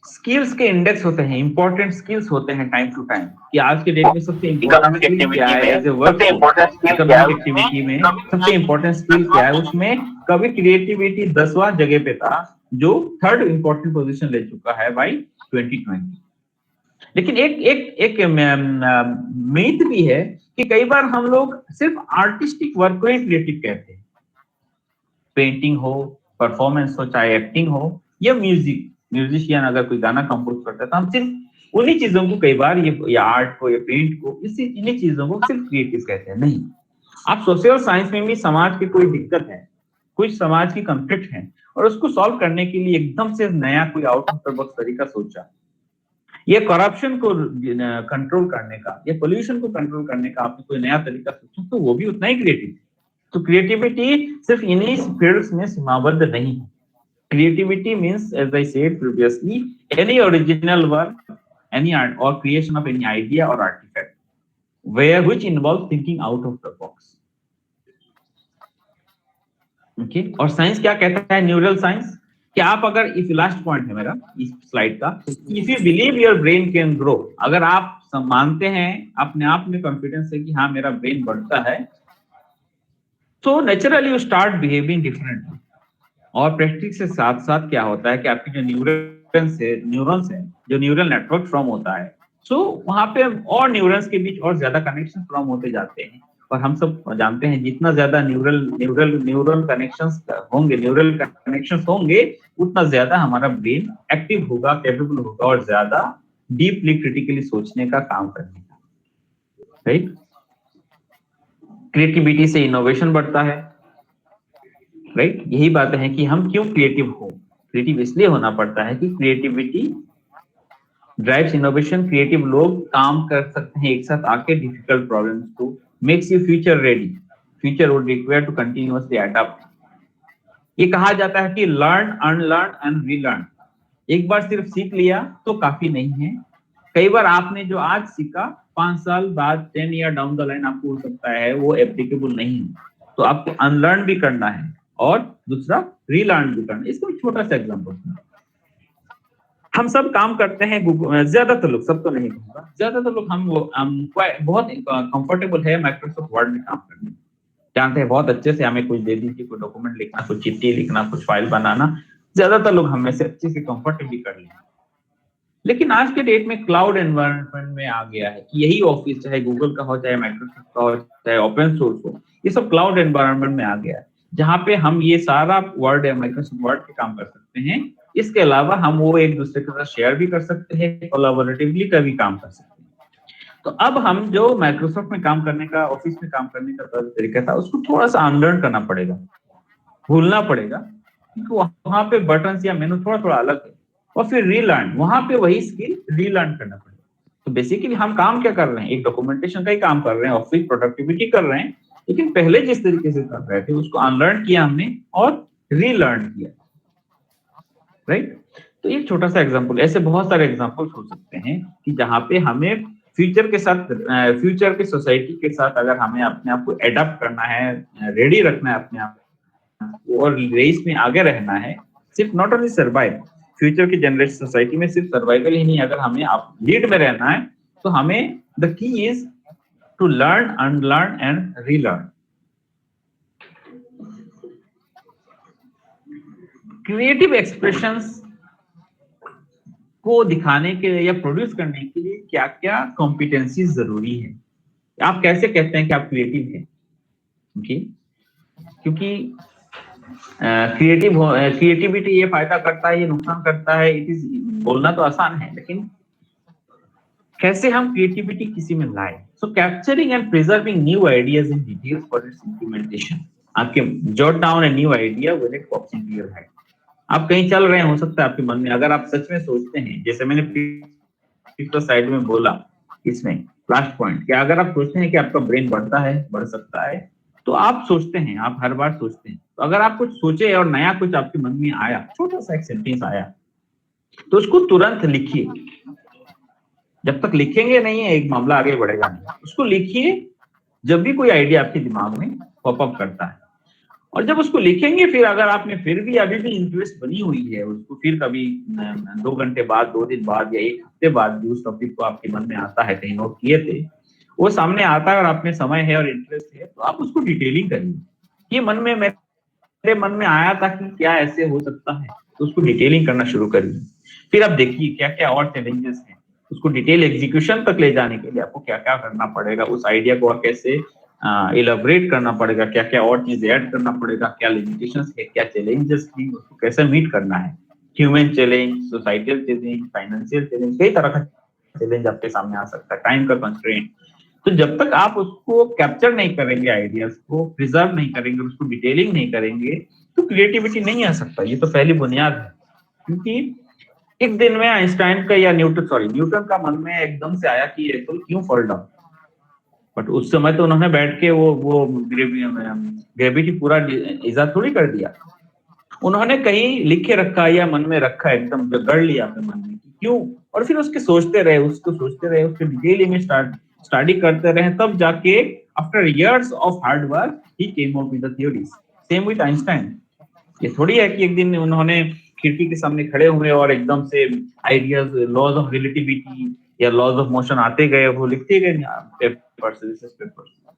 E: स्किल्स के इंडेक्स होते हैं, इंपॉर्टेंट स्किल्स होते हैं टाइम टू टाइम, कि आज के डेट में सबसे इकोनॉमिक एक्टिविटी क्या है, as a work economic activity में सबसे इंपॉर्टेंट स्किल क्या है, उसमें कभी क्रिएटिविटी 10वां जगह पे था, जो 3rd इंपॉर्टेंट पोजीशन ले चुका है बाय 2020। लेकिन एक मिथ भी है कि कई बार हम लोग सिर्फ आर्टिस्टिक वर्क को ही क्रिएटिव कहते हैं, पेंटिंग हो, परफॉर्मेंस हो, चाहे एक्टिंग हो या म्यूजिशियन अगर कोई गाना कंपोज करता है, तो हम सिर्फ उन्हीं चीजों को कई बार ये आर्ट को या पेंट को इन्हीं चीजों को सिर्फ क्रिएटिव कहते हैं। नहीं, आप सोशल साइंस में भी समाज की कोई दिक्कत है, कुछ समाज की कॉन्फ्लिक्ट है, और उसको सॉल्व करने के लिए एकदम से नया कोई आउट ऑफ द बॉक्स तरीका सोचा, ये करप्शन को कंट्रोल करने का या पोल्यूशन को कंट्रोल करने का आपने कोई नया तरीका सोचा, तो वो भी उतना ही क्रिएटिव है। तो क्रिएटिविटी सिर्फ इन्हीं फील्ड्स में सीमाबद्ध नहीं है। Creativity means, as I said previously, any original work, any art और क्रिएशन ऑफ एनी आइडिया और artifact where which involves thinking out of the box. Okay, और साइंस क्या कहता है, न्यूरल साइंस, कि आप अगर, इफ लास्ट पॉइंट है मेरा इस स्लाइड का, if you believe your brain can grow, अगर आप मानते हैं, अपने आप में कॉन्फिडेंस है कि हाँ मेरा ब्रेन बढ़ता है, तो naturally you start behaving differently. और प्रैक्टिस के साथ साथ क्या होता है कि आपकी जो न्यूरॉन्स है, जो न्यूरल नेटवर्क फॉर्म होता है, सो वहां पे और न्यूरॉन्स के बीच और ज्यादा कनेक्शन फॉर्म होते जाते हैं। और हम सब जानते हैं जितना ज्यादा न्यूरल कनेक्शंस होंगे, उतना ज्यादा हमारा ब्रेन एक्टिव होगा, कैपेबल होगा और ज्यादा डीपली क्रिटिकली सोचने का काम करने का, राइट। क्रिएटिविटी से इनोवेशन बढ़ता है, राइट। यही बात है कि हम क्यों क्रिएटिव हो। क्रिएटिव इसलिए होना पड़ता है कि क्रिएटिविटी ड्राइव्स इनोवेशन। क्रिएटिव लोग काम कर सकते हैं एक साथ आके डिफिकल्ट प्रॉब्लम्स को, makes you future ready. Future would require to continuously adopt. ये कहा जाता है कि लर्न, अनलर्न एंड रीलर्न। एक बार सिर्फ सीख लिया तो काफी नहीं है, कई बार आपने जो आज सीखा 5 साल बाद, 10 ईयर डाउन द लाइन आपको हो सकता है वो एप्लीकेबल नहीं है, तो आपको अनलर्न भी करना है और दूसरा रीलर्न भी करना है। इसको एक छोटा सा एग्जांपल, हम सब काम करते हैं ज्यादातर लोग, सब तो नहीं कहूंगा, ज्यादातर लोग हम बहुत कंफर्टेबल है माइक्रोसॉफ्ट वर्ड में काम करने, जानते हैं बहुत अच्छे से, हमें कुछ दे दीजिए, कोई डॉक्यूमेंट लिखना, कुछ चिट्ठी लिखना, कुछ फाइल बनाना, ज्यादातर लोग हमें से अच्छे से कंफर्टेबली कर लेंगे। लेकिन आज के डेट में क्लाउड एनवायरनमेंट में आ गया है कि यही ऑफिस, चाहे गूगल का हो, चाहे माइक्रोसॉफ्ट का हो, चाहे ओपन सोर्स हो, ये सब क्लाउड एनवायरनमेंट में आ गया है, जहां पे हम ये सारा वर्ड या माइक्रोसॉफ्ट वर्ड के काम कर सकते हैं। इसके अलावा हम वो एक दूसरे के साथ शेयर भी कर सकते हैं, कोलैबोरेटिवली का भी काम कर सकते हैं। तो अब हम जो माइक्रोसॉफ्ट में काम करने का, ऑफिस में काम करने का तरीका था, उसको थोड़ा सा अनलर्न करना पड़ेगा, भूलना पड़ेगा, क्योंकि वहां पे बटन्स या मेनू थोड़ा थोड़ा अलग है, और फिर रीलर्न, वहां पे वही स्किल रीलर्न करना पड़ेगा। तो बेसिकली हम काम क्या कर रहे हैं, एक डॉक्यूमेंटेशन का ही काम कर रहे हैं, ऑफिस प्रोडक्टिविटी कर रहे हैं, लेकिन पहले जिस तरीके से कर रहे थे उसको अनलर्न किया हमने और रीलर्न किया, राइट। तो एक छोटा सा एग्जांपल, ऐसे बहुत सारे एग्जांपल्स हो सकते हैं कि जहां पे हमें फ्यूचर के साथ, फ्यूचर की सोसाइटी के साथ अगर हमें अपने आप को एडॉप्ट करना है, रेडी रखना है अपने आप और रेस में आगे रहना है, सिर्फ नॉट ओनली सर्वाइव, फ्यूचर की जनरेशन सोसाइटी में सिर्फ सर्वाइवल ही नहीं, अगर हमें आप लीड में रहना है, तो हमें the key is to learn, unlearn and relearn. Creative expressions को दिखाने के लिए या प्रोड्यूस करने के लिए क्या क्या कॉम्पिटेंसीज जरूरी है, आप कैसे कहते हैं कि आप क्रिएटिव हैं? ओके, क्योंकि क्रिएटिविटी ये फायदा करता है, ये नुकसान करता है, इट इज बोलना तो आसान है, लेकिन कैसे हम क्रिएटिविटी किसी में लाए? So capturing and preserving new ideas in details for its implementation. आपके jot down a new idea when it pops in your head. आप कहीं चल रहे हैं, हो सकता है आपके मन में, अगर आप सच में सोचते हैं, जैसे मैंने पिछले साइड में बोला, इसमें लास्ट पॉइंट, कि अगर आप सोचते हैं कि आपका ब्रेन बढ़ता है, बढ़ सकता है, तो आप सोचते हैं, आप हर बार सोचते हैं। तो अगर आप कुछ सोचे और नया कुछ आपके मन में आया, छोटा सा एक सेंटेंस आया, तो उसको तुरंत लिखिए। जब तक लिखेंगे नहीं है, एक मामला आगे बढ़ेगा नहीं। उसको लिखिए जब भी कोई आइडिया आपके दिमाग में पॉपअप करता है, और जब उसको लिखेंगे, फिर अगर आप में फिर भी अभी भी इंटरेस्ट बनी हुई है, उसको फिर कभी 2 घंटे बाद, 2 दिन बाद या 1 हफ्ते बाद भी उस टॉपिक को आपके मन में आता है, कहीं नोट किए थे, वो सामने आता है और आप में समय है और इंटरेस्ट है, तो आप उसको डिटेलिंग करिए। ये मन में, मेरे मन में आया था कि क्या ऐसे हो सकता है, तो उसको डिटेलिंग करना शुरू करिए। फिर आप देखिए क्या क्या और चैलेंजेस हैं, उसको डिटेल एग्जीक्यूशन तक ले जाने के लिए आपको क्या क्या करना पड़ेगा, उस आइडिया को कैसे इलेबोरेट करना पड़ेगा, क्या क्या और चीजें ऐड करना पड़ेगा, क्या लिमिटेशंस है, क्या चैलेंजेस थी, उसको कैसे मीट करना है। Human challenge, societal challenge, financial challenge, कई तरह का चैलेंज आपके सामने आ सकता है, टाइम का कंस्ट्रेंट। तो जब तक आप उसको कैप्चर नहीं करेंगे, आइडियाज को प्रिजर्व नहीं करेंगे, उसको डिटेलिंग नहीं करेंगे, तो क्रिएटिविटी नहीं आ सकता। ये तो पहली बुनियाद है। क्योंकि एक दिन में आइंस्टाइन का या न्यूटन का मन में एकदम से आया कि एप्पल क्यों फॉल डाउन, बट उस समय तो उन्होंने बैठ के वो ग्रेविटी पूरा इजाद थोड़ी कर दिया। उन्होंने कहीं लिखे रखा या मन में रखा, एकदम गढ़ लिया अपने मन में क्यों, और फिर उसके सोचते रहे, उसके डिटेलिंग में स्टडी करते रहे, तब जाके after years of hard work he came out with the theories. Same with Einstein. ये थोड़ी है कि एक दिन उन्होंने खिड़की के सामने खड़े हुए और एकदम से आइडियाज, लॉज ऑफ रिलेटिविटी या लॉज ऑफ मोशन आते गए, वो लिखते गए पेपर।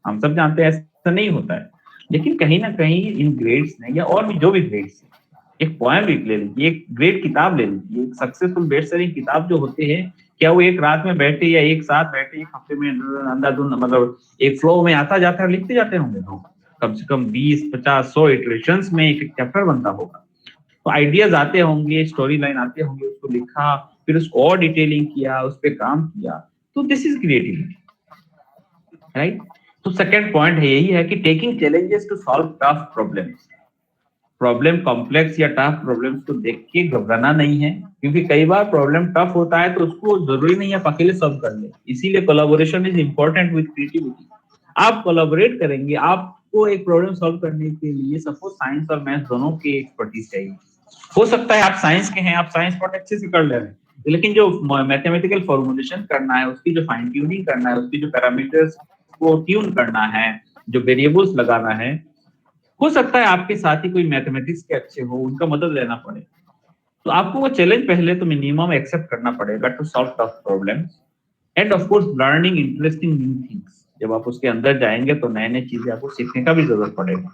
E: हम सब जानते हैं ऐसा नहीं होता है, लेकिन कहीं ना कहीं इन ग्रेड्स ने, या और भी जो भी ग्रेड्स, एक पोएम ले लीजिए, एक ग्रेट किताब ले लीजिए, एक सक्सेसफुल बेस्ट सेलिंग किताब जो होते हैं, क्या वो एक रात में बैठे या एक साथ बैठे, एक हफ्ते में अंधाधुंध, मतलब एक फ्लो में आता जाता है, लिखते जाते होंगे लोग, कम से कम 20, 50, 100 इटरेशंस में एक चैप्टर बनता होगा। तो आइडियाज आते होंगे, स्टोरी लाइन आते होंगे, उसको लिखा, फिर उसको और डिटेलिंग किया, उस पर काम किया, तो दिस इज क्रिएटिविटी, राइट। तो सेकंड पॉइंट है यही है कि taking challenges to solve tough problems. Problem complex या टफ प्रॉब्लम्स को देख के घबराना नहीं है, क्योंकि कई बार प्रॉब्लम टफ होता है तो उसको जरूरी नहीं है आप अकेले सॉल्व कर ले। इसीलिए collaboration is important with creativity. आप कोलैबोरेट करेंगे, आपको एक प्रॉब्लम सॉल्व करने के लिए सपोज साइंस और मैथ्स दोनों की एक्सपर्टीज चाहिए। हो सकता है आप साइंस के हैं, आप साइंस बहुत अच्छे से कर ले रहे हैं, लेकिन जो मैथमेटिकल फॉर्मुलेशन करना है, उसकी जो फाइन ट्यूनिंग करना है, उसकी जो पैरामीटर्स को ट्यून करना है, जो वेरिएबल्स लगाना है, हो सकता है आपके साथ ही कोई मैथमेटिक्स के अच्छे हो, उनका मदद लेना पड़े। तो आपको वो चैलेंज पहले तो मिनिमम एक्सेप्ट करना पड़ेगा to solve tough problems, and of course learning interesting new things. जब आप उसके अंदर जाएंगे तो नए नए चीजें आपको सीखने का भी जरूरत पड़ेगा।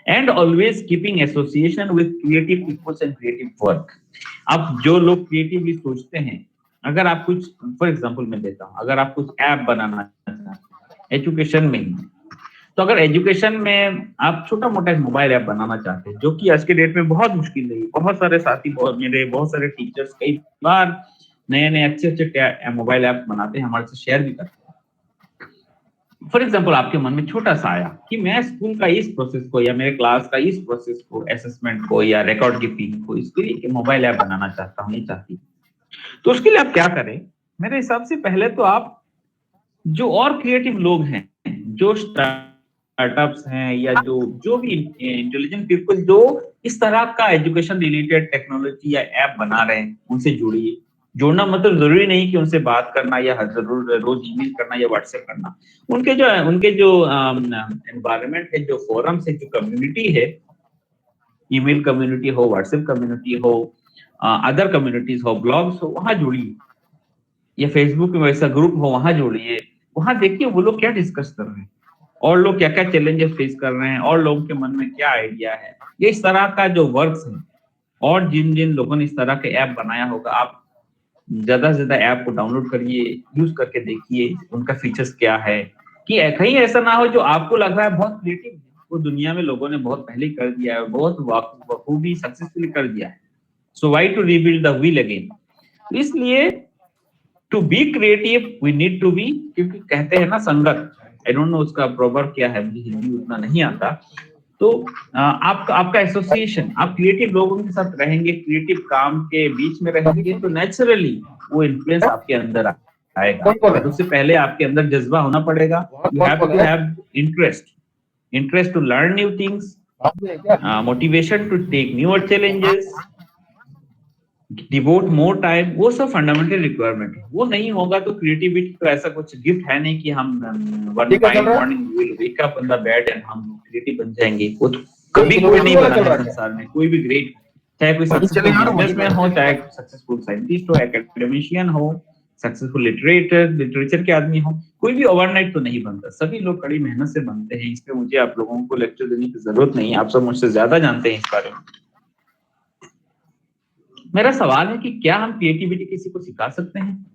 E: And always keeping association with creative peoples and creative work. अब जो लोग क्रिएटिवली सोचते हैं, अगर आप कुछ, फॉर एग्जांपल मैं देता हूँ, अगर आप कुछ ऐप बनाना चाहते हैं एजुकेशन में ही, तो अगर एजुकेशन में आप छोटा मोटा एक मोबाइल ऐप बनाना चाहते हैं, जो कि आज के डेट में बहुत मुश्किल है, बहुत सारे साथी, बहुत सारे टीचर्स कई बार नए नए अच्छे मोबाइल ऐप बनाते हैं, हमारे से शेयर भी करते हैं। फॉर एग्जाम्पल आपके मन में छोटा सा आया कि मैं स्कूल का इस प्रोसेस को या मेरे क्लास का इस प्रोसेस को, असेसमेंट को या रिकॉर्ड कीपिंग को, इसके लिए मोबाइल ऐप बनाना चाहता हूँ, नहीं चाहती, तो उसके लिए आप क्या करें? मेरे हिसाब से पहले तो आप जो और क्रिएटिव लोग हैं, जो स्टार्टअप्स हैं, या जो भी इंटेलिजेंट पीपल जो इस तरह का एजुकेशन रिलेटेड टेक्नोलॉजी या ऐप बना रहे हैं, उनसे जुड़िए। जोड़ना मतलब जरूरी नहीं कि उनसे बात करना या जरूर रोज ईमेल करना या व्हाट्सएप करना। उनके जो एनवायरनमेंट है, जो फोरम्स है, जो कम्युनिटी है, ईमेल कम्युनिटी हो, व्हाट्सएप कम्युनिटी हो, अदर कम्युनिटीज हो, ब्लॉग्स हो, वहां जुड़िए, या फेसबुक में वैसा ग्रुप हो, वहां जुड़िए। वहां देखिए वो लोग क्या डिस्कस कर रहे हैं, और लोग क्या क्या चैलेंजेस फेस कर रहे हैं, और लोगों के मन में क्या आइडिया है। ये इस तरह का जो वर्क्स है, और जिन जिन लोगों ने इस तरह के ऐप बनाया होगा, आप ज्यादा से ज्यादा ऐप को डाउनलोड करिए, यूज करके देखिए उनका फीचर्स क्या है, कि कहीं ऐसा ना हो जो आपको लग रहा है बहुत क्रिएटिव, वो दुनिया में लोगों ने बहुत पहले कर दिया है, बहुत बखूबी सक्सेसफुली कर दिया है। So why to rebuild the wheel again? इसलिए to be creative we need to be, क्योंकि कहते हैं ना संगत, आई डोंट नो उसका प्रोवर्ब क्या है, मुझे हिंदी उतना नहीं आता, तो आपका एसोसिएशन, आप क्रिएटिव लोगों के साथ रहेंगे, क्रिएटिव काम के बीच में रहेंगे, तो नेचुरली वो इन्फ्लुएंस आपके अंदर आएगा। तो उससे पहले आपके अंदर जज्बा होना पड़ेगा, you have to have interest to learn new things, motivation to take newer challenges, devote more time, वो सब फंडामेंटल रिक्वायरमेंट है। वो नहीं होगा तो क्रिएटिविटी तो ऐसा कुछ गिफ्ट है नहीं कि हम one fine morning will wake up in the bed and हम क्रिएटिव बन जाएंगे। वो तो कभी कोई नहीं बना है संसार में, कोई भी ग्रेट, चाहे कोई सक्सेसफुल बिजनेसमैन हो, चाहे सक्सेसफुल साइंटिस्ट हो, एकेडमिशियन हो, सक्सेसफुल लिटरेचर के आदमी हो, कोई भी ओवरनाइट तो नहीं बनता, सभी लोग कड़ी मेहनत से बनते हैं। इस पे मुझे आप लोगों को लेक्चर देने की जरूरत नहीं है, आप सब मुझसे ज्यादा जानते हैं इस बारे में। मेरा सवाल है कि क्या हम क्रिएटिविटी किसी को सिखा सकते हैं?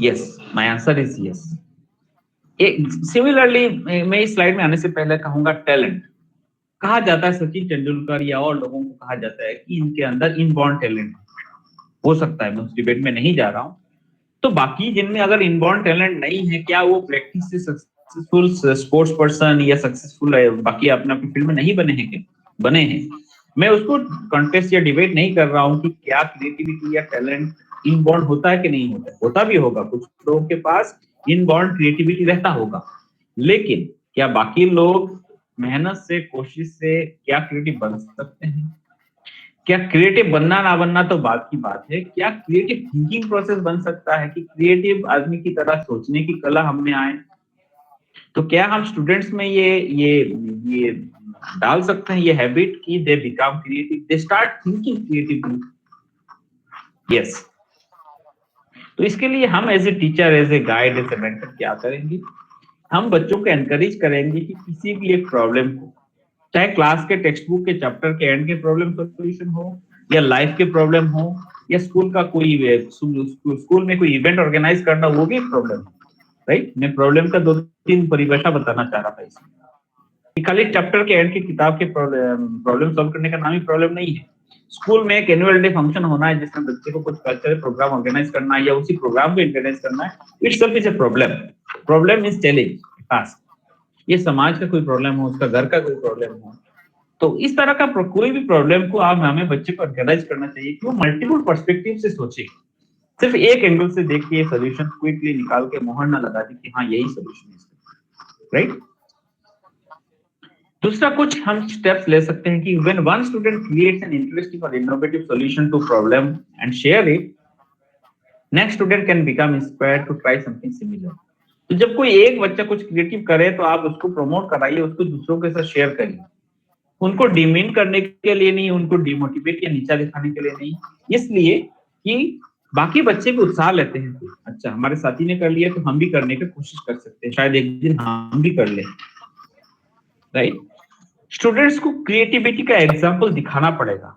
E: Yes, my answer is yes. Similarly मैं इस स्लाइड में आने से पहले कहूंगा टैलेंट। कहा जाता है सचिन तेंदुलकर या और लोगों को कहा जाता है कि इनके अंदर इनबॉर्न टैलेंट हो सकता है, मैं उस डिबेट में नहीं जा रहा हूं। तो बाकी जिनमें अगर इनबॉर्न टैलेंट नहीं है, क्या वो प्रैक्टिस से सक्सेसफुल स्पोर्ट्स पर्सन या सक्सेसफुल बाकी अपने अपने फील्ड में नहीं बने हैं? बने हैं। मैं उसको कॉन्टेस्ट या डिबेट नहीं कर रहा हूं कि क्या क्रिएटिविटी या टैलेंट इनबॉर्न होता है कि नहीं होता है। होता भी होगा, कुछ लोगों के पास इनबॉर्न क्रिएटिविटी रहता होगा, लेकिन क्या बाकी लोग मेहनत से, कोशिश से क्या क्रिएटिव बन सकते हैं? क्या क्रिएटिव बनना ना बनना तो बात की बात है, क्या क्रिएटिव थिंकिंग प्रोसेस बन सकता है कि क्रिएटिव आदमी की तरह सोचने की कला हम में आए? तो क्या हम स्टूडेंट्स में ये डाल सकते हैं ये हैबिट कि they become creative, they start thinking creatively? Yes. तो इसके लिए हम as a teacher, as a guide, as a mentor क्या करेंगे? हम बच्चों को एनकरेज करेंगे कि किसी भी एक प्रॉब्लम को, चाहे क्लास के टेक्स्ट बुक के चैप्टर के एंड के प्रॉब्लम सॉल्यूशन हो, या लाइफ के प्रॉब्लम हो, या स्कूल का कोई स्कूल में कोई इवेंट ऑर्गेनाइज करना, वो भी एक प्रॉब्लम है, राइट? मैं प्रॉब्लम का 2-3 परिभाषा बताना चाह रहा था इसमें। खाली चैप्टर के एंड की किताब के प्रॉब्लम सॉल्व करने का नाम ही प्रॉब्लम नहीं है। स्कूल में एक एनुअल डे फंक्शन होना है जिसमें बच्चे को कुछ कल्चरल प्रोग्राम ऑर्गेनाइज करना है या उसी प्रोग्राम को इंटरनेट करना है, itself is a problem. Problem means challenge, task. ये समाज का कोई प्रॉब्लम हो, उसका घर का कोई प्रॉब्लम हो, तो इस तरह का कोई भी प्रॉब्लम को आप हमें बच्चे को एनकरेज करना चाहिए कि वो मल्टीपल पर्सपेक्टिव से सोचे। सिर्फ एक एंगल से देख के सॉल्यूशन क्विकली निकाल के मोहर ना लगा दी कि हाँ यही सॉल्यूशन है, राइट? दूसरा कुछ हम स्टेप्स ले सकते हैं कि when one student creates an interesting और innovative solution to problem and share it, next student can become inspired to try something similar. तो जब कोई एक बच्चा कुछ क्रिएटिव करे तो आप उसको प्रमोट कराइए, उसको दूसरों के साथ शेयर करिए। उनको डिमीन करने के लिए नहीं, उनको डिमोटिवेट या नीचा दिखाने के लिए नहीं, इसलिए कि बाकी बच्चे भी उत्साह लेते हैं। अच्छा, हमारे साथी ने कर लिया तो हम भी करने की कोशिश कर सकते हैं, शायद एक दिन हम भी कर लें, राइट? स्टूडेंट्स को क्रिएटिविटी का एग्जाम्पल दिखाना पड़ेगा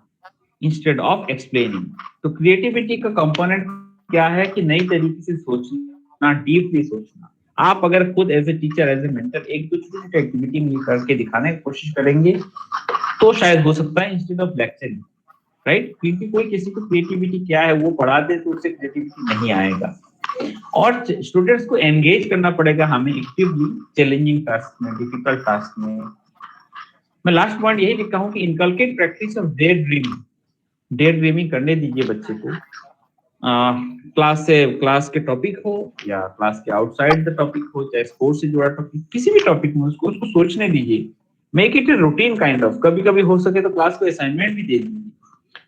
E: इंस्टेड ऑफ एक्सप्लेनिंग। तो क्रिएटिविटी का कंपोनेंट क्या है कि नई तरीके से सोचना, डीपली सोचना। आप अगर खुद as a teacher, as a mentor एक दो छोटी एक्टिविटी मिल करके दिखाने की कोशिश करेंगे तो शायद हो सकता है इंस्टेड ऑफ लेक्चरिंग, राइट? क्योंकि कोई किसी को क्रिएटिविटी क्या है वो पढ़ा दे तो उससे क्रिएटिविटी नहीं आएगा। और स्टूडेंट्स को एंगेज करना पड़ेगा हमें एक्टिवली चैलेंजिंग टास्क में, डिफिकल्ट टास्क में। मैं लास्ट पॉइंट यही लिखा हूं कि inculcate practice of day dreaming. Day dreaming करने दीजिए बच्चे को, क्लास के टॉपिक हो या क्लास के आउटसाइड द टॉपिक हो, चाहे स्पोर्ट्स से जुड़ा टॉपिक, किसी भी टॉपिक में उसको सोचने दीजिए। Make it a routine kind of. कभी कभी हो सके तो क्लास को असाइनमेंट भी दे दीजिए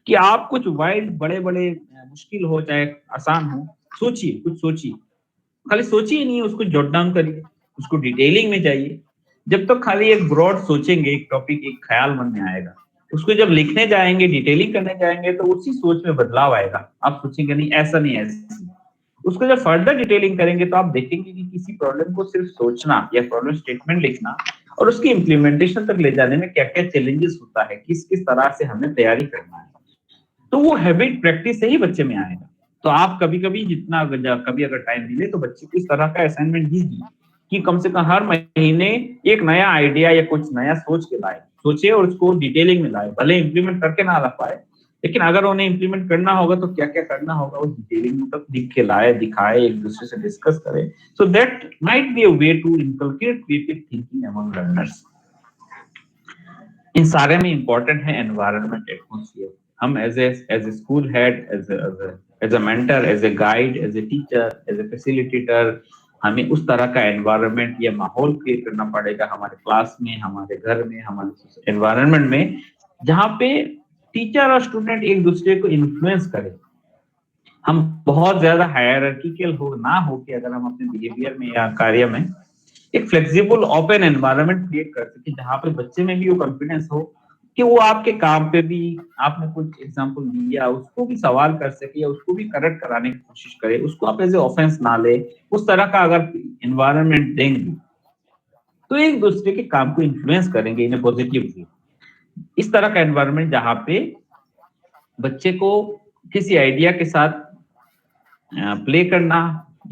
E: कि आप कुछ वाइल्ड, बड़े बड़े, मुश्किल हो चाहे आसान हो, सोचिए, कुछ सोचिए। खाली सोचिए नहीं, उसको जॉट डाउन करिए, उसको डिटेलिंग में जाइए। जब तक खाली एक ब्रॉड सोचेंगे, एक टॉपिक, एक ख्याल मन में आएगा, उसको जब लिखने जाएंगे, डिटेलिंग करने जाएंगे तो उसी सोच में बदलाव आएगा। आप सोचेंगे नहीं ऐसा नहीं ऐसा। उसको जब फर्दर डिटेलिंग करेंगे तो आप देखेंगे कि किसी प्रॉब्लम को सिर्फ सोचना या प्रॉब्लम स्टेटमेंट लिखना और उसकी इम्प्लीमेंटेशन तक ले जाने में क्या क्या चैलेंजेस होता है, किस किस तरह से हमें तैयारी करना है, तो वो हैबिट प्रैक्टिस से ही बच्चे में आएगा। तो आप कभी कभी कभी अगर टाइम मिले तो बच्चे को इस तरह का असाइनमेंट दीजिए कि कम से कम हर महीने एक नया आइडिया या कुछ नया सोचे और उसको डिटेलिंग में लाए। भले इम्प्लीमेंट करके ना ला पाए, लेकिन अगर उन्हें इम्प्लीमेंट करना होगा तो क्या क्या करना होगा वो डिटेलिंग में तक लिख के लाए, दिखाए, एक दूसरे से डिस्कस करें। So that might be a way to inculcate creative thinking among learners. इन सारे में इंपॉर्टेंट है एनवायरनमेंट, एटमॉस्फेयर। हम as a school head, as a mentor, as a guide, as a teacher, as a facilitator, हमें उस तरह का environment या माहौल क्रिएट करना पड़ेगा हमारे क्लास में, हमारे घर में, हमारे एनवायरनमेंट में, जहाँ पे टीचर और स्टूडेंट एक दूसरे को इन्फ्लुएंस करें। हम बहुत ज्यादा हायरार्किकल ना हो के अगर हम अपने बिहेवियर में या कार्य में एक फ्लेक्सिबल ओपन एनवायरनमेंट क्रिएट कर सके, जहाँ पे बच्चे में भी वो कॉन्फिडेंस हो कि वो आपके काम पे भी, आपने कुछ एग्जांपल दिया उसको भी सवाल कर सके या उसको भी करेक्ट कराने की कोशिश करे, उसको आप एज ए ऑफेंस ना ले। उस तरह का अगर एनवायरनमेंट देंगे तो एक दूसरे के काम को इन्फ्लुएंस करेंगे इन ए पॉजिटिव वे। इस तरह का एनवायरनमेंट जहाँ पे बच्चे को किसी आइडिया के साथ प्ले करना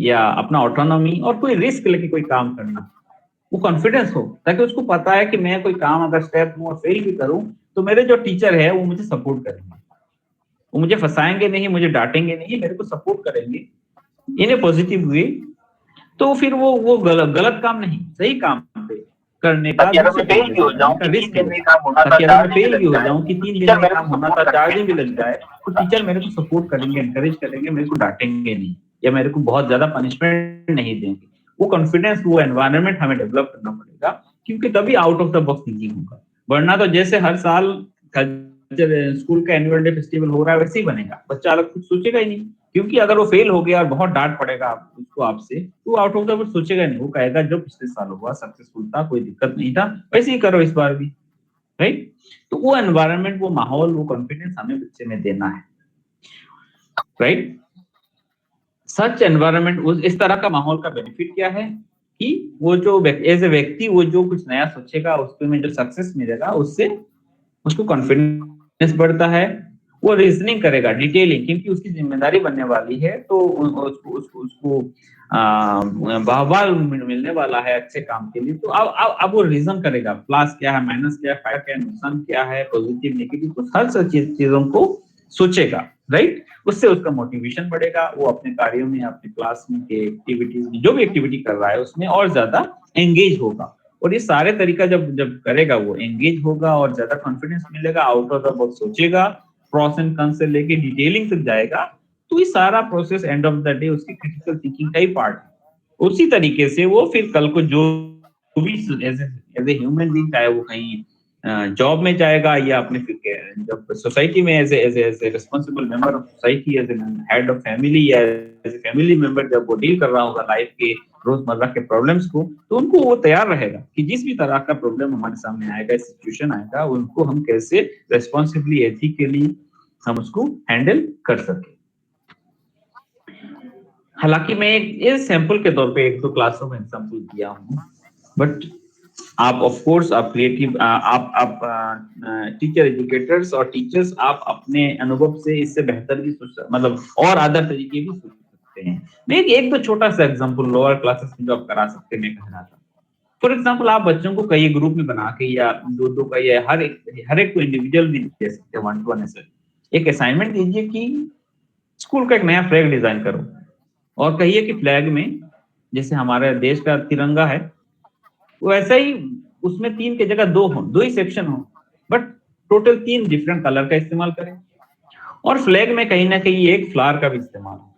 E: या अपना ऑटोनॉमी और कोई रिस्क लेके कोई काम करना, वो कॉन्फिडेंस हो, ताकि उसको पता है कि मैं कोई काम अगर स्टेप लूं और फेल भी करूं तो मेरे जो टीचर है वो मुझे सपोर्ट करेंगे, वो मुझे फंसाएंगे नहीं, मुझे डांटेंगे नहीं, मेरे को सपोर्ट करेंगे इन ए पॉजिटिव वे। तो फिर वो गलत काम नहीं, सही काम पे करने का रिस्क, ताकि अगर मैं फेल भी हो जाऊं कि 3 दिन में काम होना था 4 दिन भी लग जाए तो टीचर मेरे को सपोर्ट करेंगे, एनकरेज करेंगे, मेरे को डांटेंगे नहीं या मेरे को बहुत ज्यादा पनिशमेंट नहीं देंगे। वो कॉन्फिडेंस, वो एनवायरनमेंट हमें डेवलप करना पड़ेगा, क्योंकि तभी out of the box thinking होगा। वरना तो जैसे हर साल स्कूल का एनुअल डे फेस्टिवल हो रहा है वैसे ही बनेगा, बच्चा अलग कुछ सोचेगा ही नहीं, क्योंकि अगर वो फेल हो गया और बहुत डांट पड़ेगा उसको आपसे, तो आउट ऑफ द बॉक्स सोचेगा नहीं, वो कहेगा जो पिछले साल हुआ सक्सेसफुल था, कोई दिक्कत नहीं था, वैसे ही करो इस बार भी, राइट। तो वो एनवायरनमेंट, वो माहौल, वो कॉन्फिडेंस हमें बच्चे में देना है, राइट। सच एनवायरनमेंट, इस तरह का माहौल का बेनिफिट क्या है कि वो जो एज ए व्यक्ति वो जो कुछ नया सोचेगा उसमें में जो सक्सेस मिलेगा उससे उसको कॉन्फिडेंस बढ़ता है, वो रीजनिंग करेगा, डिटेलिंग, क्योंकि उसकी जिम्मेदारी बनने वाली है, तो उसको वाहवाह मिलने वाला है अच्छे काम के लिए। तो अब वो रीजन करेगा, प्लस क्या है, माइनस क्या है, फायदा क्या है, नुकसान क्या है, पॉजिटिव नेगेटिव, तो हर चीजों को सोचेगा, राइट। उससे उसका मोटिवेशन बढ़ेगा, वो अपने कार्यों में, अपने क्लास में के एक्टिविटीज में, जो भी एक्टिविटी कर रहा है उसमें और ज्यादा एंगेज होगा। और ये सारे तरीका जब करेगा वो एंगेज होगा और ज्यादा कॉन्फिडेंस मिलेगा, आउट ऑफ द बॉक्स सोचेगा, प्रॉस एंड कॉन्स से लेके डिटेलिंग तक जाएगा। तो ये सारा process end of the day उसकी क्रिटिकल थिंकिंग का ही पार्ट है। उसी तरीके से वो फिर कल को जो भी एज ए ह्यूमन बीइंग, चाहे वो कहीं जॉब में जाएगा या अपने जब सोसाइटी में as a responsible member of society, as a head of family या एज ए फैमिली मेंबर, जब वो डील कर रहा होगा लाइफ के रोजमर्रा के प्रॉब्लम्स को, तो उनको वो तैयार रहेगा कि जिस भी तरह का प्रॉब्लम हमारे सामने आएगा, सिचुएशन आएगा, उनको हम कैसे रेस्पॉन्सिबली, एथिकली हम उसको हैंडल कर सके। हालांकि मैं एक सैंपल के तौर पे 1-2 क्लासों में एग्जांपल दिया हूँ, बट आप ऑफ कोर्स आप क्रिएटिव, आप टीचर, एजुकेटर्स और टीचर्स, आप अपने अनुभव से इससे बेहतर भी सोच, मतलब और अदर तरीके भी सोच सकते हैं। मैं एक दो छोटा सा एग्जांपल लोअर क्लासेस में जो आप करा सकते हैं मैं कह रहा था। फॉर एग्जांपल, आप बच्चों को कई ग्रुप में बना के या 2-2 का या हर एक को इंडिविजुअल भी दे सकते हैं, 1-to-1 ऐसे एक असाइनमेंट दीजिए कि स्कूल का एक नया फ्लैग डिजाइन करो और कहिए कि फ्लैग में जैसे हमारे देश का तिरंगा है वैसा ही उसमें 3 की जगह 2 हो, 2 ही सेक्शन हो, बट टोटल 3 डिफरेंट कलर का इस्तेमाल करें और फ्लैग में कहीं ना कहीं एक फ्लावर का भी इस्तेमाल हो।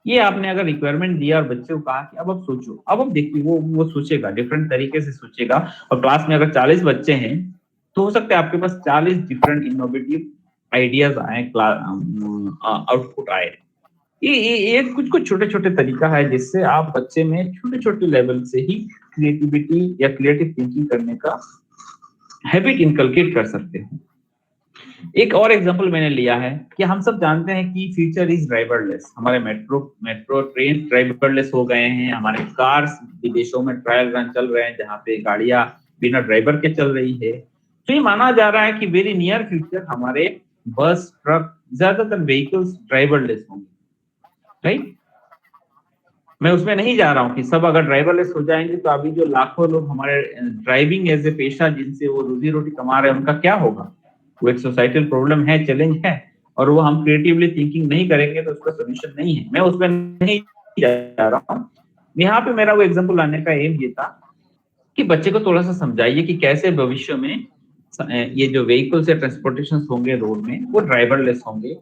E: ये आपने अगर रिक्वायरमेंट दिया और बच्चे को कहा कि अब सोचो, अब देखिए वो सोचेगा, डिफरेंट तरीके से सोचेगा। और क्लास में अगर 40 बच्चे हैं तो हो सकता है आपके पास 40 डिफरेंट इनोवेटिव आइडियाज आए, आउटपुट आए। ये कुछ छोटे छोटे तरीका है जिससे आप बच्चे में छोटे छोटे लेवल से ही क्रिएटिविटी या क्रिएटिव थिंकिंग करने का हैबिट इनकलकेट कर सकते हैं। एक और एग्जांपल मैंने लिया है कि हम सब जानते हैं कि फ्यूचर इज ड्राइवरलेस। हमारे मेट्रो ट्रेन ड्राइवरलेस हो गए हैं, हमारे कार्स विदेशों में ट्रायल रन चल रहे हैं जहाँ पे गाड़ियां बिना ड्राइवर के चल रही है। तो ये माना जा रहा है कि वेरी नियर फ्यूचर हमारे बस, ट्रक, ज्यादातर व्हीकल्स ड्राइवरलेस होंगे, राइट। मैं उसमें नहीं जा रहा हूँ कि सब अगर ड्राइवरलेस हो जाएंगे तो अभी जो लाखों लोग हमारे ड्राइविंग एज ए पेशा जिनसे वो रोजी रोटी कमा रहे हैं उनका क्या होगा। वो एक सोसाइटल प्रॉब्लम है, चैलेंज है, और वो हम क्रिएटिवली थिंकिंग नहीं करेंगे तो उसका सोल्यूशन नहीं है। मैं उसमें नहीं जा रहा हूँ। यहाँ पे मेरा वो एग्जाम्पल लाने का एम ये था कि बच्चे को थोड़ा सा समझाइए कि कैसे भविष्य में ये जो व्हीकल्स या ट्रांसपोर्टेशन होंगे रोड में वो ड्राइवरलेस होंगे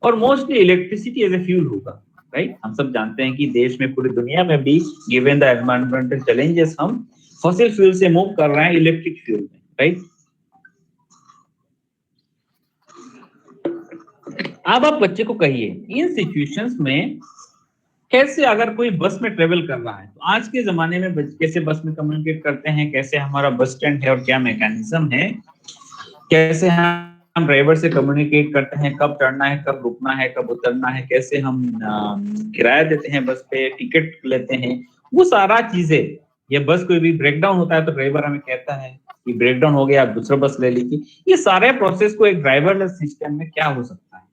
E: और mostly electricity as a fuel होगा, राइट। हम सब जानते हैं कि देश में, पूरी दुनिया में भी गिवन द एनवायरमेंटल चैलेंजेस हम फॉसिल फ्यूल से मूव कर रहे हैं इलेक्ट्रिक फ्यूल में, राइट। अब आप बच्चे को कहिए इन सिचुएशंस में कैसे, अगर कोई बस में ट्रेवल कर रहा है तो आज के जमाने में कैसे बस में कम्युनिकेट करते हैं, कैसे हमारा बस स्टैंड है और क्या मैकेनिज्म है, कैसे हम ड्राइवर से कम्युनिकेट करते हैं, कब चढ़ना है, कब रुकना है, कब उतरना है, कैसे हम किराया देते हैं बस पे, टिकट लेते हैं, वो सारा चीजें। ये बस कोई भी ब्रेकडाउन होता है तो ड्राइवर हमें कहता है कि ब्रेकडाउन हो गया, आप दूसरा बस ले लीजिए। ये सारे प्रोसेस को एक ड्राइवरलेस सिस्टम में क्या हो सकता है,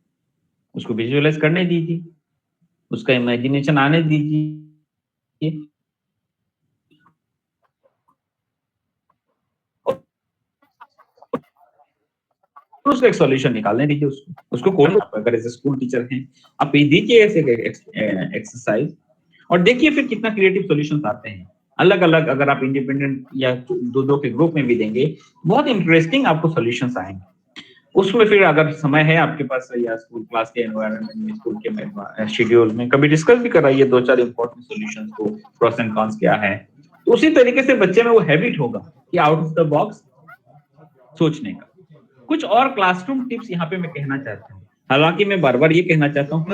E: उसको विजुअलाइज करने दीजिए, उसका इमेजिनेशन आने दीजिए, उसका एक सॉल्यूशन निकालने दीजिए उसको कोड। अगर एज ए स्कूल टीचर हैं आप ये दीजिए ऐसे एक्सरसाइज और देखिए फिर कितना क्रिएटिव सॉल्यूशंस आते हैं अलग अलग। अगर आप इंडिपेंडेंट या दो के ग्रुप में भी देंगे बहुत इंटरेस्टिंग आपको सॉल्यूशंस आएंगे। उसमें फिर अगर समय है आपके पास या स्कूल क्लास के एनवायरनमेंट में, स्कूल के शेड्यूल में कभी डिस्कस भी कराइए 2-4 इंपॉर्टेंट सॉल्यूशंस को, प्रोस एंड कॉन्स क्या है। तो उसी तरीके से बच्चे में वो हैबिट होगा कि आउट ऑफ द बॉक्स सोचने का। कुछ और क्लासरूम टिप्स यहाँ पे मैं कहना चाहता हूँ, हालांकि मैं बार बार ये कहना चाहता हूँ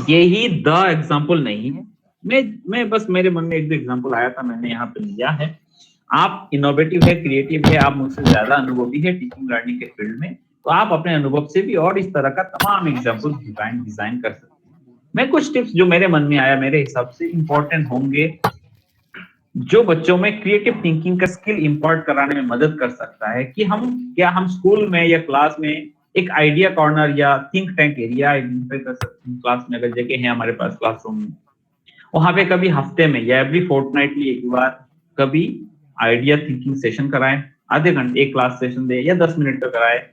E: यही द एग्जाम्पल नहीं है। मैं बस मेरे मन में एक दो एग्जाम्पल आया था, मैंने यहाँ पे लिया है। आप इनोवेटिव है, क्रिएटिव है, आप मुझसे ज्यादा अनुभवी है टीचिंग लर्निंग के फील्ड में, तो आप अपने अनुभव से भी और इस तरह का तमाम एग्जाम्पल डिजाइन कर सकते हैं। मैं कुछ टिप्स जो मेरे मन में आया मेरे हिसाब से इंपॉर्टेंट होंगे, जो बच्चों में क्रिएटिव थिंकिंग का स्किल इंपोर्ट कराने में मदद कर सकता है कि हम स्कूल में या क्लास में एक आइडिया कॉर्नर या थिंक टैंक एरिया आइडेंटिफाई कर सकते हैं। क्लास में अगर जगह है हमारे पास क्लासरूम में, वहां पे कभी हफ्ते में या एवरी फोर्टनाइटली एक बार कभी आइडिया थिंकिंग सेशन कराएं, आधे घंटे एक क्लास सेशन दे या 10 मिनट का कराए।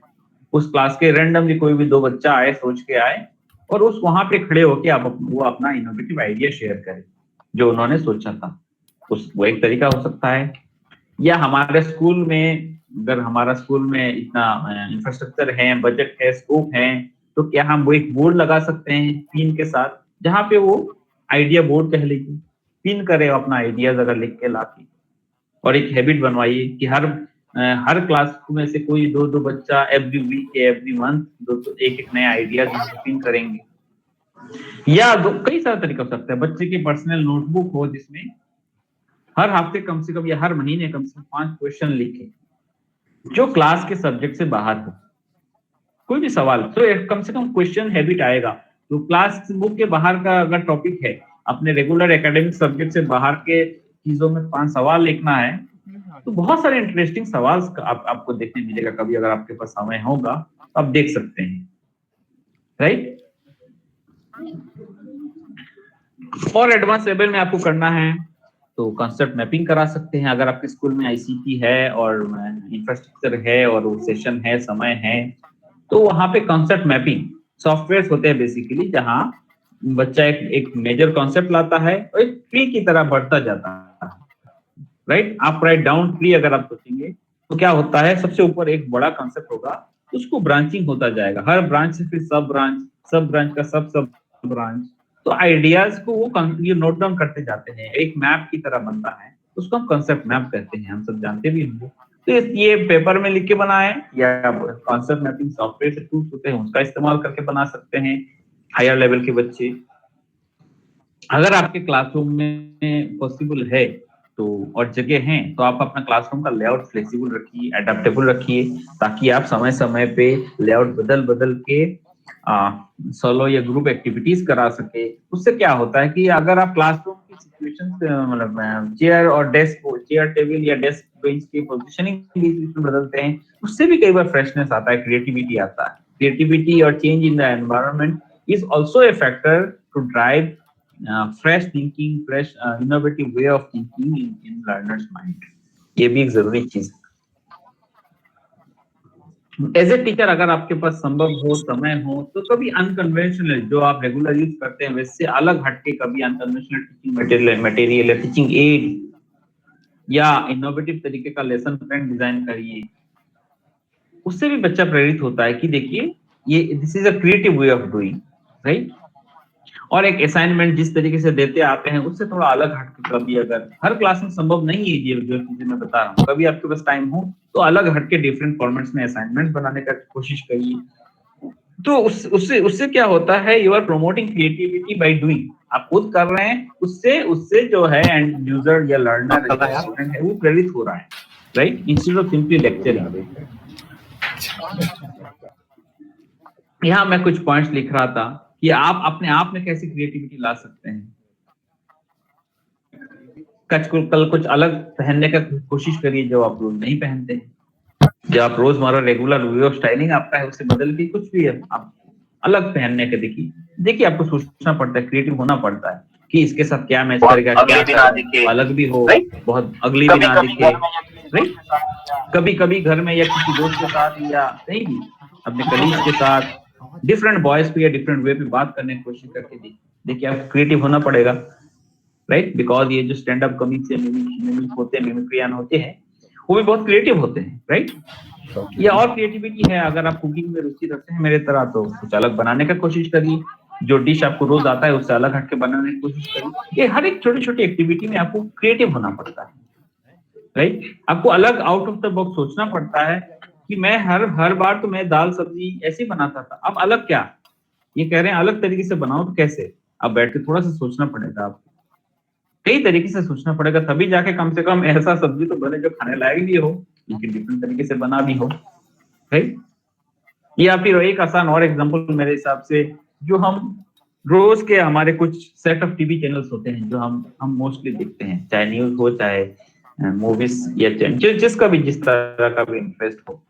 E: उस क्लास के रैंडमली कोई भी 2 बच्चा आए, सोच के आए और उस वहां पे खड़े होके वो अपना इनोवेटिव आइडिया शेयर करें जो उन्होंने सोचा था। वो एक तरीका हो सकता है। या हमारे स्कूल में, अगर हमारा स्कूल में इतना इंफ्रास्ट्रक्चर है, बजट है, स्कोप है, तो क्या हम वो एक बोर्ड लगा सकते हैं पिन के साथ, जहाँ पे वो आइडिया बोर्ड कह लीजिए, पिन करे अपना आइडियाज अगर लिख के लाके, और एक हैबिट बनवाइए कि हर क्लास में से कोई 2-2 बच्चा एवरी वीक या एवरी मंथ एक नया आइडिया पिन करेंगे। या कई सारे तरीके हो सकते हैं। बच्चे की पर्सनल नोटबुक हो जिसमें हर हफ्ते कम से कम या हर महीने कम से कम 5 क्वेश्चन लिखे जो क्लास के सब्जेक्ट से बाहर हो, कोई भी सवाल तो कम से कम क्वेश्चन हैबिट आएगा। तो क्लास बुक के बाहर का अगर टॉपिक है, अपने रेगुलर एकेडमिक सब्जेक्ट से बाहर के चीजों में 5 सवाल लिखना है, तो बहुत सारे इंटरेस्टिंग सवाल आपको देखने मिलेगा। कभी अगर आपके पास समय होगा तो आप देख सकते हैं, राइट। और एडवांस लेवल में आपको करना है तो कॉन्सेप्ट मैपिंग करा सकते हैं। अगर आपके स्कूल में आईसीटी है और इंफ्रास्ट्रक्चर है और वो सेशन है, समय है, तो वहां पे कॉन्सेप्ट मैपिंग सॉफ्टवेयर होते हैं बेसिकली, जहां बच्चा एक मेजर कॉन्सेप्ट लाता है और एक ट्री की तरह बढ़ता जाता है, राइट। आप राइट डाउन ट्री अगर आप सोचेंगे तो क्या होता है, सबसे ऊपर एक बड़ा कॉन्सेप्ट होगा, उसको ब्रांचिंग होता जाएगा, हर ब्रांच से फिर सब ब्रांच का सब ब्रांच। तो आइडियाज को वो नोट डाउन करते जाते हैं, एक मैप की तरह बनता है, उसको हम कॉन्सेप्ट मैप कहते हैं, हम सब जानते भी होंगे। तो ये पेपर में लिख के बनाए या कॉन्सेप्ट मैपिंग सॉफ्टवेयर से टूल्स होते हैं उसका इस्तेमाल करके बना सकते हैं हायर लेवल के बच्चे। अगर आपके क्लासरूम में पॉसिबल है तो और जगह है तो आप अपना क्लासरूम का लेआउट फ्लेक्सिबल रखिए, एडेप्टेबल रखिए, ताकि आप समय समय पे लेआउट बदल बदल के सोलो या ग्रुप एक्टिविटीज करा सके। उससे क्या होता है कि अगर आप क्लासरूम की सिचुएशन मतलब चेयर और डेस्क, चेयर टेबल या डेस्क बेंच की पोजीशनिंग बदलते हैं, उससे भी कई बार फ्रेशनेस आता है, क्रिएटिविटी आता है। क्रिएटिविटी और change in the environment is also a factor to drive fresh thinking, fresh innovative way of thinking in learner's mind। ये भी एक जरूरी चीज है। एज ए टीचर अगर आपके पास संभव हो, समय हो, तो कभी अनकन्वेंशनल जो आप रेगुलर यूज करते हैं वैसे अलग हटके कभी अनकन्वेंशनल टीचिंग मटेरियल या टीचिंग एड या इनोवेटिव तरीके का लेसन प्लान डिजाइन करिए। उससे भी बच्चा प्रेरित होता है कि देखिए ये this is a creative way of doing, right. और एक असाइनमेंट जिस तरीके से देते आते हैं उससे थोड़ा अलग हटके, कभी अगर हर क्लास में संभव नहीं है ये जो चीजें मैं बता रहा हूँ, कभी आपके पास टाइम हो तो अलग हटके डिफरेंट फॉर्मेट्स में असाइनमेंट बनाने का कोशिश करिए। तो उससे क्या होता है, you are promoting creativity by doing. आप खुद कर रहे हैं, उससे जो है एंड यूजर या लर्नर स्टूडेंट है वो प्रेरित हो रहा है, right, instead of simply lecturing. यहाँ मैं कुछ पॉइंट्स लिख रहा था कि आप अपने आप में कैसे क्रिएटिविटी ला सकते हैं। कल कुछ अलग पहनने का कोशिश करिए जो आप रोज नहीं पहनते हैं। जो आप रोजमर्रा रेगुलर वे ऑफ स्टाइलिंग आपका है उससे बदल के कुछ भी है आप अलग पहनने का देखिए आपको सोचना पड़ता है, क्रिएटिव होना पड़ता है कि इसके साथ क्या मैच करेगा, क्या अलग भी हो, बहुत अगली भी ना दिखे, राइट। कभी कभी घर में या किसी दोस्त के साथ या कहीं भी अपने कलीग्स के साथ डिफरेंट वॉइस पे या डिफरेंट वे पे बात करने की कोशिश करके देखिए आपको क्रिएटिव होना पड़ेगा, राइट। बिकॉज ये जो स्टैंड अप कॉमिक से मिमिक होते हैं, मिमिक्रियन होते हैं, वो भी बहुत क्रिएटिव होते हैं, राइट। या और क्रिएटिविटी है, अगर आप कुकिंग में रुचि रखते हैं मेरे तरह तो कुछ अलग बनाने का कोशिश करिए। जो डिश आपको रोज आता है उससे अलग हटके बनाने की कोशिश करिए। ये हर एक छोटी छोटी एक्टिविटी में आपको क्रिएटिव होना पड़ता है, राइट। आपको अलग आउट ऑफ द बॉक्स सोचना पड़ता है कि मैं हर बार तो मैं दाल सब्जी ऐसे बनाता था, अब अलग क्या, ये कह रहे हैं अलग तरीके से बनाओ, तो कैसे? अब बैठ के थोड़ा सा सोचना पड़ेगा, आपको कई तरीके से सोचना पड़ेगा, तभी जाके कम से कम ऐसा सब्जी तो बने जो खाने लायक भी हो, लेकिन डिफरेंट तरीके से बना भी हो, राइट। या फिर एक आसान और एग्जांपल मेरे हिसाब से, जो हम रोज के हमारे कुछ सेट ऑफ टीवी चैनल्स होते हैं जो हम मोस्टली देखते हैं, चाहे न्यूज हो, चाहे मूवीज या जिसका भी जिस तरह का भी इंटरेस्ट हो,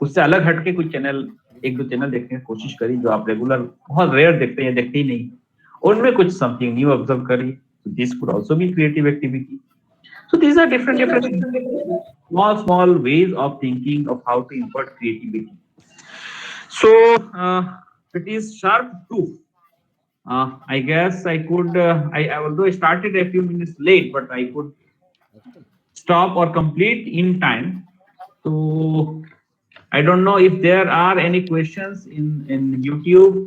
E: उससे अलग हटके कुछ चैनल, एक दो चैनल देखने की कोशिश करिए जो आप रेगुलर बहुत रेयर देखते हैं, देखते ही नहीं, उनमें कुछ समथिंग न्यू ऑब्जर्व करिए। So this could also be creative activity. So these are different small ways of thinking of how to impart creativity. So it is sharp 2. I guess I could, although I started a few minutes late, but I could stop or complete in time. So I don't know if there are any questions in YouTube.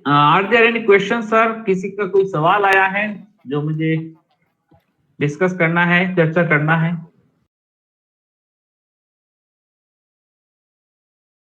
E: Are there any questions, sir? किसी का कोई सवाल आया है जो मुझे discuss करना है, चर्चा करना है?